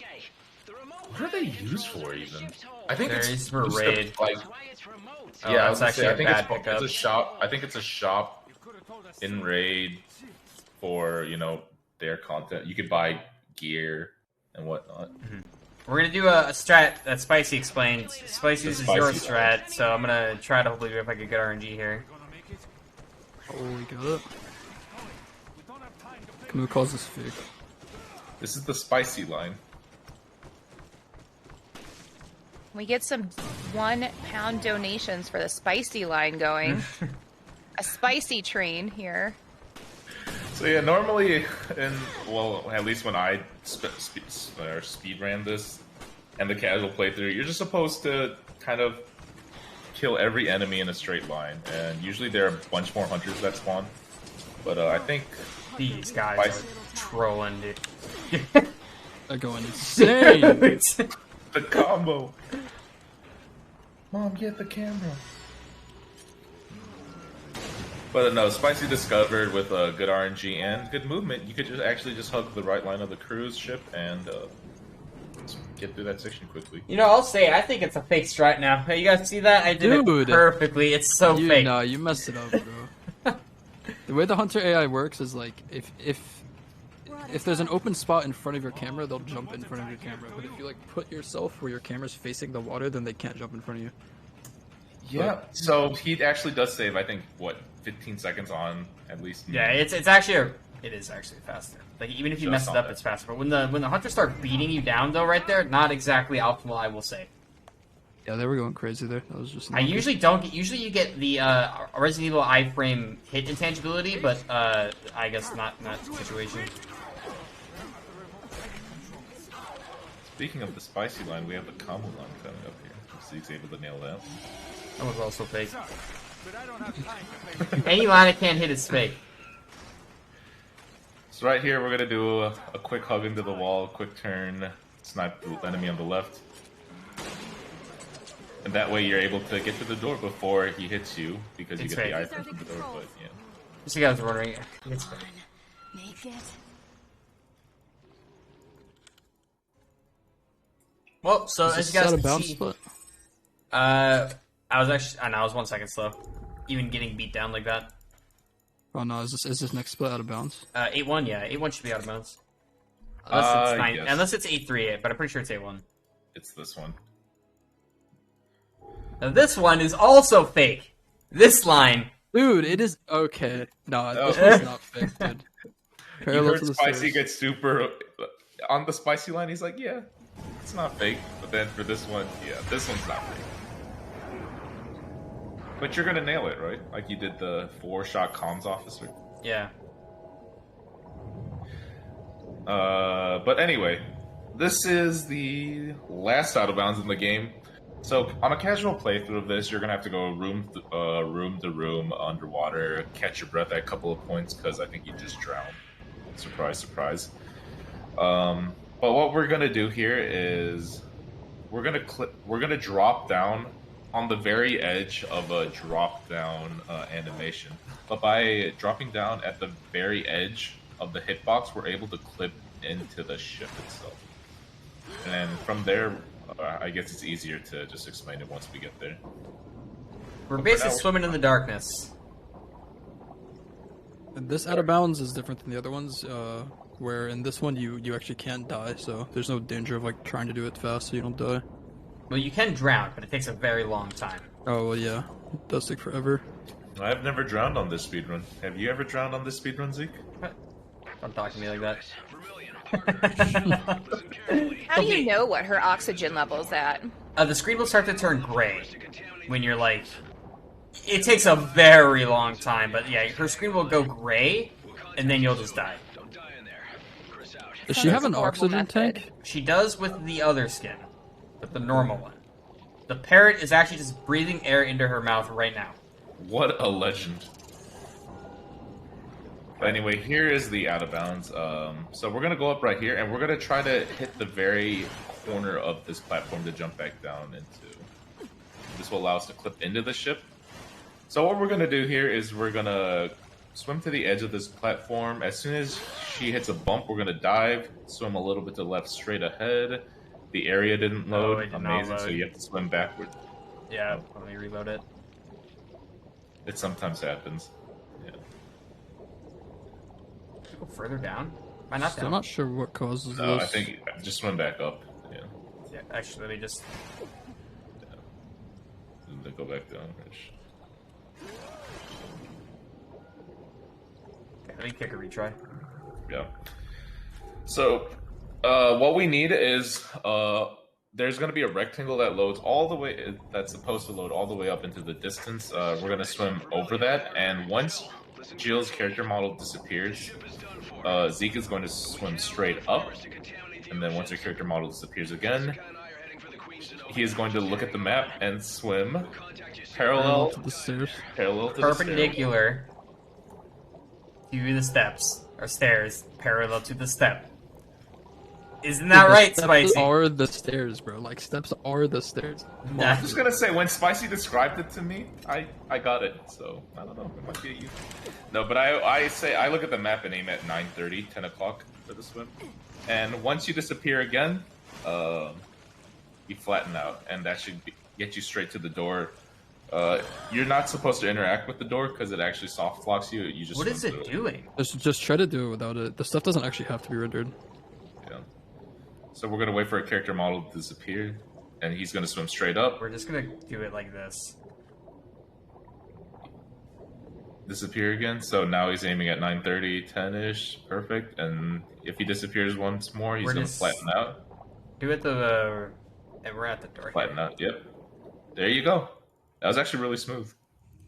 S4: What are they used for even? I think
S2: They're
S4: it's
S2: used for
S4: used to,
S2: raid.
S4: Like,
S2: Oh,
S4: yeah, I
S2: that's
S4: was gonna
S2: actually
S4: say,
S2: a
S4: I think
S2: bad
S4: it's
S2: pickup.
S4: a shop. I think it's a shop in raid for their content. You could buy gear and whatnot.
S2: We're gonna do a strat that Spicy explained. Spicy uses
S4: Spicy
S2: your
S4: strat.
S2: strat, so I'm gonna try to hopefully do if I get good RNG here.
S3: oh, we got it. Who calls this fake?
S4: This is the spicy line.
S1: We get some 1 pound donations for the spicy line going. A spicy train here.
S4: So yeah, normally, at least when I speed ran this and the casual playthrough, you're just supposed to kind of kill every enemy in a straight line, and usually there are a bunch more hunters that spawn. But I think
S2: These guys are trolling, dude.
S3: They're going insane.
S4: the combo. Mom, get the camera. But no, Spicy discovered with good RNG and good movement, you could just hug the right line of the cruise ship and just get through that section quickly.
S2: You know, I'll say I think it's a fake strat now. Hey, you guys see that? I did
S3: Dude.
S2: it perfectly. It's so fake.
S3: Nah, you messed it up, bro. The way the hunter AI works is like if there's an open spot in front of your camera, they'll jump in front of your camera. But if you like put yourself where your camera's facing the water, then they can't jump in front of you.
S4: Yeah. So he actually does save, I think, 15 seconds on at least.
S2: Yeah, it is actually faster. Like even if you
S4: Just
S2: mess it
S4: on
S2: up,
S4: that.
S2: it's faster. But when the hunters start beating you down though, right there, not exactly optimal, I will say.
S3: Yeah, they were going crazy there. That was just.
S2: I usually don't get. Usually you get the Resident Evil iframe hit intangibility, but I guess not in that situation.
S4: Speaking of the spicy line, we have the combo line coming up here. Zeke's able to nail that.
S2: That was also fake.
S5: But I don't have time to play.
S2: Any line I can't hit is fake.
S4: So right here, we're gonna do a quick hug into the wall, quick turn, snipe the enemy on the left. And that way you're able to get to the door before he hits you, because you
S2: It's
S4: get the
S2: fake.
S4: item from the door, but yeah.
S2: This guy's wondering. It's fake.
S6: Make it.
S2: Well, so
S3: Is
S2: as
S3: this
S2: you guys
S3: out of
S2: can
S3: bounds
S2: see,
S3: split?
S2: I was 1 second slow. Even getting beat down like that.
S3: Oh no, is this next split out of bounds?
S2: 8-1, yeah. 8-1 should be out of bounds. Unless it's 9,
S4: yes.
S2: unless it's 8-3, but I'm pretty sure it's 8-1.
S4: It's this one.
S2: Now this one is also fake. This line.
S3: Dude, it is okay. No,
S4: Oh.
S3: this one's not fake, dude.
S4: You
S3: Parallel
S4: heard
S3: to the
S4: Spicy
S3: stairs.
S4: get super... On the spicy line, he's like, yeah, it's not fake. But then for this one, yeah, this one's not fake. But you're gonna nail it, right? Like you did the 4-shot comms officer.
S2: Yeah.
S4: But anyway, this is the last out of bounds in the game. So on a casual playthrough of this, you're gonna have to go room to room underwater, catch your breath at a couple of points because I think you just drowned. Surprise, surprise. But what we're gonna do here is we're gonna drop down on the very edge of a drop down animation. But by dropping down at the very edge of the hitbox, we're able to clip into the ship itself. And from there, I guess it's easier to just explain it once we get there.
S2: We're
S4: But
S2: basically
S4: now-
S2: swimming in the darkness.
S3: And this out of bounds is different than the other ones, where in this one you actually can't die, so there's no danger of like trying to do it fast so you don't die.
S2: Well, you can drown, but it takes a very long time.
S3: Oh well, yeah, it does take forever.
S4: I've never drowned on this speedrun. Have you ever drowned on this speedrun, Zeke?
S2: Don't talk to me like that.
S1: How do you know what her oxygen level's at?
S2: The screen will start to turn gray when you're like... It takes a very long time, but yeah, her screen will go gray, and then you'll just die.
S3: Does she have an
S1: horrible
S3: oxygen
S1: method.
S3: tank?
S2: She does with the other skin, but the normal one. The parrot is actually just breathing air into her mouth right now.
S4: What a legend. But anyway, here is the out of bounds. So we're gonna go up right here, and we're gonna try to hit the very corner of this platform to jump back down into. This will allow us to clip into the ship. So what we're gonna do here is we're gonna swim to the edge of this platform. As soon as she hits a bump, we're gonna dive, swim a little bit to the left, straight ahead. The area didn't load.
S2: it did not
S4: Amazing.
S2: load.
S4: So you have to swim backward.
S2: Yeah, let me reload it.
S4: It sometimes happens. Yeah.
S2: Go further down? Why not
S3: Still
S2: down?
S3: not sure what causes
S4: No,
S3: this.
S4: I think just swim back up. Yeah.
S2: Yeah, actually, let me just...
S4: And then go back down.
S2: Okay, let me kick a retry.
S4: Yeah. So, what we need is there's going to be a rectangle that loads all the way. That's supposed to load all the way up into the distance. We're going to swim over that, and once Jill's character model disappears, Zeke is going to swim straight up, and then once her character model disappears again, he is going to look at the map and swim parallel
S3: to the stairs.
S4: parallel to
S2: Perpendicular to the steps, or stairs, parallel to the step. Isn't that right, Spicy?
S3: Steps are the stairs, bro. Like, steps are the stairs.
S4: I'm just gonna say, when Spicy described it to me, I got it. So I don't know, it might be a you. No, but I look at the map and aim at 9:30, 10 o'clock for the swim, and once you disappear again, you flatten out, and that should get you straight to the door. You're not supposed to interact with the door because it actually soft locks you. You just
S2: What is
S4: swim
S2: it
S4: through
S2: doing?
S3: Just try to do it without it. The stuff doesn't actually have to be rendered.
S4: Yeah. So we're gonna wait for a character model to disappear, and he's gonna swim straight up.
S2: We're just gonna do it like this.
S4: Disappear again. So now he's aiming at 9:30, 10-ish, perfect. And if he disappears once more, he's
S2: We're
S4: gonna
S2: just-
S4: flatten out.
S2: Do it and we're at the door.
S4: Flatten out. Yep. There you go. That was actually really smooth.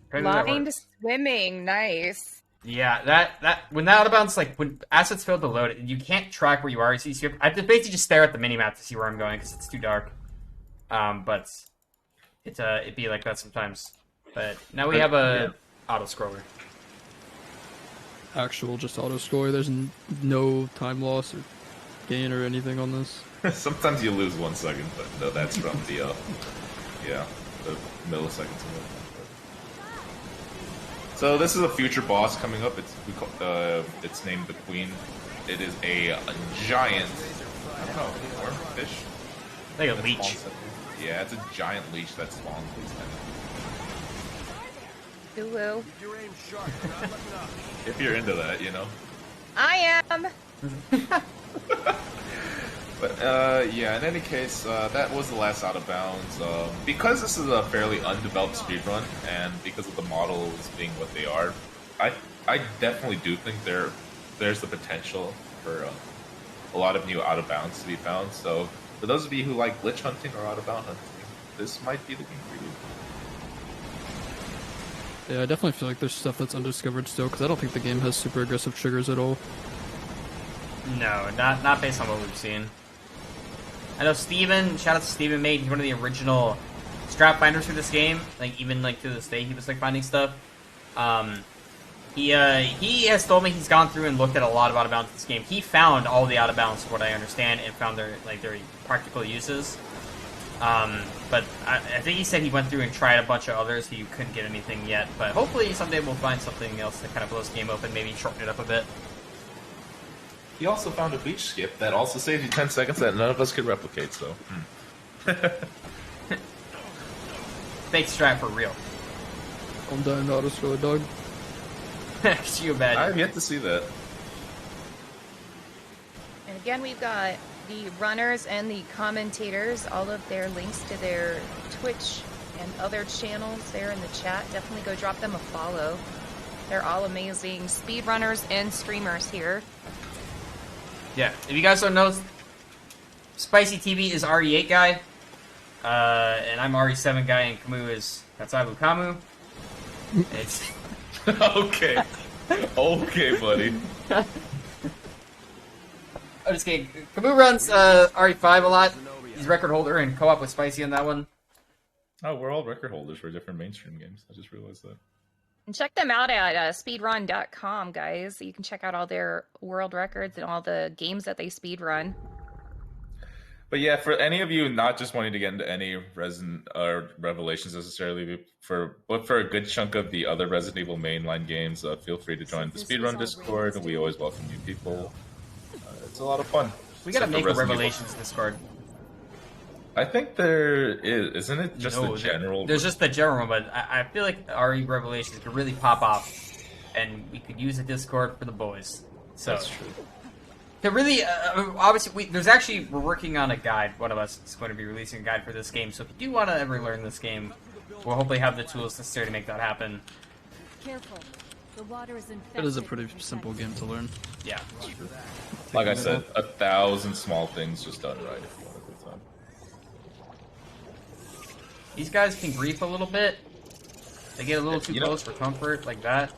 S2: Apparently that
S1: Blind
S2: works.
S1: swimming, nice.
S2: Yeah, that when that out of bounds, like when assets fail to load, you can't track where you are. So I have to basically just stare at the minimap to see where I'm going because it's too dark. But it'd be like that sometimes. But now we have a auto scroller.
S3: Actual just auto score. There's no time loss or gain or anything on this.
S4: Sometimes you lose 1 second, but no, that's from the the milliseconds of it. So this is a future boss coming up. It's named the Queen. It is a giant, I don't know, wormfish.
S2: Like a
S4: that
S2: leech.
S4: spawns at- Yeah, it's a giant leech that spawns these things.
S1: Hulu.
S4: If you're into that, you know.
S1: I am.
S4: But yeah, in any case, that was the last out of bounds. Because this is a fairly undeveloped speedrun, and because of the models being what they are, I definitely do think there's the potential for a lot of new out of bounds to be found. So for those of you who like glitch hunting or out of bound hunting, this might be the game for you.
S3: Yeah, I definitely feel like there's stuff that's undiscovered still, because I don't think the game has super aggressive triggers at all.
S2: No, not based on what we've seen. I know Steven, shout out to Steven Mate, he's one of the original strap finders for this game. Like, even, like, to this day, he was, like, finding stuff. He has told me he's gone through and looked at a lot of out-of-bounds in this game. He found all the out-of-bounds, from what I understand, and found their practical uses. But I think he said he went through and tried a bunch of others, so you couldn't get anything yet. But hopefully someday we'll find something else that kind of blows the game open, maybe shorten it up a bit.
S4: He also found a beach skip that also saves you 10 seconds that none of us could replicate, so...
S2: Fake strap for real.
S3: I'm dying to auto scroller, dog.
S2: Could you imagine?
S4: I have yet to see that.
S1: And again, we've got the runners and the commentators, all of their links to their Twitch and other channels there in the chat. Definitely go drop them a follow. They're all amazing speedrunners and streamers here.
S2: Yeah, if you guys don't know, Spicy TV is RE8 guy, and I'm RE7 guy, and that's Abu Kamu. It's
S4: Okay. Okay, buddy.
S2: I'm just kidding. Camus runs RE5 a lot. He's record holder and co-op with Spicy on that one.
S4: Oh, we're all record holders for different mainstream games. I just realized that.
S1: And check them out at speedrun.com, guys. You can check out all their world records and all the games that they speedrun.
S4: But yeah, for any of you not just wanting to get into any Resident or Revelations necessarily, but for a good chunk of the other Resident Evil mainline games, feel free to join the Speedrun Discord. We always welcome new people. It's a lot of fun.
S2: We gotta make a Revelations Discord.
S4: I think there is, isn't it? Just the general.
S2: There's just the general one, but I feel like RE Revelations could really pop off, and we could use a Discord for the boys. So
S4: that's true.
S2: To really, obviously, we're working on a guide. One of us is going to be releasing a guide for this game. So if you do want to ever learn this game, we'll hopefully have the tools necessary to make that happen.
S6: Careful. The water is infected.
S3: It is a pretty simple game to learn.
S2: Yeah.
S4: Like I said, 1,000 small things just done right if you want a good time.
S2: These guys can grief a little bit. They get a little too close for comfort, like that.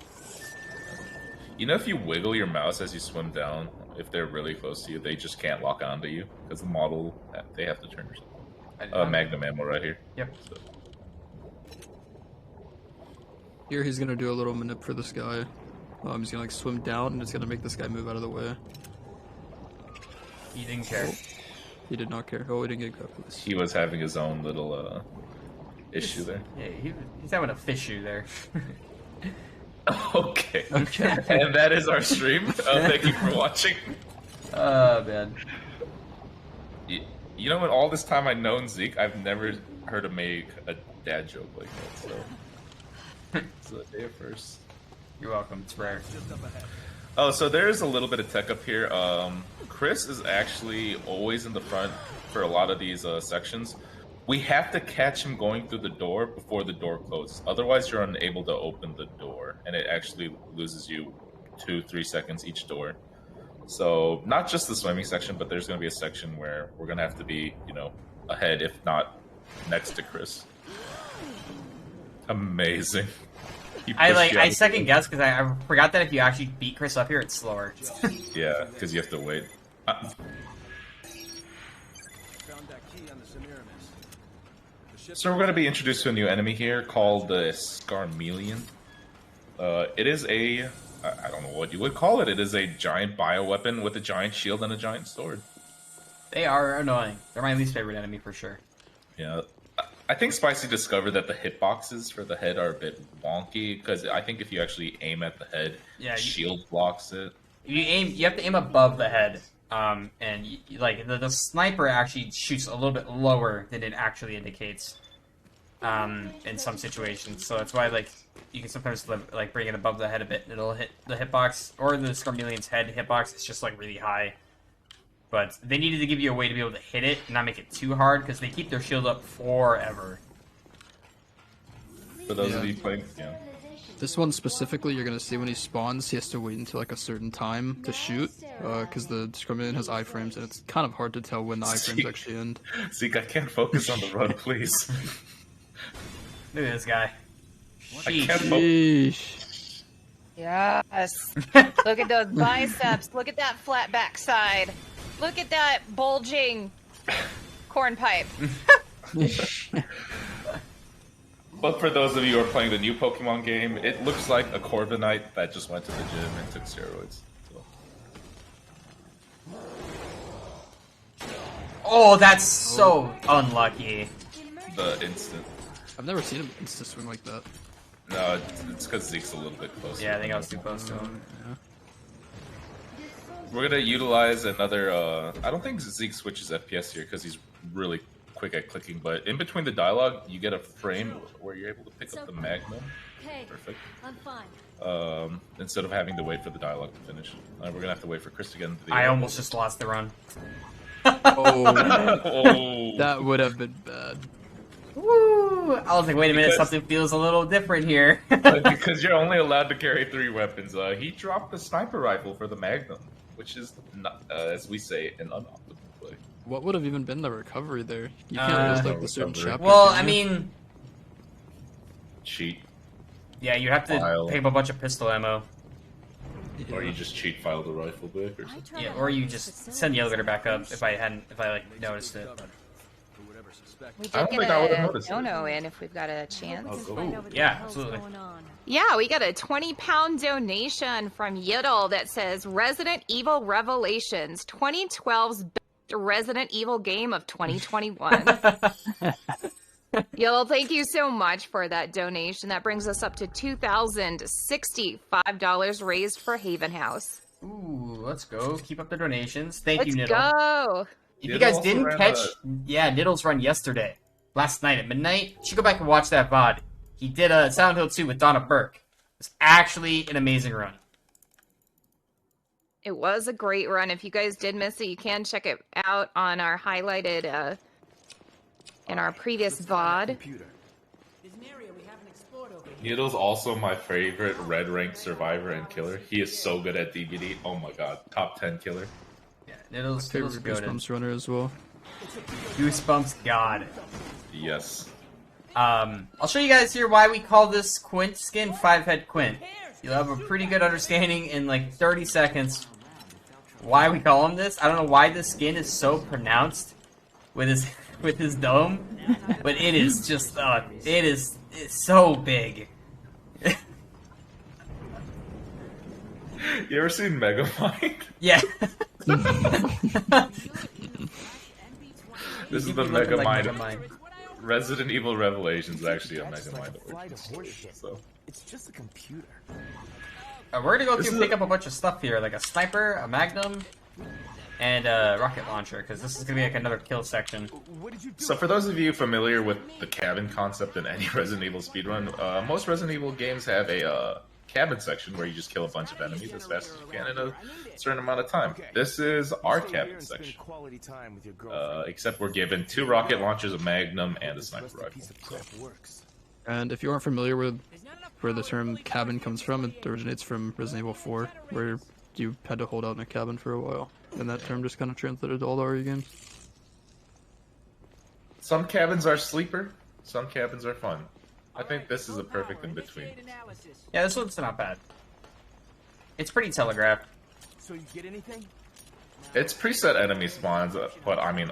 S4: You know, if you wiggle your mouse as you swim down, if they're really close to you, they just can't lock onto you because the model, they have to turn yourself. Magnum ammo right here.
S2: Yep.
S4: So.
S3: Here he's gonna do a little manip for this guy. He's gonna like swim down and it's gonna make this guy move out of the way.
S2: He didn't care.
S3: He did not care. Oh, he didn't get grabbed.
S4: He was having his own little issue there.
S2: Yeah, he's having a fishy there.
S4: Okay. And that is our stream. Thank you for watching.
S2: Oh, man.
S4: You know, in all this time I've known Zeke, I've never heard him make a dad joke like that, so... It's a day of first.
S2: You're welcome. It's rare.
S4: Oh, so there's a little bit of tech up here. Chris is actually always in the front for a lot of these sections. We have to catch him going through the door before the door closes. Otherwise, you're unable to open the door, and it actually loses you 2-3 seconds each door. So, not just the swimming section, but there's going to be a section where we're going to have to be, you know, ahead, if not next to Chris. Amazing.
S2: I second guess because I forgot that if you actually beat Chris up here, it's slower.
S4: Yeah, because you have to wait. So we're going to be introduced to a new enemy here called the Scarmelian. It is a, I don't know what you would call it. It is a giant bioweapon with a giant shield and a giant sword.
S2: They are annoying. They're my least favorite enemy for sure.
S4: Yeah. I think Spicy discovered that the hitboxes for the head are a bit wonky because I think if you actually aim at the head, shield blocks it.
S2: You have to aim above the head, and the sniper actually shoots a little bit lower than it actually indicates, in some situations. So that's why you can sometimes bring it above the head a bit, and it'll hit the hitbox, or the Scarmelian's head hitbox. It's just really high. But they needed to give you a way to be able to hit it and not make it too hard, because they keep their shield up forever.
S4: For those of you playing,
S3: This one specifically, you're gonna see when he spawns, he has to wait until a certain time to shoot, because the Scarmelian has iframes, and it's kind of hard to tell when the iframes actually end.
S4: Zeke, I can't focus on the run, please.
S2: Look at this guy.
S4: I can't focus.
S1: Yes. Look at those biceps. Look at that flat backside. Look at that bulging corn pipe.
S4: But for those of you who are playing the new Pokemon game, it looks like a Corviknight that just went to the gym and took steroids. So.
S2: Oh, that's so unlucky.
S4: The instant.
S3: I've never seen him insta swing like that.
S4: No, it's because Zeke's a little bit closer.
S2: Yeah, I think I was too close to him.
S3: Yeah.
S4: We're gonna utilize another. I don't think Zeke switches FPS here because he's really quick at clicking. But in between the dialogue, you get a frame where you're able to pick up the Magnum. Perfect.
S6: I'm fine.
S4: Instead of having to wait for the dialogue to finish, we're gonna have to wait for Chris to get into the.
S2: I almost just lost the run.
S4: Oh,
S3: that would have been bad.
S2: Woo! I was like, wait a minute, something feels a little different here.
S4: Because you're only allowed to carry 3 weapons. He dropped the sniper rifle for the Magnum. which is not, as we say, an unoptimal play.
S3: What would have even been the recovery there? You can't lose like the certain
S4: recovery.
S3: chapters.
S2: Well,
S3: can
S2: I
S3: you?
S2: mean,
S4: Cheat,
S2: yeah, you have to
S4: File.
S2: pick up a bunch of pistol ammo,
S4: or you just cheat file the rifle back or something.
S2: yeah, or you just send the elevator back up. If I like noticed it.
S1: We
S4: I
S1: did
S4: don't think I would've
S1: get a
S4: noticed it.
S1: no-no in if we've got a chance.
S4: Oh,
S2: Yeah, absolutely.
S1: Yeah, we got a 20-pound donation from Yiddle that says Resident Evil Revelations, 2012's best Resident Evil game of 2021. Yiddle, thank you so much for that donation. That brings us up to $2,065 raised for Haven House.
S2: Ooh, let's go. Keep up the donations. Thank
S1: Let's
S2: you, Niddle.
S1: go.
S2: If you
S4: Niddle
S2: guys
S4: also
S2: didn't
S4: ran
S2: catch, yeah, Niddle's run yesterday, last night at midnight, you should go back and watch that VOD. He did a Silent Hill 2 with Donna Burke. It's actually an amazing run.
S1: It was a great run. If you guys did miss it, you can check it out on our highlighted in our previous VOD.
S4: Needle's also my favorite red rank survivor and killer. He is so good at DBD. Oh my god, top 10 killer.
S2: Yeah, Niddle's
S3: Favorite
S2: good.
S3: Goosebumps runner as well.
S2: Goosebumps God.
S4: Yes.
S2: I'll show you guys here why we call this Quint skin 5-Head Quint. You'll have a pretty good understanding in like 30 seconds why we call him this. I don't know why this skin is so pronounced with his dome, but it is just it's so big.
S4: You ever seen Megamind?
S2: Yeah.
S4: This is
S2: You
S4: the
S2: keep looking like
S4: Megamind. Resident Evil Revelations is actually a Megamind origin. So
S5: It's just a computer.
S2: We're gonna go
S4: This
S2: through
S4: is
S2: and pick up a bunch of stuff here, like a sniper, a magnum, and a rocket launcher, because this is gonna be like another kill section.
S5: What did you do?
S4: So for those of you familiar with the cabin concept in any Resident Evil speedrun, most Resident Evil games have a cabin section where you just kill a bunch of enemies as fast as you can in a certain amount of time. This is our cabin section.
S5: Quality time with your girlfriend.
S4: Except we're given 2 rocket launchers, a magnum, and a sniper rifle.
S5: Piece of crap works.
S3: And if you aren't familiar with where the term cabin comes from, it originates from Resident Evil 4, where you had to hold out in a cabin for a while. And that term just kind of translated to all the RE games.
S4: Some cabins are sleeper, some cabins are fun. I think this is a perfect in between.
S2: Yeah, this one's not bad. It's pretty telegraphed.
S5: So you get anything?
S4: It's preset enemy spawns, but I mean,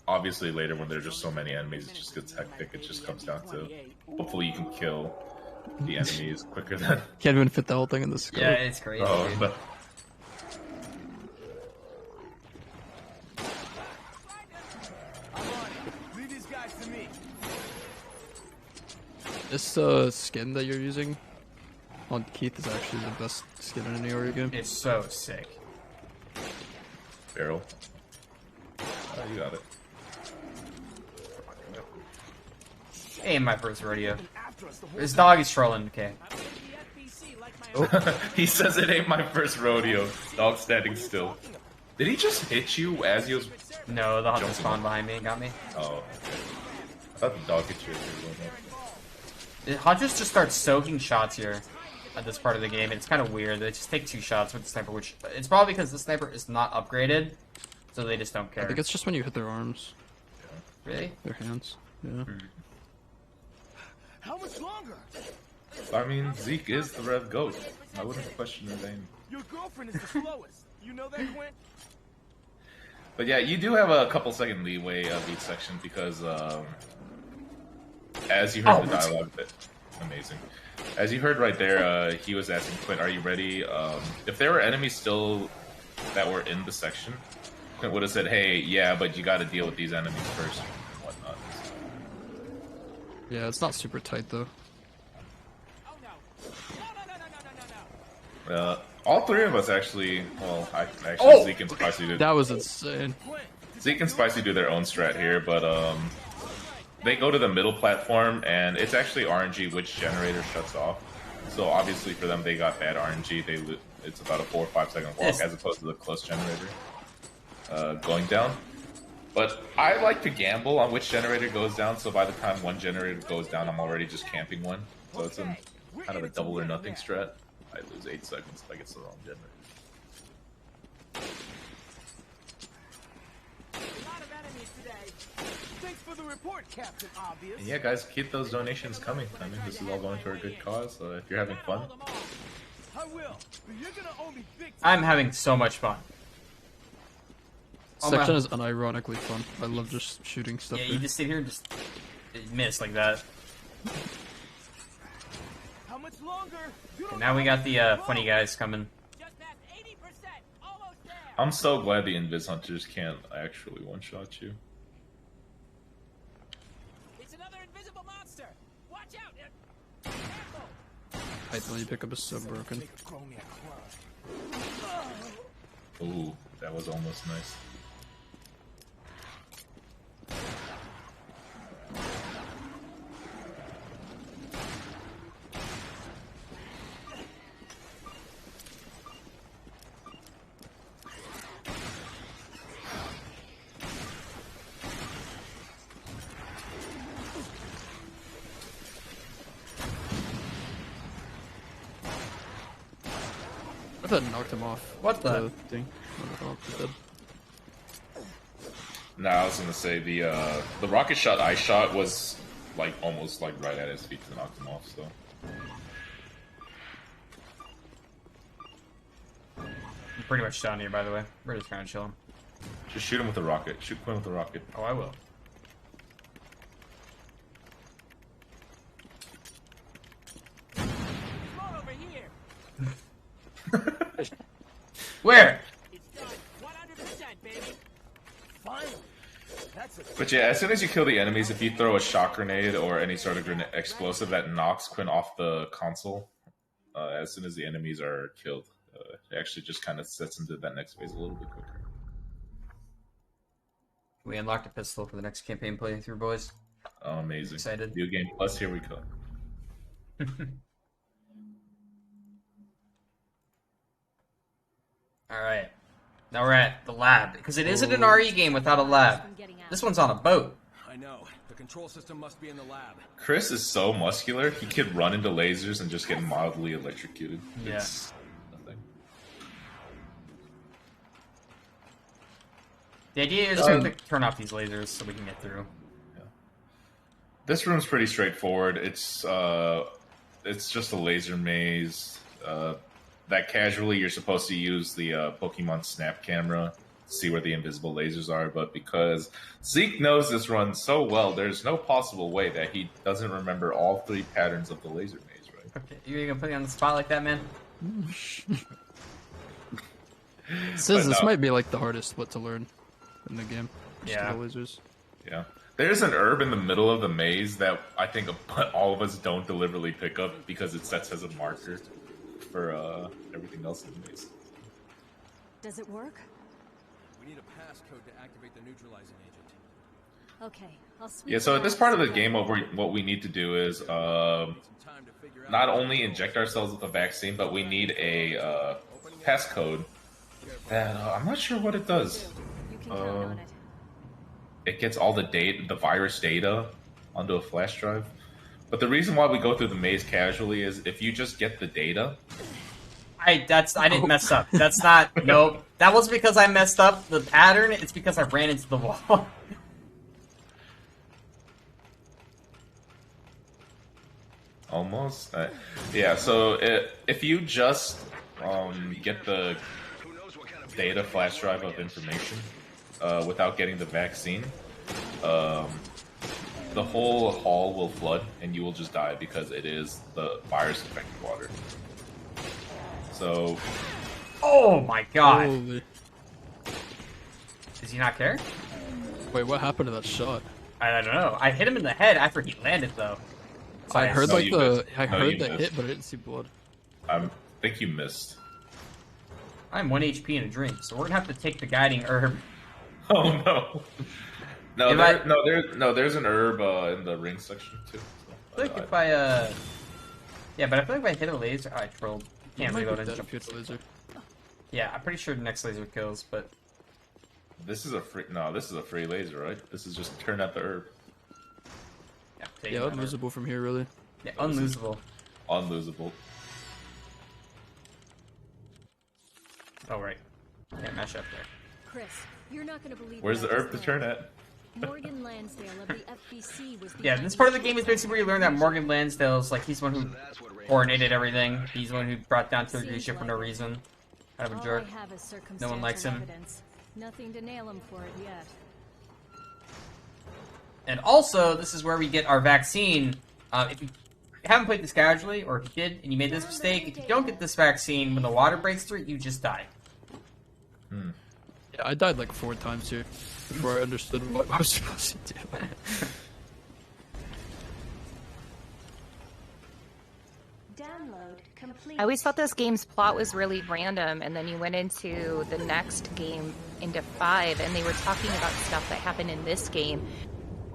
S4: obviously later when there's just so many enemies, it just gets hectic. It just comes down to hopefully you can kill the enemies quicker than.
S3: Can't even fit the whole thing in the scope.
S2: Yeah, it's crazy.
S4: Oh,
S2: dude.
S4: but
S5: Leave these guys to me.
S3: This skin that you're using on Keith is actually the best skin in any RE game.
S2: It's so sick.
S4: barrel. Oh, you got it.
S2: Ain't my first rodeo. This dog is trolling, okay.
S4: He says it ain't my first rodeo. Dog standing still. Did he just hit you as he was?
S2: No, the hunter
S4: Jumping.
S2: spawned behind me and got me.
S4: Oh, I thought the dog hit you. As you were going up.
S2: The hunters just start soaking shots here at this part of the game. It's kind of weird. They just take 2 shots with the sniper, which it's probably because the sniper is not upgraded, so they just don't care.
S3: I think it's just when you hit their arms,
S2: Really?
S3: their hands. Yeah.
S5: How much longer?
S4: I mean, Zeke is the Rev Goat. I wouldn't question his aim.
S5: Your girlfriend is the slowest. You know that, Quint?
S4: But yeah, you do have a couple second leeway of each section because, as you heard the dialogue, amazing. As you heard right there, he was asking Quint, "Are you ready?" If there were enemies still that were in the section, Quint would have said, "Hey, yeah, but you got to deal with these enemies first and whatnot."
S3: Yeah, it's not super tight though.
S4: All 3 of us actually. Well, actually Zeke and Spicy did.
S3: That was insane.
S4: Zeke and Spicy do their own strat here, but they go to the middle platform, and it's actually RNG which generator shuts off. So obviously for them, they got bad RNG. It's about a 4 or 5 second walk as opposed to the close generator going down. But I like to gamble on which generator goes down, so by the time one generator goes down, I'm already just camping one. So it's kind of a double or nothing strat. I lose 8 seconds if I get the wrong generator.
S5: for the report, Captain Obvious.
S4: And yeah, guys, keep those donations coming. I mean, this is all going to a good cause. So if you're having fun,
S5: I will, but you're gonna owe me big time.
S2: I'm having so much fun. Oh,
S3: Section
S2: my-
S3: is unironically fun. I love just shooting stuff.
S2: Yeah,
S3: there.
S2: you just sit here and just miss like that.
S5: How much longer? You
S2: And
S5: don't
S2: now we
S5: know.
S2: got the funny guys coming.
S5: Just past 80%. Almost there.
S4: I'm so glad the Invis Hunters can't actually one-shot you.
S5: It's another invisible monster. Watch out. Careful.
S3: I thought you pick up is so broken.
S5: Throw me a club.
S4: Ooh, that was almost nice.
S3: I thought it knocked him off.
S2: What the?
S3: thing? Oh, he's dead.
S4: Nah, I was gonna say the rocket shot I shot was like almost like right at his feet to knock him off. So
S2: I'm pretty much down here, by the way. We're just kind of chilling.
S4: just shoot him with a rocket. Shoot Quinn with a rocket.
S2: Oh, I will.
S5: Come over here.
S2: Where?
S5: It's done. 100%, baby. Finally. That's a
S4: But yeah, as soon as you kill the enemies, if you throw a shock grenade or any sort of explosive that knocks Quinn off the console, as soon as the enemies are killed, it actually just kind of sets into that next phase a little bit quicker.
S2: We unlocked a pistol for the next campaign playthrough, boys.
S4: Oh, amazing.
S2: Excited.
S4: New game plus, here we go.
S2: Alright. Now we're at the lab. Because it isn't an RE game without a lab. This one's on a boat.
S5: I know. The control system must be in the lab.
S4: Chris is so muscular, he could run into lasers and just get mildly electrocuted.
S2: Yeah.
S4: It's nothing.
S2: The idea is to turn off these lasers so we can get through.
S4: This room's pretty straightforward. It's just a laser maze. That casually you're supposed to use the Pokemon Snap camera to see where the invisible lasers are, but because Zeke knows this run so well, there's no possible way that he doesn't remember all three patterns of the laser maze, right?
S2: Okay, you gonna put me on the spot like that, man?
S3: Says this
S4: no.
S3: might be like the hardest split to learn in the game. Just
S2: Yeah.
S3: the lasers.
S4: Yeah. There's an herb in the middle of the maze that I think all of us don't deliberately pick up because it sets as a marker for everything else in the maze.
S6: Does it work?
S5: We need a passcode to activate the neutralizing agent.
S6: Okay, I'll sweep
S4: Yeah, so
S6: it
S4: at this
S6: out.
S4: part of the game, what we need to do is
S5: Some time to figure out.
S4: not only inject ourselves with a vaccine, but we need a passcode that I'm not sure what it does.
S6: You can count on it.
S4: It gets all the data, the virus data, onto a flash drive. But the reason why we go through the maze casually is if you just get the data.
S2: I didn't mess up. That's not nope. That wasn't because I messed up the pattern, it's because I ran into the wall.
S4: Almost. Yeah, so if you just get the data flash drive of information without getting the vaccine, the whole hall will flood and you will just die because it is the virus-infected water. So,
S2: Oh my god.
S3: Holy.
S2: Does he not care?
S3: Wait, what happened to that shot?
S2: I don't know. I hit him in the head after he landed though. So
S3: I heard
S4: No,
S3: like
S4: you missed.
S3: I
S4: No,
S3: heard
S4: you
S3: the
S4: missed.
S3: hit, but I didn't see blood.
S4: I think you missed.
S2: I'm 1 HP in a drink, so we're gonna have to take the guiding herb.
S4: Oh no! No,
S2: If
S4: there's an herb in the ring section too.
S2: I feel like if I yeah, but I feel like if I hit a laser, I trolled. Can't
S3: Might be
S2: reload and
S3: dead
S2: jump.
S3: if you hit the laser.
S2: Yeah, I'm pretty sure the next laser kills, but
S4: This is a free laser, right? This is just turn out the herb.
S2: yeah, taking
S3: Yeah,
S2: that herb.
S3: unusable from here, really.
S2: Yeah, unlosable.
S4: Unlosable.
S2: Oh right, can't mash up there.
S6: Chris, you're not gonna believe
S4: Where's the
S6: what I
S4: herb to
S6: just
S4: turn
S6: learned.
S4: at?
S6: Morgan Lansdale of the FBC was
S2: Yeah, this part of the game is basically where you learn that Morgan Lansdale's like he's the one who coordinated everything. He's the one who brought down Tilgrisha for no reason. Kind of a jerk. No one likes him.
S6: Nothing to nail him for it yet.
S2: And also, this is where we get our vaccine. If you haven't played this casually, or if you did and you made this mistake, if you don't get this vaccine, when the water breaks through it, you just die.
S3: Yeah, I died like 4 times here before I understood what I was supposed to do.
S6: Download complete.
S1: I always thought this game's plot was really random, and then you went into the next game, into 5, and they were talking about stuff that happened in this game.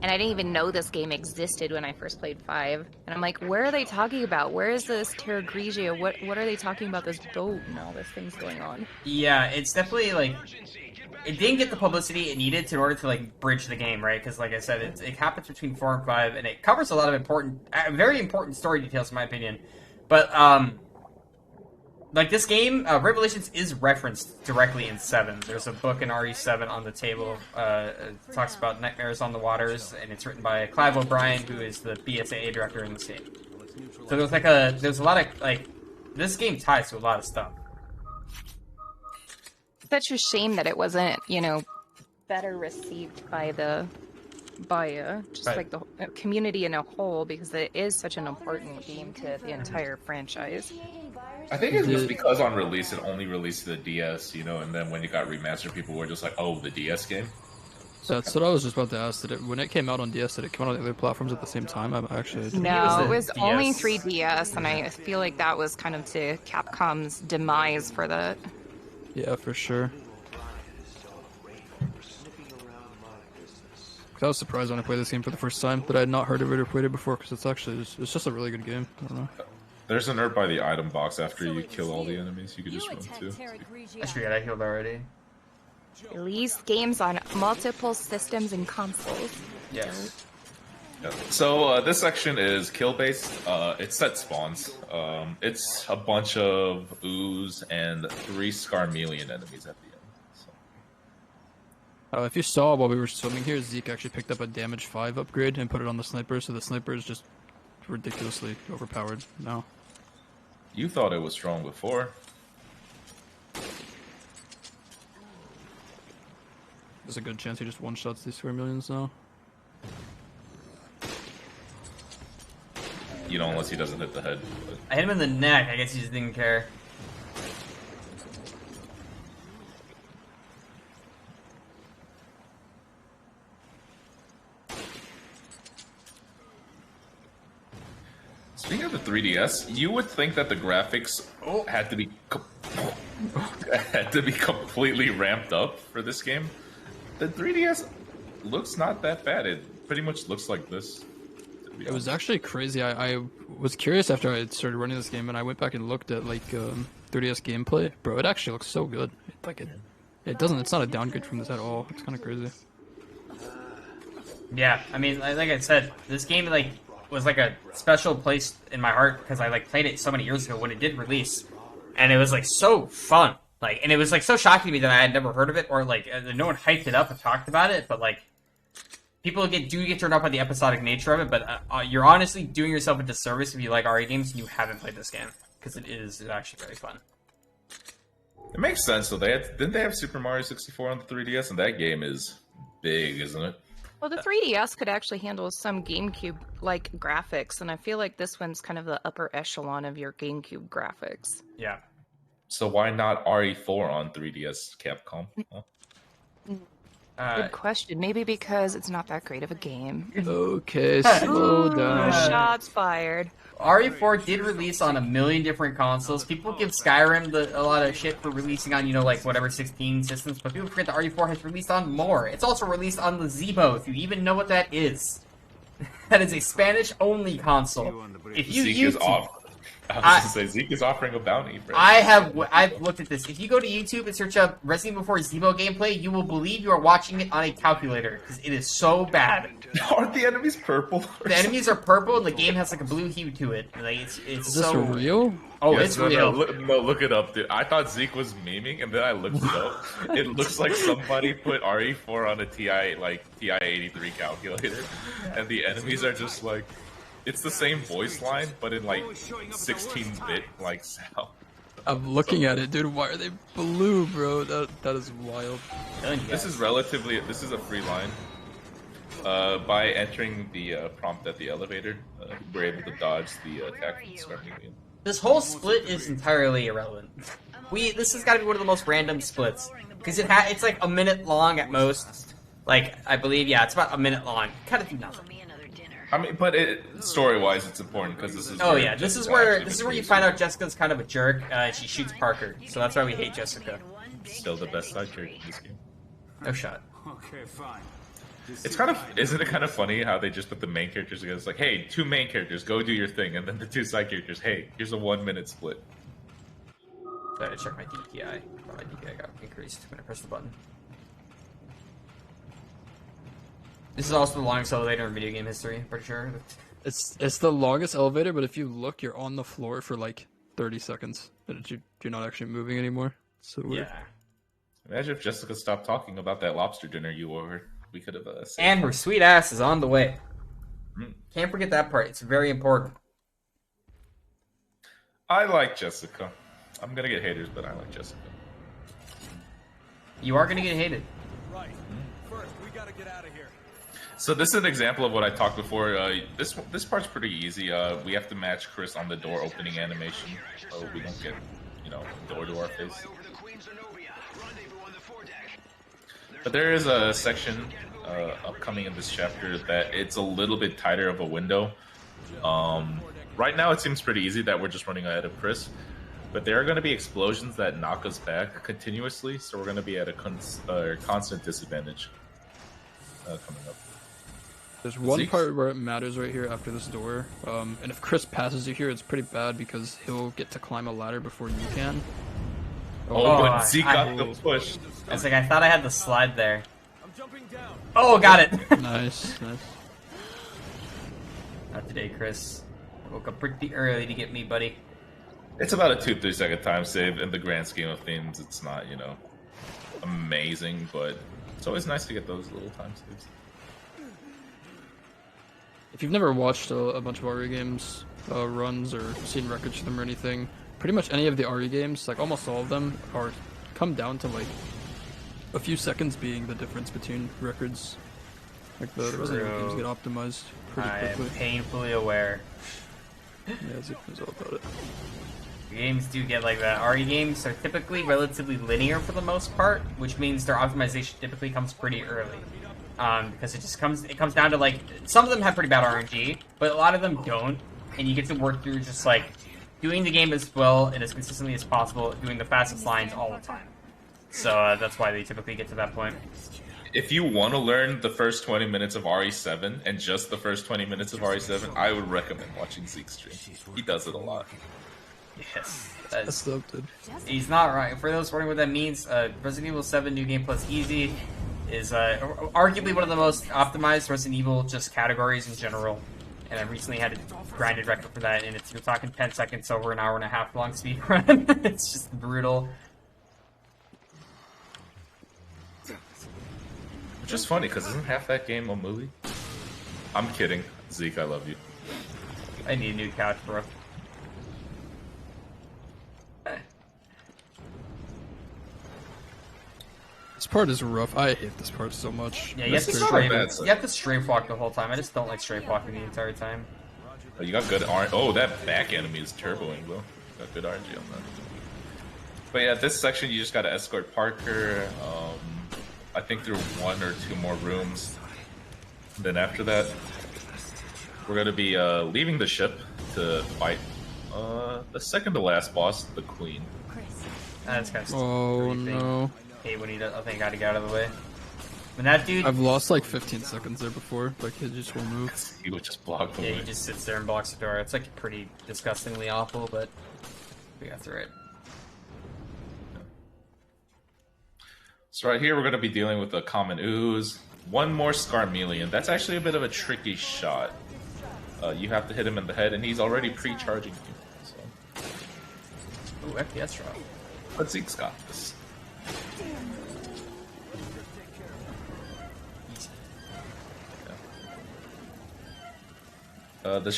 S1: And I didn't even know this game existed when I first played 5. And I'm like, where are they talking about? Where is this Terra Grigia? What are they talking about, this boat and all this things going on?
S2: Yeah, it's definitely like... It didn't get the publicity it needed in order to like bridge the game, right? Because like I said, it happens between 4 and 5, and it covers a lot of important, very important story details in my opinion. But, like this game, Revelations is referenced directly in 7. There's a book in RE7 on the table. It talks about Nightmares on the Waters, and it's written by Clive O'Brien, who is the BSAA director in this game. So there's a lot of, like, this game ties to a lot of stuff.
S1: Such a shame that it wasn't, you know, better received by just
S2: Right.
S1: like the community in a whole, because it is such an important game to the entire franchise.
S4: I think it was because on release it only released to the DS, you know, and then when it got remastered, people were just like, "Oh, the DS game."
S3: So that's what I was just about to ask. When it came out on DS, did it come out on the other platforms at the same time? I'm actually...
S1: No, it was
S2: the
S1: only
S2: DS.
S1: 3DS, and I feel like that was kind of to Capcom's demise for that.
S3: Yeah, for sure. 'Cause I was surprised when I played this game for the first time that I had not heard of it or played it before, because it's just a really good game. I don't know.
S4: There's an herb by the item box after you kill all the enemies. You could just run too.
S2: I should get that healed already.
S1: Released games on multiple systems and consoles.
S2: Yes.
S4: Yeah. So this section is kill based. It's set spawns. It's a bunch of ooze and 3 Scarmelian enemies at the end. So.
S3: If you saw while we were swimming here, Zeke actually picked up a damage 5 upgrade and put it on the sniper, so the sniper is just ridiculously overpowered now.
S4: You thought it was strong before.
S3: There's a good chance he just one-shots these Scarmelians now.
S4: You know, unless he doesn't hit the head. But...
S2: I hit him in the neck. I guess he just didn't care.
S4: Speaking of the 3DS, you would think that the graphics had to be completely ramped up for this game. The 3DS looks not that bad. It pretty much looks like this.
S3: It was actually crazy. I was curious after I started running this game, and I went back and looked at like 3DS gameplay. Bro, it actually looks so good. It doesn't. It's not a downgrade from this at all. It's kind of crazy.
S2: Yeah, I mean, like I said, this game like was like a special place in my heart because I like played it so many years ago when it did release, and it was like so fun. Like, and it was like so shocking to me that I had never heard of it, or like no one hyped it up and talked about it. But like, people do get turned off by the episodic nature of it. But you're honestly doing yourself a disservice if you like RE games and you haven't played this game, because it's actually very fun.
S4: It makes sense though. Didn't they have Super Mario 64 on the 3DS, and that game is big, isn't it?
S1: Well, the 3DS could actually handle some GameCube-like graphics, and I feel like this one's kind of the upper echelon of your GameCube graphics.
S2: Yeah.
S4: So why not RE4 on 3DS, Capcom? Huh?
S1: Good question. Maybe because it's not that great of a game.
S3: Okay, slow down.
S1: Shots fired.
S2: RE4 did release on a million different consoles. People give Skyrim a lot of shit for releasing on, like, whatever, 16 systems, but people forget that RE4 has released on more. It's also released on the Zebo, if you even know what that is. That is a Spanish-only console. If you
S4: Zeke
S2: use
S4: is off. I was going to say, Zeke is offering a bounty. For
S2: I've looked at this. If you go to YouTube and search up Resident Evil 4 Zebo gameplay, you will believe you are watching it on a calculator, because it is so bad.
S4: Aren't the enemies purple?
S2: The enemies are purple, and the game has like a blue hue to it. Like, it's
S3: Is this
S2: so
S3: real?
S2: Oh,
S4: Yes,
S2: it's
S4: no,
S2: real.
S4: look it up, dude. I thought Zeke was memeing, and then I looked it up. It looks like somebody put RE4 on a TI 83 calculator, and the enemies are just like, it's the same voice line, but in like 16-bit like sound.
S3: I'm looking at it, dude. Why are they blue, bro? That is wild.
S4: This is a free line. By entering the prompt at the elevator, we're able to dodge the attack from the starting game.
S2: This whole split is entirely irrelevant. This has got to be one of the most random splits because it's like a minute long at most. Like I believe, yeah, it's about a minute long. Kind of do nothing.
S4: I mean, but story-wise, it's important because this is.
S2: Oh yeah, this is where you find out Jessica's kind of a jerk. She shoots Parker, so that's why we hate Jessica.
S4: Still the best side character in this game.
S2: No shot.
S5: Okay, fine.
S4: Isn't it kind of funny how they just put the main characters together? It's like, hey, 2 main characters, go do your thing, and then the 2 side characters, hey, here's a 1-minute split.
S2: Sorry, to check my DPI. Oh, my DPI got increased when I pressed the button. This is also the longest elevator in video game history, I'm pretty sure.
S3: It's the longest elevator, but if you look, you're on the floor for like 30 seconds, and you're not actually moving anymore. So weird.
S2: Yeah.
S4: Imagine if Jessica stopped talking about that lobster dinner you ordered. We could have
S2: and her sweet ass is on the way.
S4: Mm.
S2: Can't forget that part. It's very important.
S4: I like Jessica. I'm gonna get haters, but I like Jessica.
S2: You are gonna get hated.
S5: Right. First, we gotta get out of here.
S4: So this is an example of what I talked before. This part's pretty easy. We have to match Chris on the door opening animation, so we don't get, door to our face. But there is a section upcoming in this chapter that it's a little bit tighter of a window. Right now it seems pretty easy that we're just running ahead of Chris, but there are going to be explosions that knock us back continuously, so we're going to be at a constant disadvantage coming up.
S3: There's one part where it matters right here after this door, and if Chris passes you here, it's pretty bad because he'll get to climb a ladder before you can.
S4: But Zeke got the push.
S2: I was like, I thought I had the slide there. I'm jumping down. Oh, got it.
S3: Nice.
S2: Not today, Chris. I woke up pretty early to get me, buddy.
S4: It's about a 2-3 second time save. In the grand scheme of things, it's not, amazing, but it's always nice to get those little time saves.
S3: If you've never watched a bunch of RE games runs or seen records of them or anything, pretty much any of the RE games, like almost all of them, come down to like a few seconds being the difference between records. Like the Resident Evil games get optimized pretty quickly.
S2: I'm painfully aware.
S3: Yeah, Zeke knows all about it.
S2: Games do get like that. RE games are typically relatively linear for the most part, which means their optimization typically comes pretty early. Because it comes down to like, some of them have pretty bad RNG, but a lot of them don't, and you get to work through just like doing the game as well and as consistently as possible, doing the fastest lines all the time. So that's why they typically get to that point.
S4: If you want to learn the first 20 minutes of RE7 and just the first 20 minutes of RE7, I would recommend watching Zeke's stream. He does it a lot.
S2: Yes.
S3: That's dope, dude.
S2: He's not right. For those wondering what that means, Resident Evil 7 New Game Plus Easy is arguably one of the most optimized Resident Evil just categories in general. And I recently had a grinded record for that, and you're talking 10 seconds over an hour and a half long speed run. It's just brutal.
S4: Which is funny, because isn't half that game a movie? I'm kidding. Zeke, I love you.
S2: I need a new couch, bro.
S3: This part is rough. I hate this part so much.
S2: Yeah, you have to strafe walk the whole time. I just don't like strafe walking the entire time.
S4: Oh, you got good RNG. Oh, that back enemy is turboing, bro. Got good RNG on that. But yeah, this section you just gotta escort Parker. I think through 1 or 2 more rooms. Then after that, we're gonna be leaving the ship to fight the second to last boss, the Queen.
S2: That's kind of
S3: Oh no.
S2: Hey, when he does, I think I gotta get out of the way. When that dude,
S3: I've lost like 15 seconds there before, like he just won't move.
S4: He would just block the
S2: yeah,
S4: way.
S2: he just sits there and blocks the door. It's like pretty disgustingly awful, but we got through it.
S4: So right here, we're going to be dealing with a common ooze. One more Scarmelian. That's actually a bit of a tricky shot. You have to hit him in the head, and he's already pre-charging you. So.
S2: Ooh, FPS drop.
S4: But Zeke's got this. The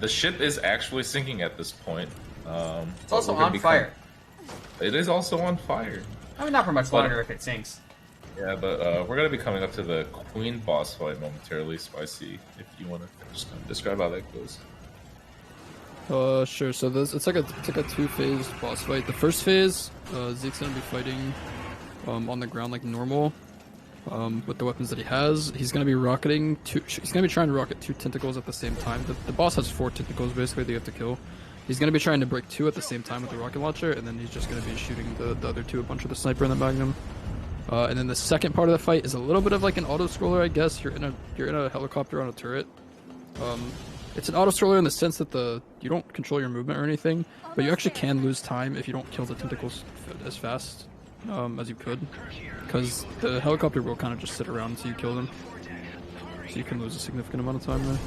S4: ship is actually sinking at this point.
S2: It's also on fire.
S4: It is also on fire.
S2: I mean, not for much longer if it sinks.
S4: Yeah, but we're gonna be coming up to the Queen boss fight momentarily. Spicy, if you want to just kind of describe how that goes.
S3: Sure. So it's like a two-phase boss fight. The first phase, Zeke's gonna be fighting on the ground like normal, with the weapons that he has. He's gonna be rocketing he's gonna be trying to rocket 2 tentacles at the same time. The boss has 4 tentacles basically that you have to kill. He's gonna be trying to break 2 at the same time with the rocket launcher, and then he's just gonna be shooting the other 2 a bunch with the sniper and the magnum. And then the second part of the fight is a little bit of like an auto-scroller, I guess. You're in a helicopter on a turret. It's an auto-scroller in the sense that you don't control your movement or anything, but you actually can lose time if you don't kill the tentacles as fast as you could, because the helicopter will kind of just sit around until you kill them. So you can lose a significant amount of time there.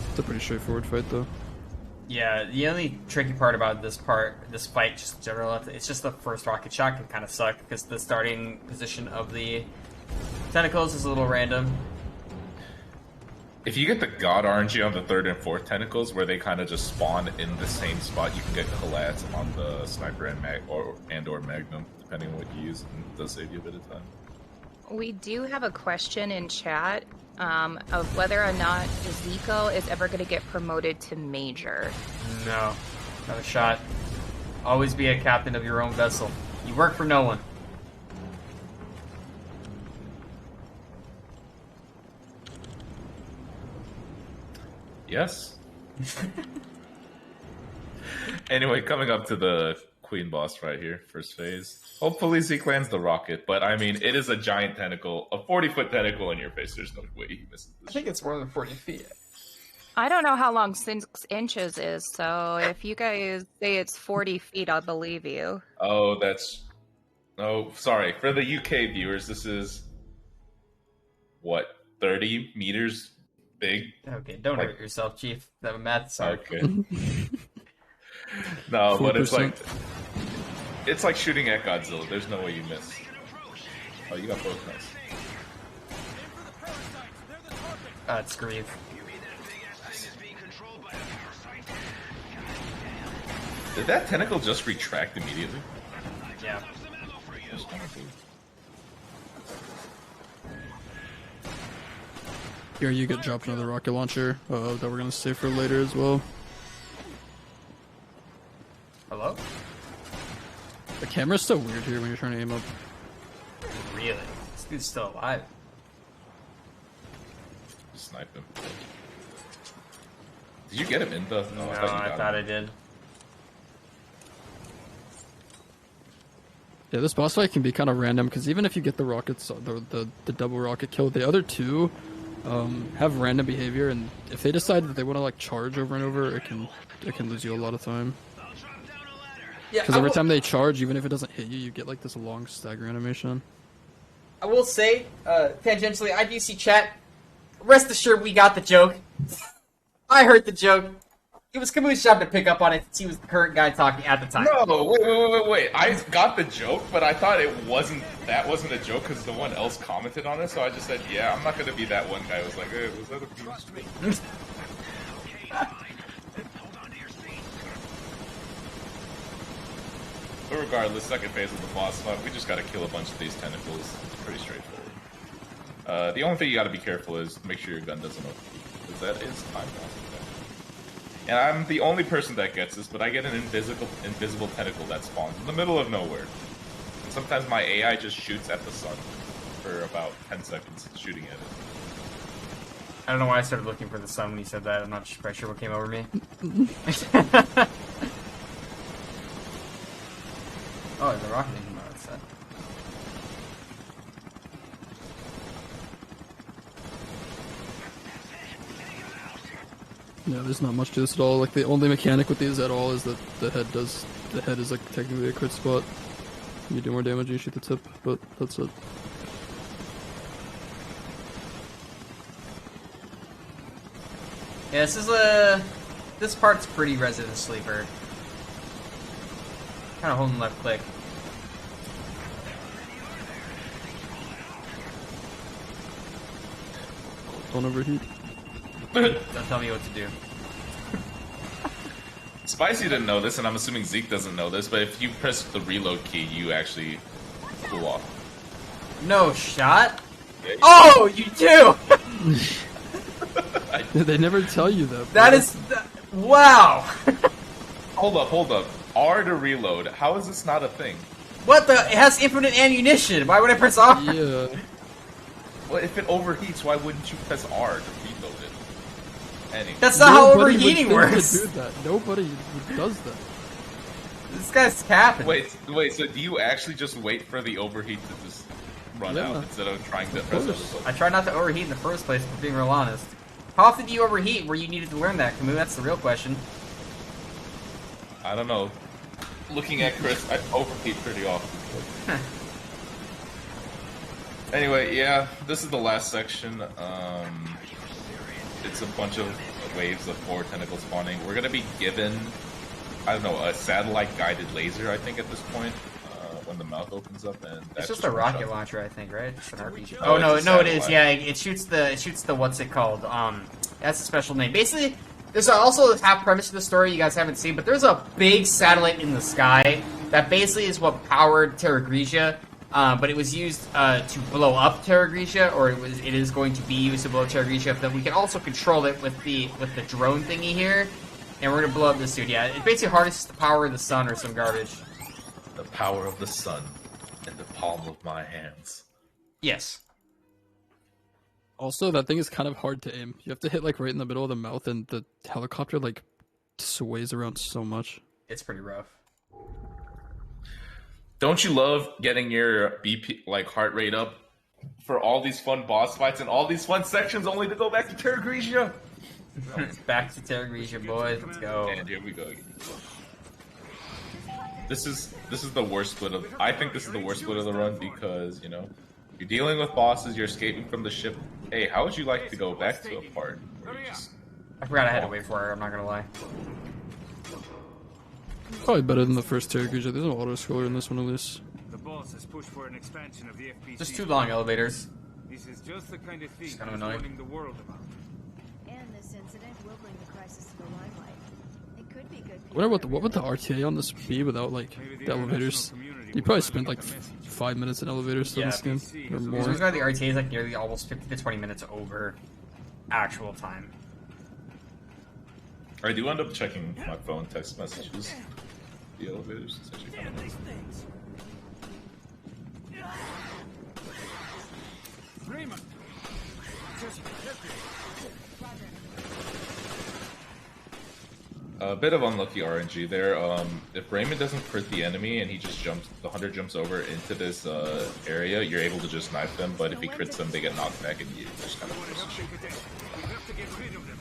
S3: It's a pretty straightforward fight though.
S2: Yeah, the only tricky part about this fight, just in general, it's just the first rocket shot can kind of suck because the starting position of the tentacles is a little random.
S4: If you get the God RNG on the 3rd and 4th tentacles, where they kind of just spawn in the same spot, you can get collats on the sniper and or magnum, depending on what you use, and it does save you a bit of time.
S1: We do have a question in chat of whether or not Ezekiel is ever going to get promoted to major.
S2: No, not a shot. Always be a captain of your own vessel. You work for no one.
S4: Yes. Anyway, coming up to the Queen boss right here, first phase. Hopefully Zeke lands the rocket, but I mean, it is a giant tentacle, a 40-foot tentacle in your face. There's no way he misses this.
S2: I think it's more than 40 feet.
S1: I don't know how long 6 inches is, so if you guys say it's 40 feet, I'll believe you.
S4: Oh, sorry. For the UK viewers, this is, what, 30 meters big?
S2: Okay, don't hurt yourself, Chief. That math sucks.
S4: Okay. No,
S3: 4%.
S4: but it's like shooting at Godzilla. There's no way you miss. Oh, you got both nice.
S2: It's grief.
S4: Did that tentacle just retract immediately?
S2: Yeah.
S3: Here you get dropped another rocket launcher that we're gonna save for later as well.
S2: Hello?
S3: The camera's so weird here when you're trying to aim up.
S2: Really? This dude's still alive.
S4: Snipe him. Did you get him in the? No,
S2: No,
S4: I
S2: thought I did.
S3: Yeah, this boss fight can be kind of random because even if you get the rockets, the double rocket kill, the other 2 have random behavior, and if they decide that they want to like charge over and over, it can lose you a lot of time.
S2: Yeah,
S3: Because every time they charge, even if it doesn't hit you, you get like this long stagger animation.
S2: I will say, tangentially, I do see chat. Rest assured, we got the joke. I heard the joke. It was Camus' job to pick up on it since he was the current guy talking at the time.
S4: No, wait. I got the joke, but I thought that wasn't a joke because no one else commented on it, so I just said, yeah, I'm not going to be that one guy who was like, hey, was that a joke? But regardless, second phase of the boss fight, we just gotta kill a bunch of these tentacles. It's pretty straightforward. The only thing you gotta be careful is make sure your gun doesn't overheat, because that is time consuming. And I'm the only person that gets this, but I get an invisible tentacle that spawns in the middle of nowhere. And sometimes my AI just shoots at the sun for about 10 seconds, shooting at it.
S2: I don't know why I started looking for the sun when you said that. I'm not quite sure what came over me. Oh, the rocket engine mode set.
S3: Yeah, there's not much to this at all. Like the only mechanic with these at all is that the head is like technically a crit spot. You do more damage and you shoot the tip, but that's it.
S2: Yeah, this part's pretty Resident Sleeper. Kind of holding left click.
S3: Don't overheat.
S2: Don't tell me what to do.
S4: Spicy didn't know this, and I'm assuming Zeke doesn't know this, but if you press the reload key, you actually cool off.
S2: No shot? Oh, you do!
S3: They never tell you that.
S2: That is... Wow!
S4: Hold up. R to reload. How is this not a thing?
S2: What the? It has infinite ammunition. Why would I press R?
S3: Yeah.
S4: Well, if it overheats, why wouldn't you press R to reload it? Anyway.
S2: That's not how
S3: Nobody would
S2: overheating
S3: think
S2: works.
S3: to do that. Nobody does that.
S2: This guy's capping.
S4: Wait, so do you actually just wait for the overheat to just run
S3: Yeah.
S4: out instead of trying to press other buttons?
S2: I try not to overheat in the first place, if we're being real honest. How often do you overheat where you needed to learn that, Camus? That's the real question.
S4: I don't know. Looking at Chris, I overheat pretty often. Anyway, yeah, this is the last section. It's a bunch of waves of 4 tentacles spawning. We're gonna be given, I don't know, a satellite-guided laser, I think, at this point, when the mouth opens up, and
S2: It's
S4: that's
S2: just a
S4: one
S2: rocket
S4: shot.
S2: launcher, I think, right? Just an RPG.
S4: Oh,
S2: Oh no,
S4: it's a
S2: no, it is.
S4: satellite.
S2: Yeah, it shoots the what's it called? That's a special name. Basically, there's also this half premise to the story you guys haven't seen, but there's a big satellite in the sky that basically is what powered Terra Grigia. But it was used to blow up Terra Grigia, or it is going to be used to blow up Terra Grigia. But we can also control it with the drone thingy here, and we're gonna blow up this dude. Yeah, it basically harnesses the power of the sun or some garbage.
S4: The power of the sun in the palm of my hands.
S2: Yes.
S3: Also, that thing is kind of hard to aim. You have to hit like right in the middle of the mouth, and the helicopter like sways around so much.
S2: It's pretty rough.
S4: Don't you love getting your BP, like, heart rate up for all these fun boss fights and all these fun sections only to go back to Terra Grigia?
S2: Back to Terra Grigia, boys. Let's go.
S4: And here we go again. This is the worst split of. I think this is the worst split of the run because, you know, you're dealing with bosses, you're escaping from the ship. Hey, how would you like to go back to a part where you just...
S2: I forgot I had to wait for her. I'm not gonna lie.
S3: Probably better than the first Terra Grigia. There's an auto scroller in this one at least.
S5: The boss has pushed for an expansion of the FPC.
S2: Just too long elevators.
S5: This is just the kind of thing
S2: kind of
S5: he's
S2: annoying.
S5: warning the world about.
S6: And this incident will bring the crisis to the limelight. It could be good.
S3: I wonder what would the RTA on this be without like the elevators? You probably spent like 5 minutes in elevators in
S2: Yeah.
S3: this game or
S2: The
S3: more.
S2: reason why the RTA is like nearly almost 50 to 20 minutes over actual time.
S4: I do end up checking my phone text messages. The elevators. It's actually kind of nice.
S5: Raymond! Just
S4: A bit of unlucky RNG there. If Raymond doesn't crit the enemy and he just jumps, the hunter jumps over into this area, you're able to just knife them. But if he crits them, they get knocked back and you just kind of lose.
S5: we have to get rid of them.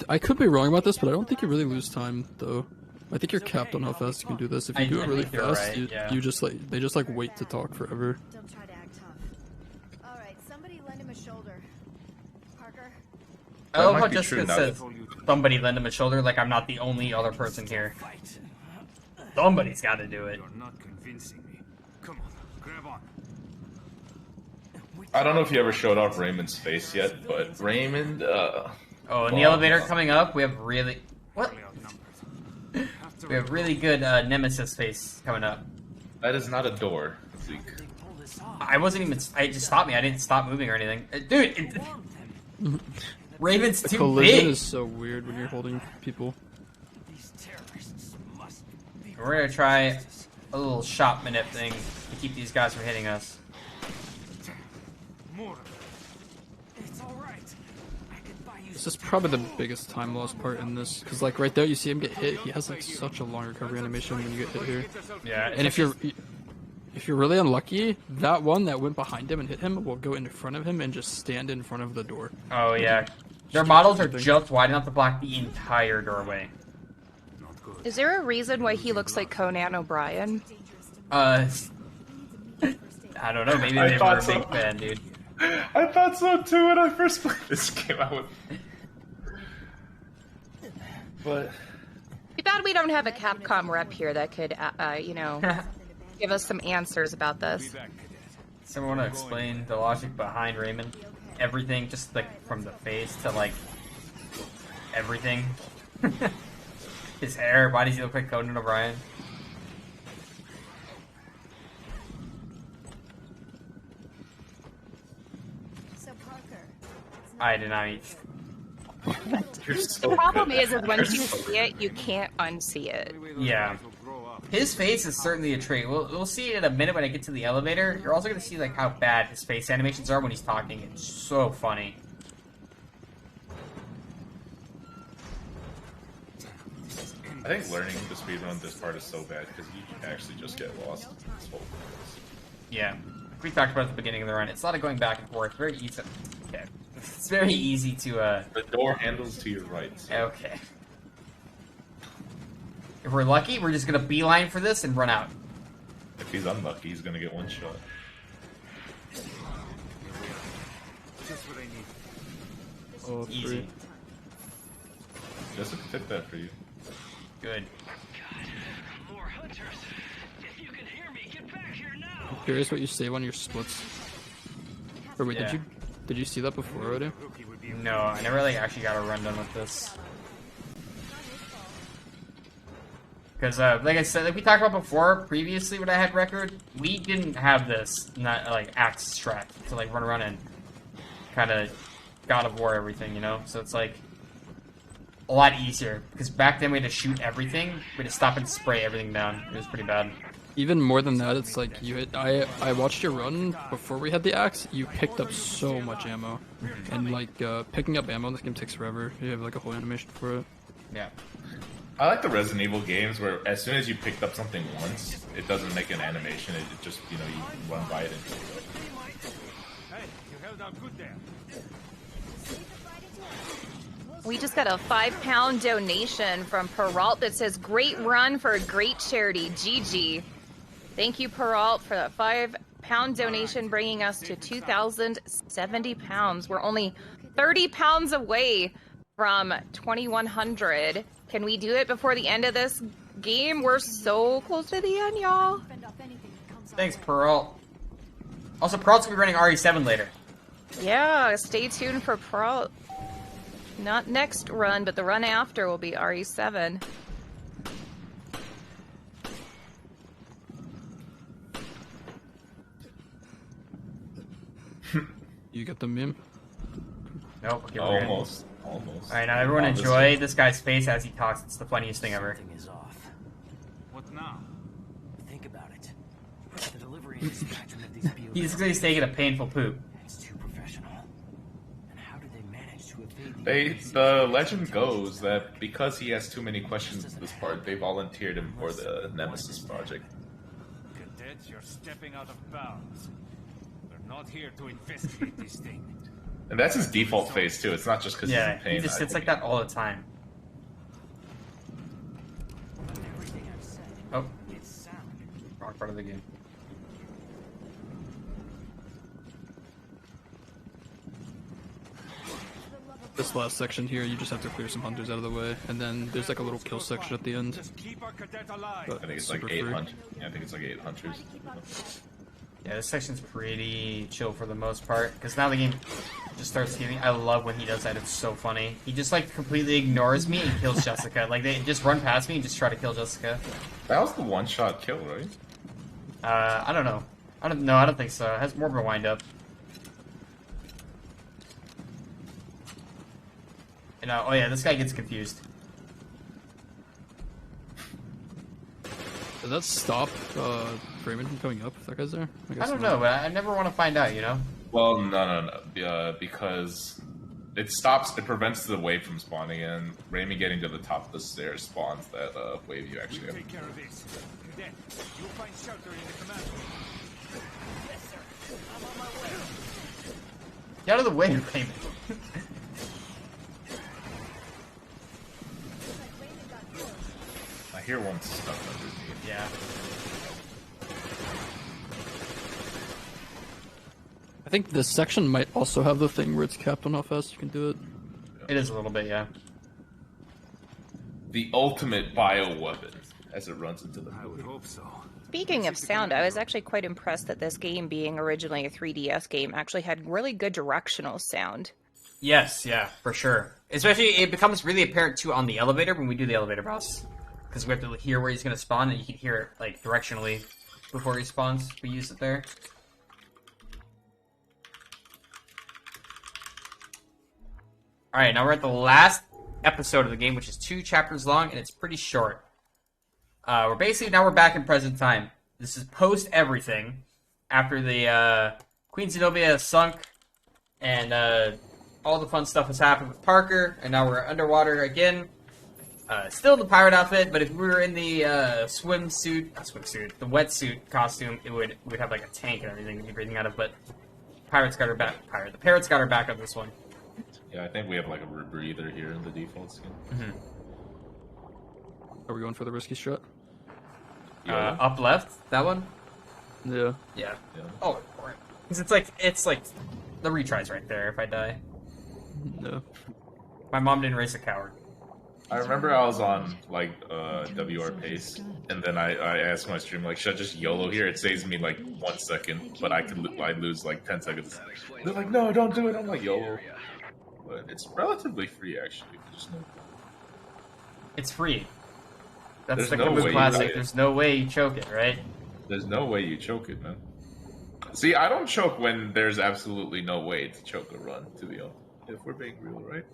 S3: I could be wrong about this, but I don't think you really lose time though. I think you're capped on how fast you can do this. If you do it really
S2: think you're
S3: fast,
S2: right,
S3: you just like they just like wait to talk forever.
S6: Don't try to act tough. All right, somebody lend him a shoulder. Parker.
S2: I love
S4: might
S2: how
S4: be
S2: Jessica
S4: true now
S2: says, somebody lend him a shoulder, like I'm not the only other person here. Somebody's gotta do it.
S5: You're not convincing me. Come on, grab on.
S4: I don't know if you ever showed off Raymond's face yet, but Raymond,
S2: Oh, in the
S4: Wow.
S2: elevator coming up, we have really... What?
S5: Really outnumbered. Have to
S2: We have really good Nemesis face coming up.
S4: that is not a door, Zeke.
S2: I wasn't even... I just stopped me. I didn't stop moving or anything. Dude, Raven's
S3: The
S2: too
S3: collision
S2: big.
S3: is so weird when you're holding people.
S2: We're gonna try a little shot manip thing to keep these guys from hitting us.
S5: more of them. It's all right. I can buy you.
S3: This is probably the biggest time loss part in this, because like right there you see him get hit. He has like such a long recovery animation when you get hit here.
S2: Yeah,
S3: And if you're really unlucky, that one that went behind him and hit him will go in front of him and just stand in front of the door.
S2: Oh, yeah. Their models are just wide enough to block the entire doorway.
S1: Is there a reason why he looks like Conan O'Brien?
S2: I don't know. Maybe
S4: I
S2: they were
S4: thought
S2: a
S4: so.
S2: big fan, dude.
S4: I thought so too when I first played this game. But
S1: Too bad we don't have a Capcom rep here that could, give us some answers about this.
S2: Someone want to explain the logic behind Raymond? Everything, just like from the face to like everything. His hair, why does he look like Conan O'Brien?
S6: So Parker,
S2: I did not eat.
S4: you're so
S1: The problem
S4: good.
S1: is once you see it, you can't unsee it.
S2: Yeah. His face is certainly a trait. We'll see it in a minute when I get to the elevator. You're also going to see like how bad his face animations are when he's talking. It's so funny.
S4: I think learning to speedrun this part is so bad because you actually just get lost. This whole place.
S2: Yeah. We talked about at the beginning of the run. It's a lot of going back and forth. Very easy. Okay. It's very easy to,
S4: The door handles to your right. So
S2: Okay. If we're lucky, we're just gonna beeline for this and run out.
S4: if he's unlucky, he's gonna get one shot.
S5: Just what I need.
S3: Oh,
S2: Easy.
S3: three.
S4: Jessica took that for you.
S2: Good.
S7: More hunters. If you can hear me, get back here now.
S3: I'm curious what you save on your splits. Or wait,
S2: Yeah.
S3: did you see that before already?
S2: No, I never really actually got a run done with this. Because, like I said, like we talked about before, previously when I had record, we didn't have this, not like axe strat to like run around and kind of God of War everything, you know? So it's like a lot easier. Because back then we had to shoot everything, we had to stop and spray everything down. It was pretty bad.
S3: Even more than that, it's like I watched you run before we had the axe. You picked up so much ammo, and like picking up ammo in this game takes forever. You have like a whole animation for it.
S2: Yeah.
S4: I like the Resident Evil games where as soon as you picked up something once, it doesn't make an animation. It just, you run by it and pick it up.
S5: Hey, you held out good there.
S1: We just got a 5-pound donation from Peralt that says, "Great run for a great charity, GG." Thank you, Peralt, for that 5-pound donation, bringing us to 2,070 pounds. We're only 30 pounds away from 2,100. Can we do it before the end of this game? We're so close to the end, y'all.
S6: fend off anything that comes our
S2: Thanks,
S6: way.
S2: Pearl. Also, Pearl's gonna be running RE7 later.
S1: Yeah, stay tuned for Peralt. Not next run, but the run after will be RE7.
S3: You get the meme?
S2: Nope. Okay, we're good.
S4: Almost.
S2: Alright, now everyone
S4: Oh, this
S2: enjoy this guy's face as he talks. It's the funniest thing ever.
S8: Something is off.
S5: What now?
S8: Think about it. The delivery and dispatching of these POWs
S2: He's taking a painful poop.
S8: is too professional. And how did they manage to evade the
S4: The legend goes that because he has too many questions in this part, they volunteered him for the Nemesis project.
S5: Cadets, you're stepping out of bounds. We're not here to investigate this thing.
S4: And that's his default face too. It's not just because
S2: Yeah,
S4: he's in pain.
S2: he just
S4: I
S2: sits like
S4: think-
S2: that all the time.
S8: everything I've said.
S2: Oh,
S8: It's sound.
S2: wrong part of the game.
S3: This last section here, you just have to clear some hunters out of the way, and then there's like a little kill section at the end.
S5: Just keep our cadet alive.
S3: But
S4: I think it's
S3: super
S4: like 8
S3: free.
S4: hunters. Yeah, I think it's like 8 hunters.
S2: Yeah, this section's pretty chill for the most part, because now the game just starts hitting. I love when he does that, it's so funny. He just like completely ignores me and kills Jessica. Like they just run past me and just try to kill Jessica.
S4: That was the one-shot kill, right?
S2: I don't know. I don't think so. It has more of a wind up. You know, oh yeah, this guy gets confused.
S3: Does that stop Raymond from coming up if that guy's there?
S2: I
S3: guess
S2: don't
S3: not.
S2: know, but I never want to find out, you know?
S4: Well, no. Because it stops, it prevents the wave from spawning, and Raimi getting to the top of the stairs spawns that wave you actually have.
S5: Take care of this. Cadet, you'll find shelter in the command room.
S2: Get out of the way, Raymond.
S4: I hear one stuck underneath.
S2: Yeah.
S3: I think this section might also have the thing where it's capped on how fast you can do it.
S2: It is a little bit, yeah.
S4: the ultimate bioweapon as it runs into the
S5: I would hope so.
S1: Speaking of sound, I was actually quite impressed that this game, being originally a 3DS game, actually had really good directional sound.
S2: Yes, yeah, for sure. Especially, it becomes really apparent too on the elevator when we do the elevator boss, because we have to hear where he's going to spawn, and you can hear it like directionally before he spawns. We use it there. All right, now we're at the last episode of the game, which is 2 chapters long, and it's pretty short. We're back in present time. This is post everything, after the Queen Zenobia has sunk, and all the fun stuff has happened with Parker, and now we're underwater again. Still in the pirate outfit, but if we were in the the wetsuit costume, we'd have like a tank and everything to be breathing out of. But the parrots got our back on this one.
S4: Yeah, I think we have like a rebreather here in the default skin.
S2: Mm-hmm.
S3: Are we going for the risky strat?
S2: Up left, that one.
S3: Yeah.
S2: Yeah. Oh, because it's like the retries right there. If I die,
S3: No.
S2: my mom didn't raise a coward.
S4: I remember I was on like WR pace, and then I asked my stream like, should I just YOLO here? It saves me like 1 second, but I lose like 10 seconds. They're like, no, don't do it. I'm like, YOLO. But it's relatively free actually. Just no.
S2: It's free. That's
S4: There's
S2: the
S4: no
S2: Kumu
S4: way
S2: classic. There's no way you choke it, right?
S4: There's no way you choke it, man. See, I don't choke when there's absolutely no way to choke a run, to be honest. If we're being real, right?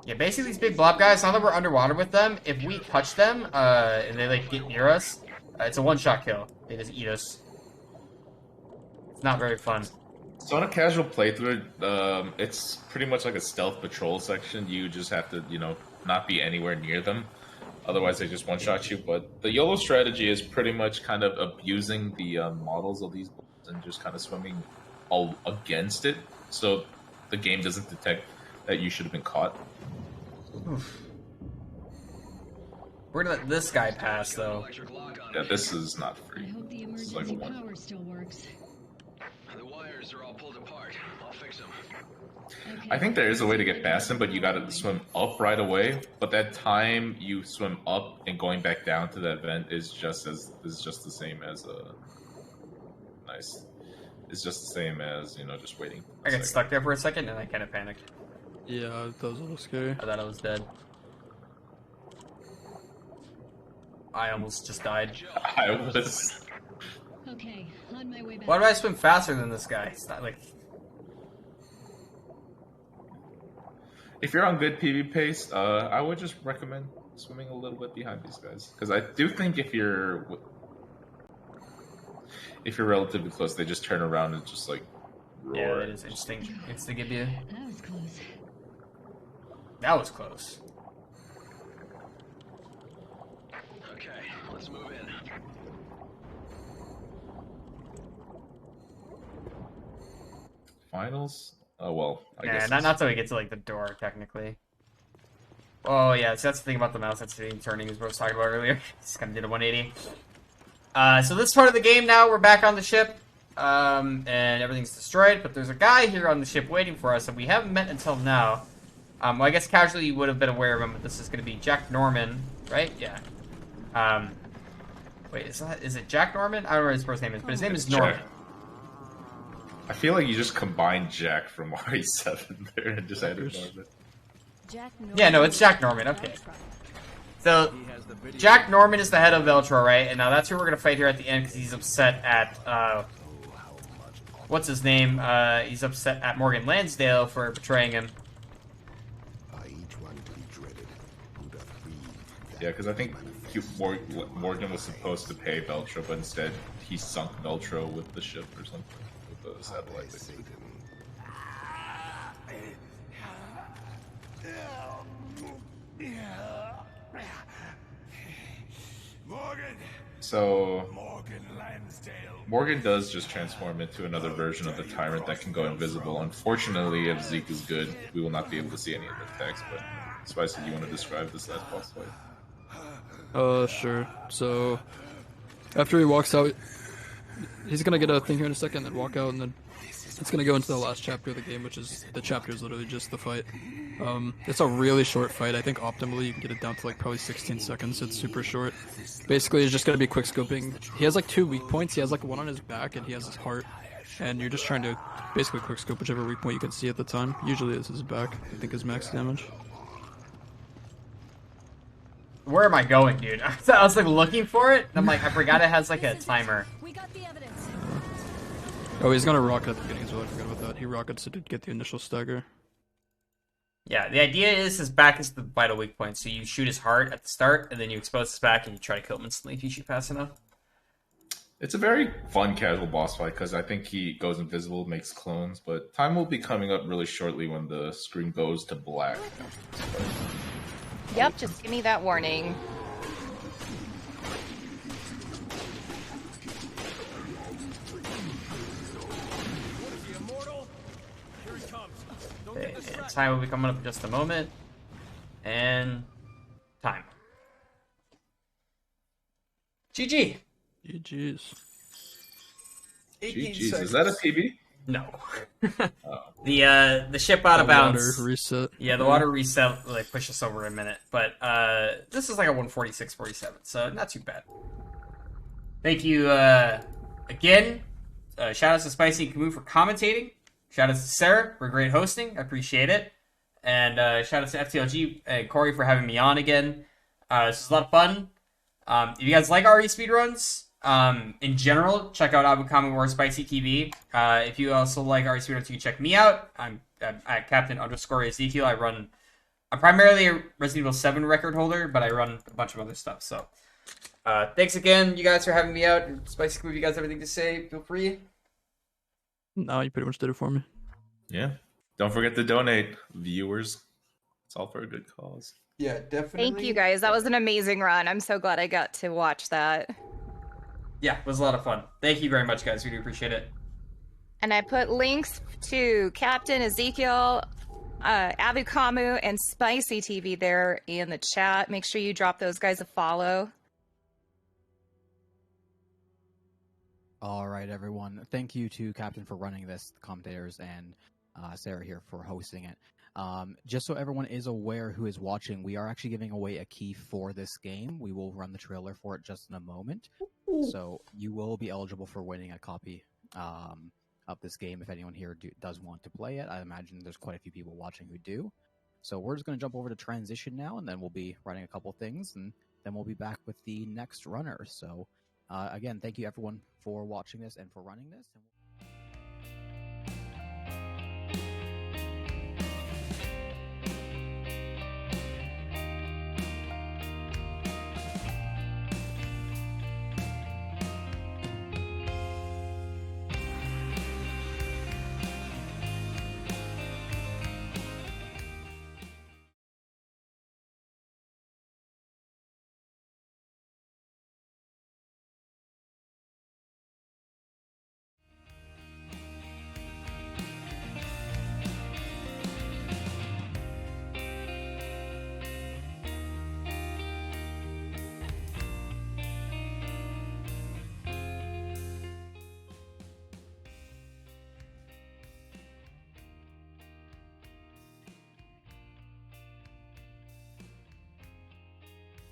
S2: Yeah, basically these big blob guys, now that we're underwater with them, if we touch them, and they like get near us, it's a one-shot kill. They just eat us. It's not very fun.
S4: So on a casual playthrough, it's pretty much like a stealth patrol section. You just have to, not be anywhere near them. Otherwise, they just one-shot you. But the YOLO strategy is pretty much kind of abusing the models of these blobs and just kind of swimming all against it, so the game doesn't detect that you should have been caught.
S2: Oof. We're gonna let this guy pass, though.
S4: Yeah, this is not free.
S9: I hope the
S4: This is like a
S9: emergency
S4: one.
S9: power still works.
S7: The wires are all pulled apart. I'll fix them.
S9: Okay.
S4: I think there is a way to get past them, but you gotta swim up right away. But that time you swim up and going back down to that vent is just the same as nice. It's just the same as just waiting.
S2: I got stuck there for a second, and I kind of panicked.
S3: Yeah, that was a little scary.
S2: I thought I was dead. I almost just died.
S4: I was.
S9: Okay, on my way back.
S2: Why do I swim faster than this guy? It's not like...
S4: If you're on good PV pace, I would just recommend swimming a little bit behind these guys, because I do think if you're relatively close, they just turn around and just like roar.
S2: Yeah, that is interesting. It's to give you.
S9: That was close.
S2: That was close.
S7: Okay, let's move in.
S4: Finals? Oh well, I
S2: Yeah,
S4: guess.
S2: not till we get to like the door, technically. Oh yeah, so that's the thing about the mouse sensitivity and turning, is what I was talking about earlier. Just kind of did a 180. So this part of the game now, we're back on the ship, and everything's destroyed, but there's a guy here on the ship waiting for us that we haven't met until now. Well, I guess casually you would have been aware of him, but this is going to be Jack Norman, right? Yeah. Wait, is it Jack Norman? I don't know what his first name is, but his name is Norman.
S4: Jack. I feel like you just combined Jack from RE7 there and just added Norman.
S2: Yeah, no, it's Jack Norman, okay. So, Jack Norman is the head of Veltro, right? And now that's who we're going to fight here at the end, because he's upset at, what's his name? He's upset at Morgan Lansdale for betraying him.
S4: Yeah, because I think Morgan was supposed to pay Veltro, but instead he sunk Veltro with the ship or something, with the satellite. So Morgan does just transform into another version of the Tyrant that can go invisible. Unfortunately, if Zeke is good, we will not be able to see any of the attacks. But Spicy, do you want to describe this last boss fight?
S3: Sure. So, after he walks out, he's gonna get a thing here in a second, then walk out, and then It's gonna go into the last chapter of the game, which is the chapter is literally just the fight. It's a really short fight. I think optimally you can get it down to like probably 16 seconds. It's super short. Basically, it's just gonna be quick scoping. He has like 2 weak points. He has like one on his back, and he has his heart. And you're just trying to basically quick scope whichever weak point you can see at the time. Usually it's his back. I think his max damage.
S2: Where am I going, dude? I was like looking for it, and I'm like, I forgot it has like a timer.
S6: We got the evidence.
S3: Oh, he's gonna rocket at the beginning as well. I forgot about that. He rockets to get the initial stagger.
S2: Yeah, the idea is his back is the vital weak point, so you shoot his heart at the start, and then you expose his back, and you try to kill him instantly if you shoot fast enough.
S4: It's a very fun casual boss fight because I think he goes invisible, makes clones, but time will be coming up really shortly when the screen goes to black.
S1: Yep, just give me that warning.
S2: Okay, and time will be coming up in just a moment. And time. GG.
S3: GG's.
S4: GG's, is that a PB?
S2: No.
S4: Oh.
S2: The ship out of bounds.
S3: Water reset.
S2: Yeah, the water reset like pushed us over a minute, but this is like a 146.47, so not too bad. Thank you again. Shout out to Spicy and Camus for commentating. Shout out to Sarah for great hosting. I appreciate it. And shout out to FTLG and Corey for having me on again. This was a lot of fun. If you guys like RE speedruns, in general, check out Abukami or Spicy TV. If you also like RE speedruns, you can check me out. I'm at Captain_Ezekiel. I'm primarily a Resident Evil 7 record holder, but I run a bunch of other stuff. So, thanks again, you guys, for having me out. Spicy Camus, if you guys have anything to say, feel free.
S3: No, you pretty much did it for me.
S4: Yeah. Don't forget to donate, viewers. It's all for a good cause.
S2: Yeah, definitely.
S1: Thank you guys. That was an amazing run. I'm so glad I got to watch that.
S2: Yeah, it was a lot of fun. Thank you very much, guys. We do appreciate it.
S1: And I put links to Captain Ezekiel, Abukamu, and Spicy TV there in the chat. Make sure you drop those guys a follow.
S10: All right, everyone. Thank you to Captain for running this, the commentators, and Sarah here for hosting it. Just so everyone is aware who is watching, we are actually giving away a key for this game. We will run the trailer for it just in a moment. So you will be eligible for winning a copy of this game if anyone here does want to play it. I imagine there's quite a few people watching who do. So we're just going to jump over to transition now, and then we'll be running a couple things, and then we'll be back with the next runner. So again, thank you everyone for watching this and for running this.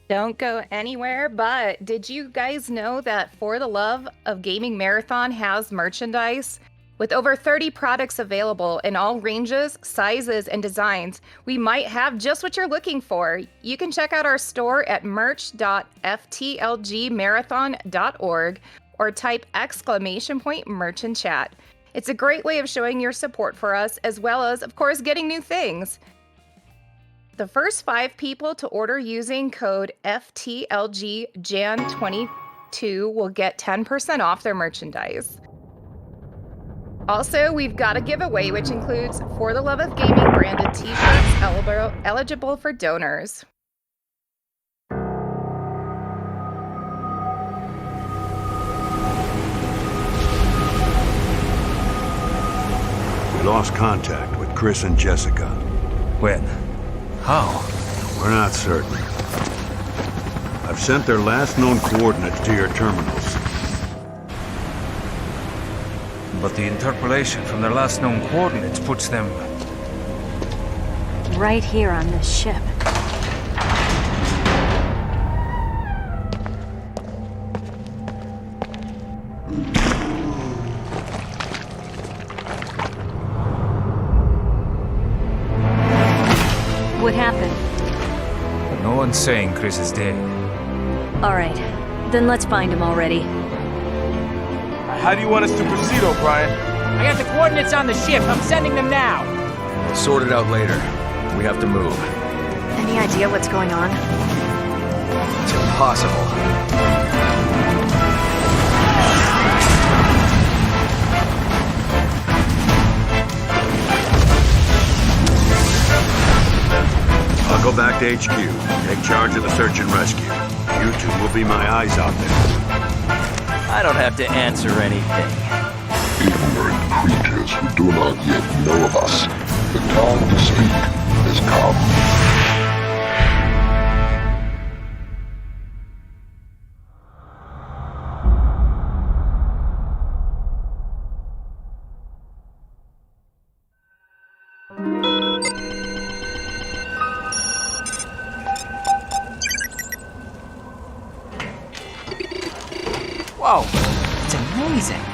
S1: Don't go anywhere, but did you guys know that For the Love of Gaming Marathon has merchandise? With over 30 products available in all ranges, sizes, and designs, we might have just what you're looking for. You can check out our store at merch.ftlgmarathon.org or type !merch in chat. It's a great way of showing your support for us, as well as, of course, getting new things. The first 5 people to order using code FTLGJAN22 will get 10% off their merchandise. Also, we've got a giveaway which includes For the Love of Gaming branded t-shirts eligible for donors.
S11: We lost contact with Chris and Jessica.
S8: When? How?
S11: We're not certain. I've sent their last known coordinates to your terminals.
S12: but the interpolation from their last known coordinates puts them...
S13: right here on this ship. What happened?
S12: No one's saying Chris is dead.
S13: Alright, then let's find him already.
S14: How do you want us to proceed, O'Brien?
S15: I got the coordinates on the ship. I'm sending them now.
S16: We'll sort it out later. We have to move.
S13: Any idea what's going on?
S16: It's impossible.
S11: I'll go back to HQ, take charge of the search and rescue. You two will be my eyes out there.
S17: I don't have to answer anything.
S18: Ignorant creatures who do not yet know of us, the time to speak has come.
S15: Whoa, it's amazing.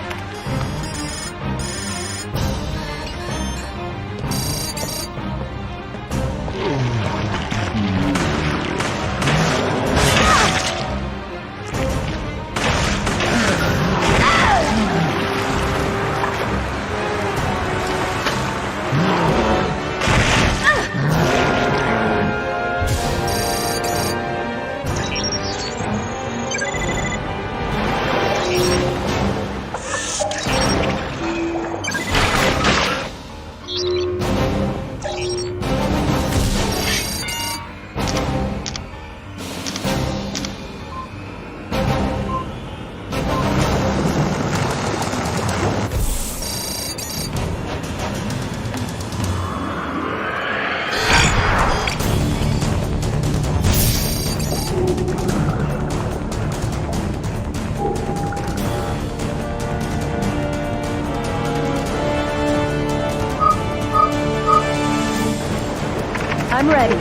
S13: I'm ready.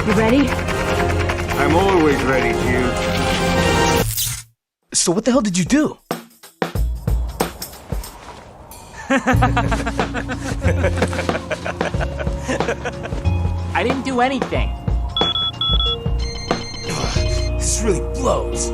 S13: You ready?
S16: I'm always ready, Hugh.
S17: So what the hell did you do?
S15: I didn't do anything.
S17: This really blows.